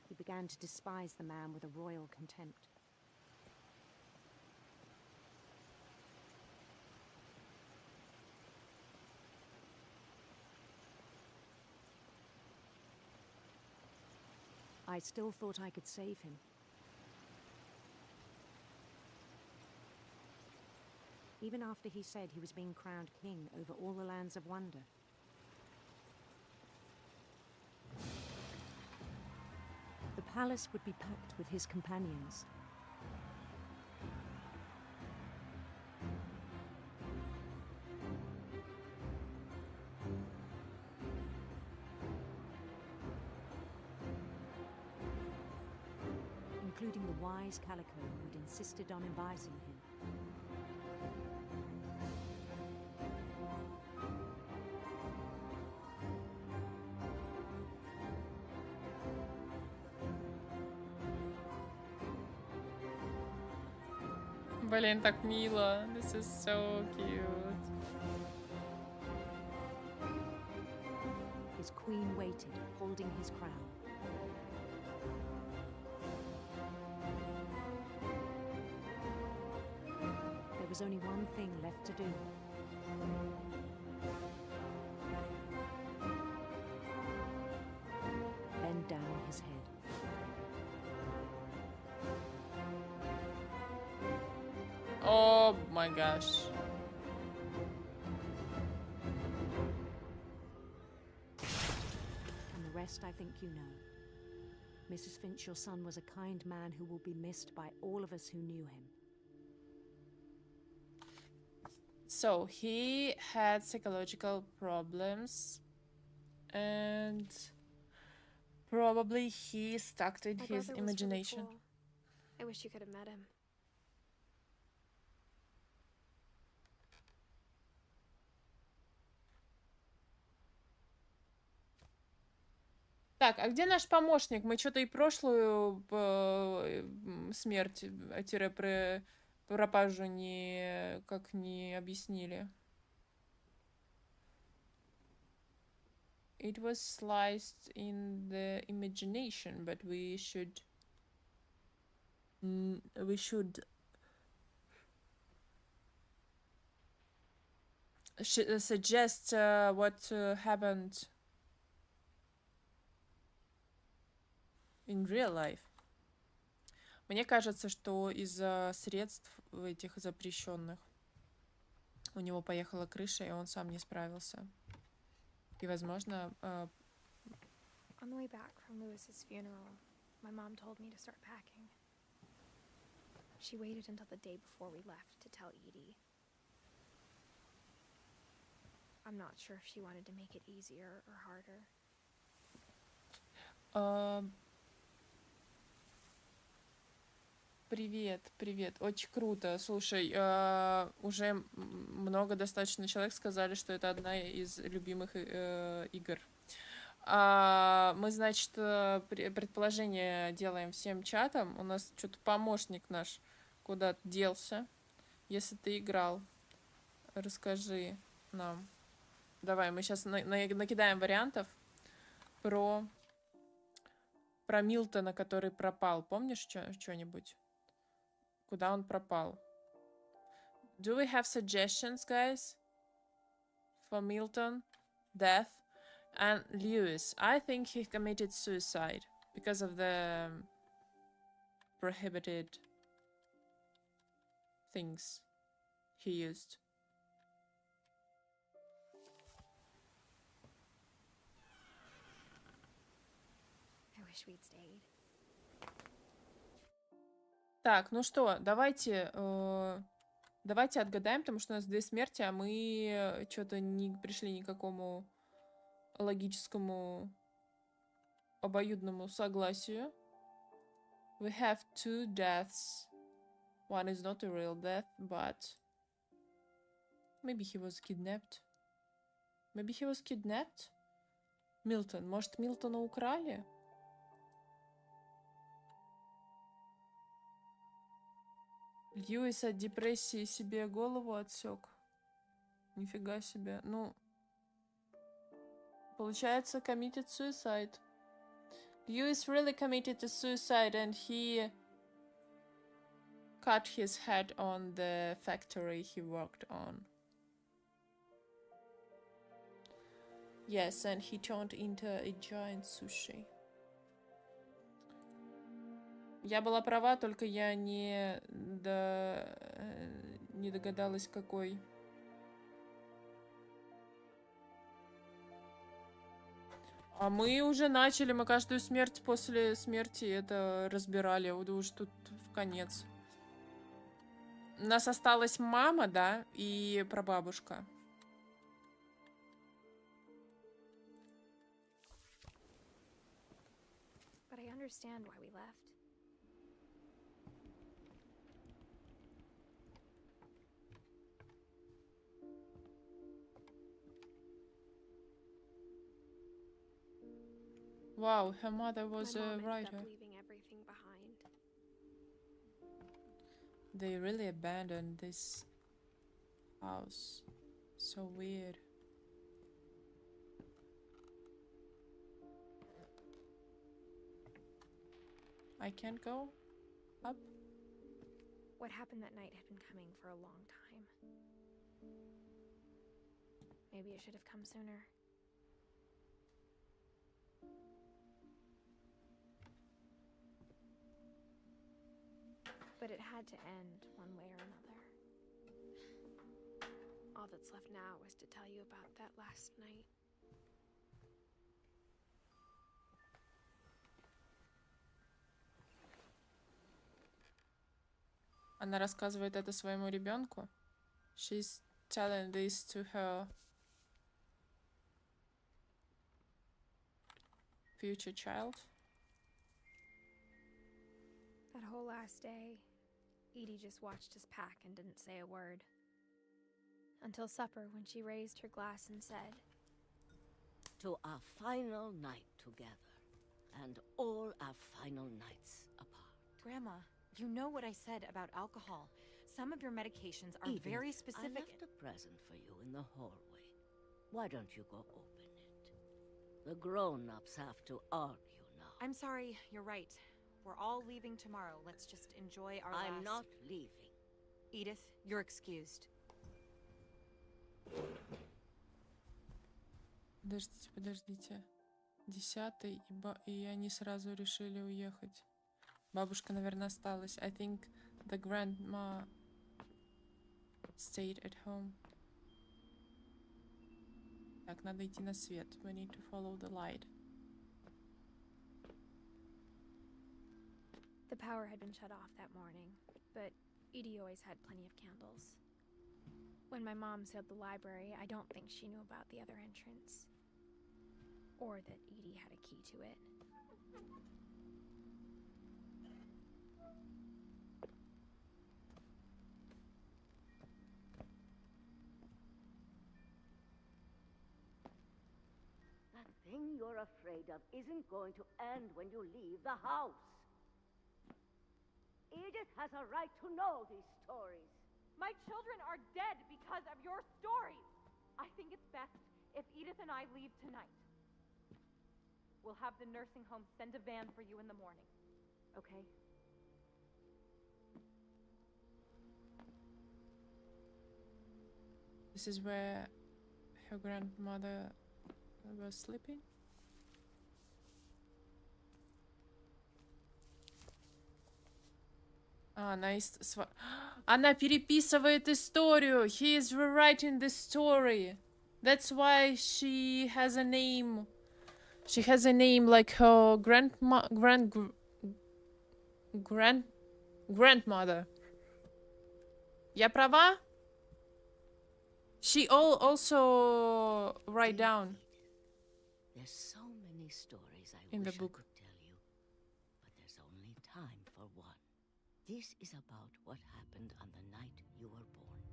Speaker 13: He began to despise the man with a royal contempt. I still thought I could save him. Even after he said he was being crowned king over all the lands of wonder. The palace would be packed with his companions. Including the wise Calico who'd insisted on advising him.
Speaker 1: Блин, так мило. This is so cute.
Speaker 13: His queen waited, holding his crown. There was only one thing left to do. Bend down his head.
Speaker 1: Oh my gosh.
Speaker 13: And the rest I think you know. Mrs. Finch, your son was a kind man who will be missed by all of us who knew him.
Speaker 1: So he had psychological problems and probably he stuck in
Speaker 2: My
Speaker 1: his
Speaker 2: brother was really
Speaker 1: imagination.
Speaker 2: cool. wish you could have met him.
Speaker 1: Так, а где наш помощник? Мы что-то и прошлую смерть, пропажу как не объяснили. It was sliced in the imagination, but we should suggest what happened in real life. Мне кажется, что из-за средств этих запрещенных у него поехала крыша, и он сам не справился. И, возможно...
Speaker 2: On the way back from Lewis's funeral, my mom told me to start packing. She waited until the day before we left to tell Edie. I'm not sure if she wanted to make it easier or harder.
Speaker 1: Привет, привет, очень круто. Слушай, уже много достаточно человек сказали, что это одна из любимых игр. Мы, значит, предположение делаем всем чатам. У нас что-то помощник наш куда-то делся. Если ты играл, расскажи нам. Давай, мы сейчас накидаем вариантов про Милтона, который пропал. Помнишь что-нибудь? Куда он пропал? Do we have suggestions, guys? For Milton, death, and Lewis. I think he committed suicide because of the prohibited things he used.
Speaker 2: I wish we'd stayed.
Speaker 1: Так, ну что, давайте отгадаем, потому что у нас 2 смерти, а мы что-то не пришли ни к какому логическому обоюдному согласию. We have 2 deaths. One is not a real death, but maybe he was kidnapped. Maybe he was kidnapped? Милтон. Может, Милтона украли? Льюис от депрессии себе голову отсек. Нифига себе. Ну, получается, committed suicide. Lewis really committed a suicide and he cut his head on the factory he worked on. Yes, and he turned into a giant sushi. Я была права, только я не догадалась, какой. А мы уже начали, мы каждую смерть после смерти это разбирали, вот уж тут в конец. У нас осталась мама, да, и прабабушка.
Speaker 2: But I understand why we left.
Speaker 1: Wow, her mother was
Speaker 2: My
Speaker 1: a
Speaker 2: mom ended
Speaker 1: writer.
Speaker 2: up leaving everything behind.
Speaker 1: They really abandoned this house. So weird. I can't go up.
Speaker 2: What happened that night had been coming for a long time. Maybe it should have come sooner. But it had to end one way or another. All that's left now is to tell you about that last night.
Speaker 1: Она рассказывает это своему ребенку. She's telling this to her future child.
Speaker 2: The That whole last day, Edie just watched us pack and didn't say a word. Until supper, when she raised her glass and said,
Speaker 14: "To our final night together, and all our final nights apart."
Speaker 15: Grandma, you know what I said about alcohol. Some of your medications are
Speaker 14: Edith,
Speaker 15: very
Speaker 14: I
Speaker 15: specific.
Speaker 14: left a present for you in the hallway. Why don't you go open it? The grown-ups have to argue now.
Speaker 15: I'm sorry, you're right. We're all leaving tomorrow. Let's just enjoy our
Speaker 14: I'm
Speaker 15: last...
Speaker 14: not leaving.
Speaker 15: Edith, you're excused.
Speaker 1: Подождите. 10-й, и они сразу решили уехать. Бабушка, наверное, осталась. I think the grandma stayed at home. Так, надо идти на свет. We need to follow the light.
Speaker 2: the power had been shut off that morning, but Edie always had plenty of candles. When my mom sealed the library, I don't think she knew about the other entrance. Or that Edie had a key to it.
Speaker 14: That thing you're afraid of isn't going to end when you leave the house. Edith has a right to know these stories.
Speaker 16: My children are dead because of your stories. I think it's best if Edith and I leave tonight. We'll have the nursing home send a van for you in the morning. Okay?
Speaker 1: This is where her grandmother was sleeping. Она переписывает историю. He is rewriting the story. That's why she has a name. She has a name like her grandmother. Я права? She also write down.
Speaker 14: There's so many stories I
Speaker 1: in the
Speaker 14: wish
Speaker 1: book.
Speaker 14: I could tell you, but there's only time for one. This is about what happened on the night you were born.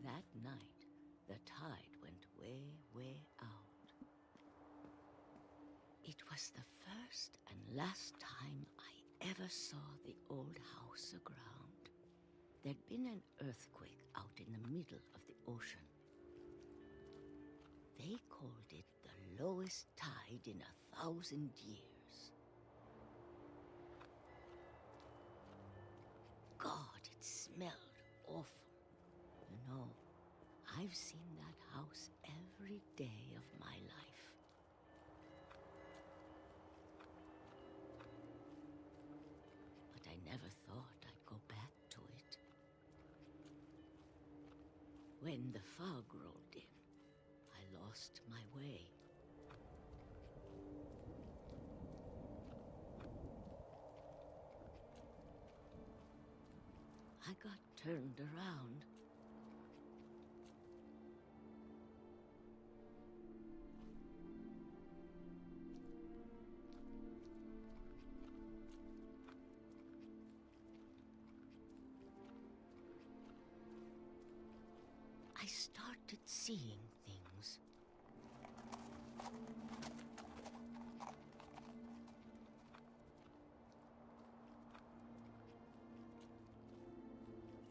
Speaker 14: That night, the tide went way, way out. It was the first and last time I ever saw the old house aground. There'd been an earthquake out in the middle of the ocean. They called it the lowest tide in 1,000 years. God, it smelled awful. You know, I've seen that house every day of my life. But I never thought I'd go back to it. When the fog rolled in, I lost my way. I got turned around. I started seeing things.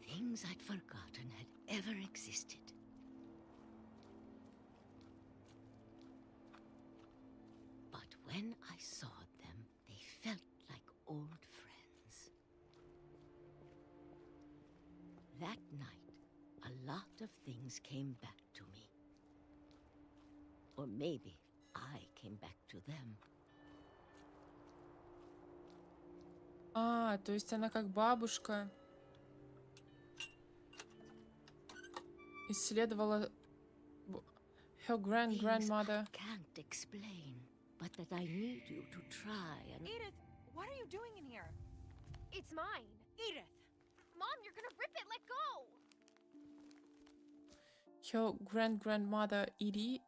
Speaker 14: Things I'd forgotten had ever existed. But when I saw them, they felt like old friends. That night, a lot of things came back to me. Or maybe I came back to them.
Speaker 1: То есть она как бабушка исследовала her grandmother.
Speaker 14: I can't explain, but that I need you to try and...
Speaker 16: Edith, what are you doing in here?
Speaker 2: It's mine.
Speaker 16: Edith!
Speaker 2: Mom, you're gonna rip it. Let go.
Speaker 1: Her grandmother Edie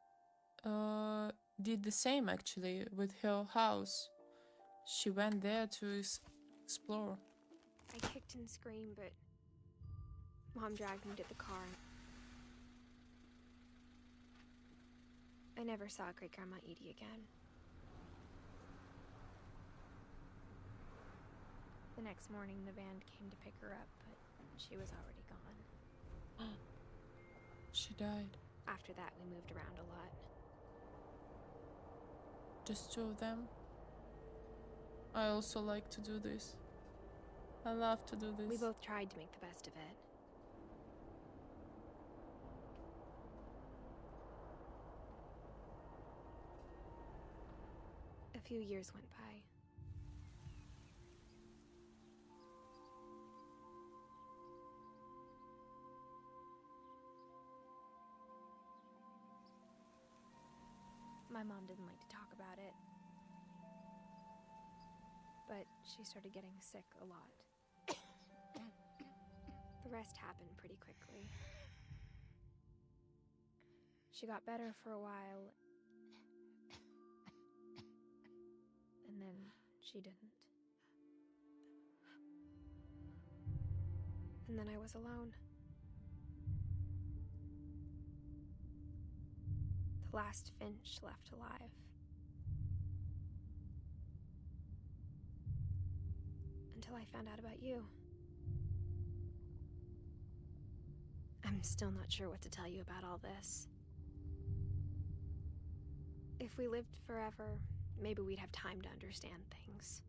Speaker 1: did the same actually with her house. She went there to explore.
Speaker 2: I kicked and screamed, but Mom dragged me to the car. I never saw Great Grandma Edie again. The next morning, the band came to pick her up, but she was already gone.
Speaker 1: She died.
Speaker 2: After that, we moved around a lot.
Speaker 1: Just two of them. I also like to do this. I love to do this.
Speaker 2: We both tried to make the best of it. A few years went by. My mom didn't like to talk about it, but she started getting sick a lot. The rest happened pretty quickly. She got better for a while, and then she didn't. And then I was alone. The last Finch left alive. Until I found out about you. I'm still not sure what to tell you about all this. If we lived forever, maybe we'd have time to understand things.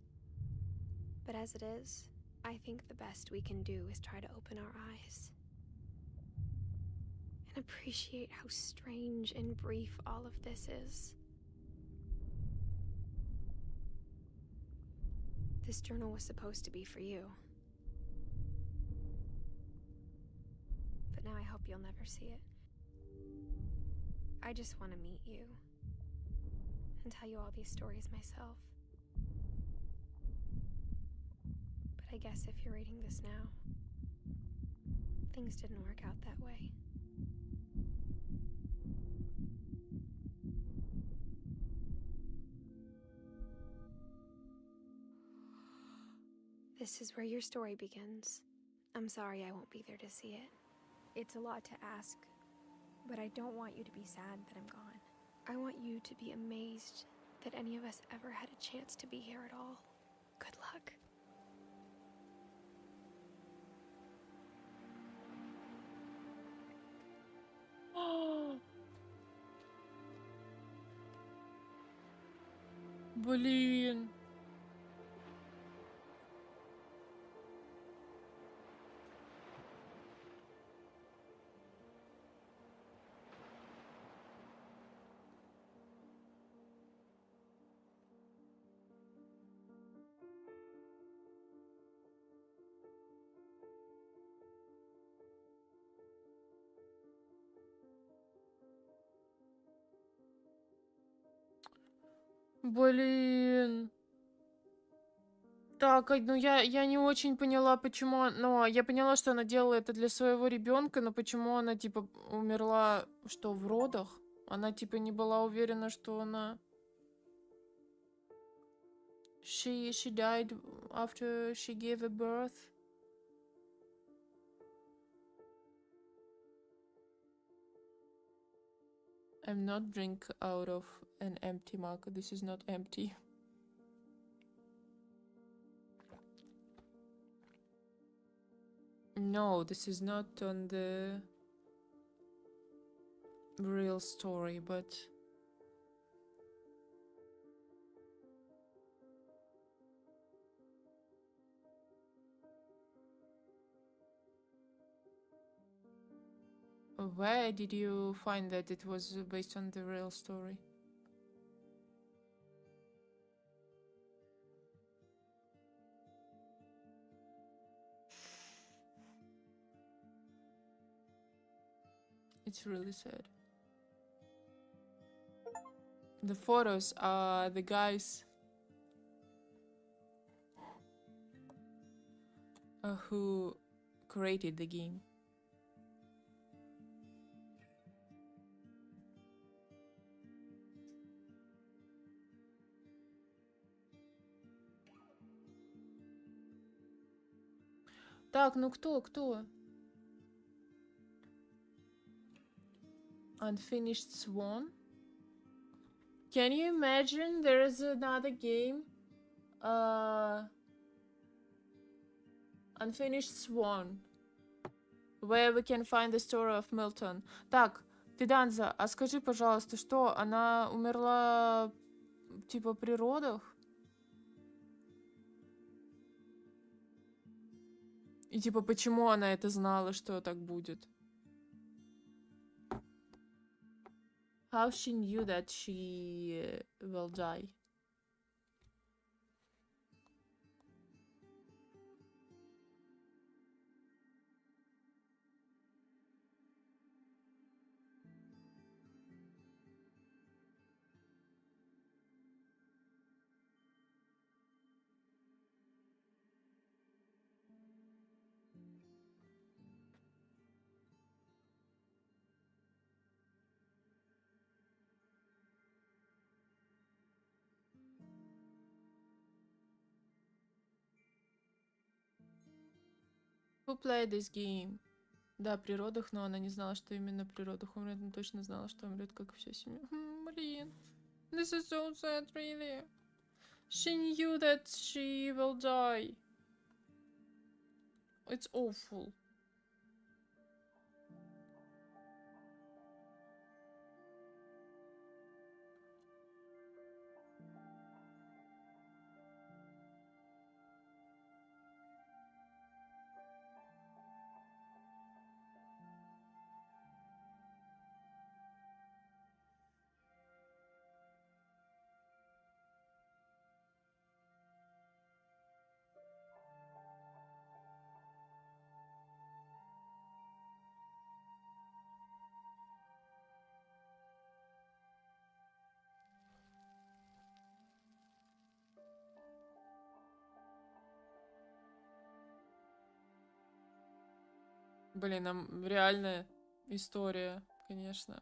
Speaker 2: But as it is, I think the best we can do is try to open our eyes. And appreciate how strange and brief all of this is. This journal was supposed to be for you. But now I hope you'll never see it. I just want to meet you and tell you all these stories myself. But I guess if you're reading this now, things didn't work out that way. This is where your story begins. I'm sorry I won't be there to see it. It's a lot to ask, but I don't want you to be sad that I'm gone. I want you to be amazed that any of us ever had a chance to be here at all. Good luck.
Speaker 1: Блин. Блин. Так, ну я не очень поняла, почему... Но я поняла, что она делала это для своего ребенка, но почему она, типа, умерла, что, в родах? Она, типа, не была уверена, что она... She died after she gave a birth. I'm not drink out of an empty mug. This is not empty. No, this is not on the real story, but... Where did you find that it was based on the real story? It's really sad. The photos are the guys who created the game. Так, ну кто? Unfinished Swan. Can you imagine there is another game? Unfinished Swan. Where we can find the story of Milton. Так, Фиданза, а скажи, пожалуйста, что, она умерла, типа, при родах? И, типа, почему она это знала, что так будет? How she knew that she will die? Who played this game? Да, при родах, но она не знала, что именно при родах умрет, но точно знала, что умрет, как и вся семья. Блин. This is so sad, really. She knew that she will die. It's awful. Блин, реальная история, конечно.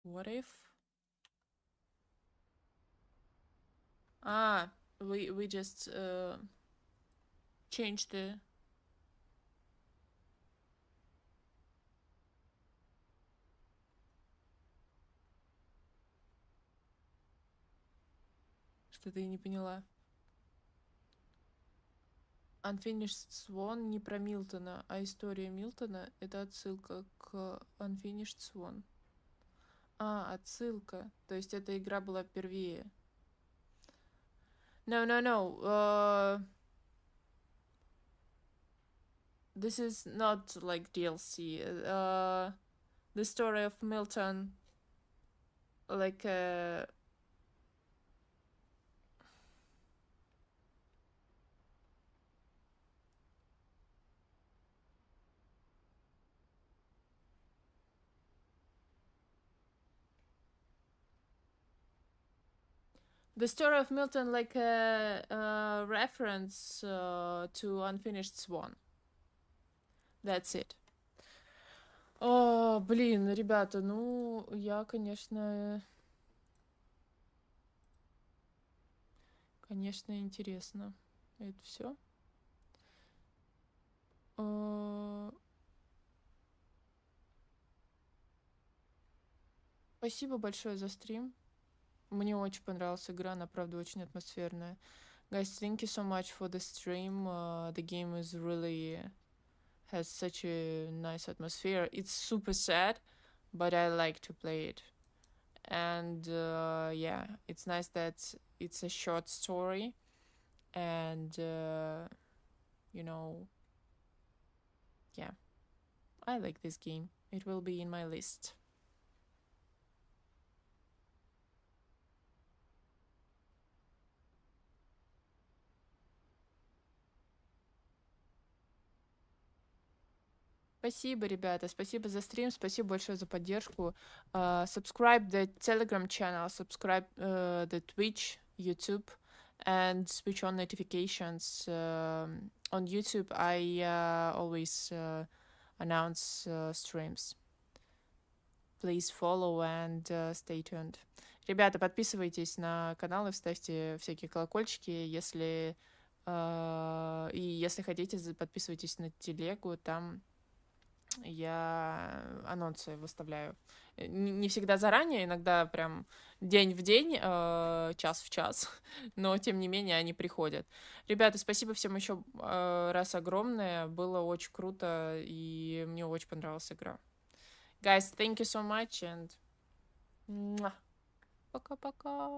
Speaker 1: What if? We just changed the... Что-то я не поняла. Unfinished Swan не про Милтона, а история Милтона — это отсылка к Unfinished Swan. Отсылка. То есть эта игра была первее. No. This is not like DLC. The story of Milton, like the story of Milton, like a reference to Unfinished Swan. That's it. О, блин, ребята, ну, я, конечно, интересно. Это все. Спасибо большое за стрим. Мне очень понравилась игра, она, правда, очень атмосферная. Guys, thank you so much for the stream. The game is really has such a nice atmosphere. It's super sad, but I like to play it. And yeah, it's nice that it's a short story. And, you know, yeah, I like this game. It will be in my list. Спасибо, ребята, спасибо за стрим, спасибо большое за поддержку. Subscribe the Telegram channel, subscribe the Twitch, YouTube, and switch on notifications. On YouTube, I always announce streams. Please follow and stay tuned. Ребята, подписывайтесь на каналы, ставьте всякие колокольчики, если и если хотите, подписывайтесь на телегу, там я анонсы выставляю. Не всегда заранее, иногда прям день в день, час в час, но тем не менее они приходят. Ребята, спасибо всем еще раз огромное, было очень круто, и мне очень понравилась игра. Guys, thank you so much, and пока-пока.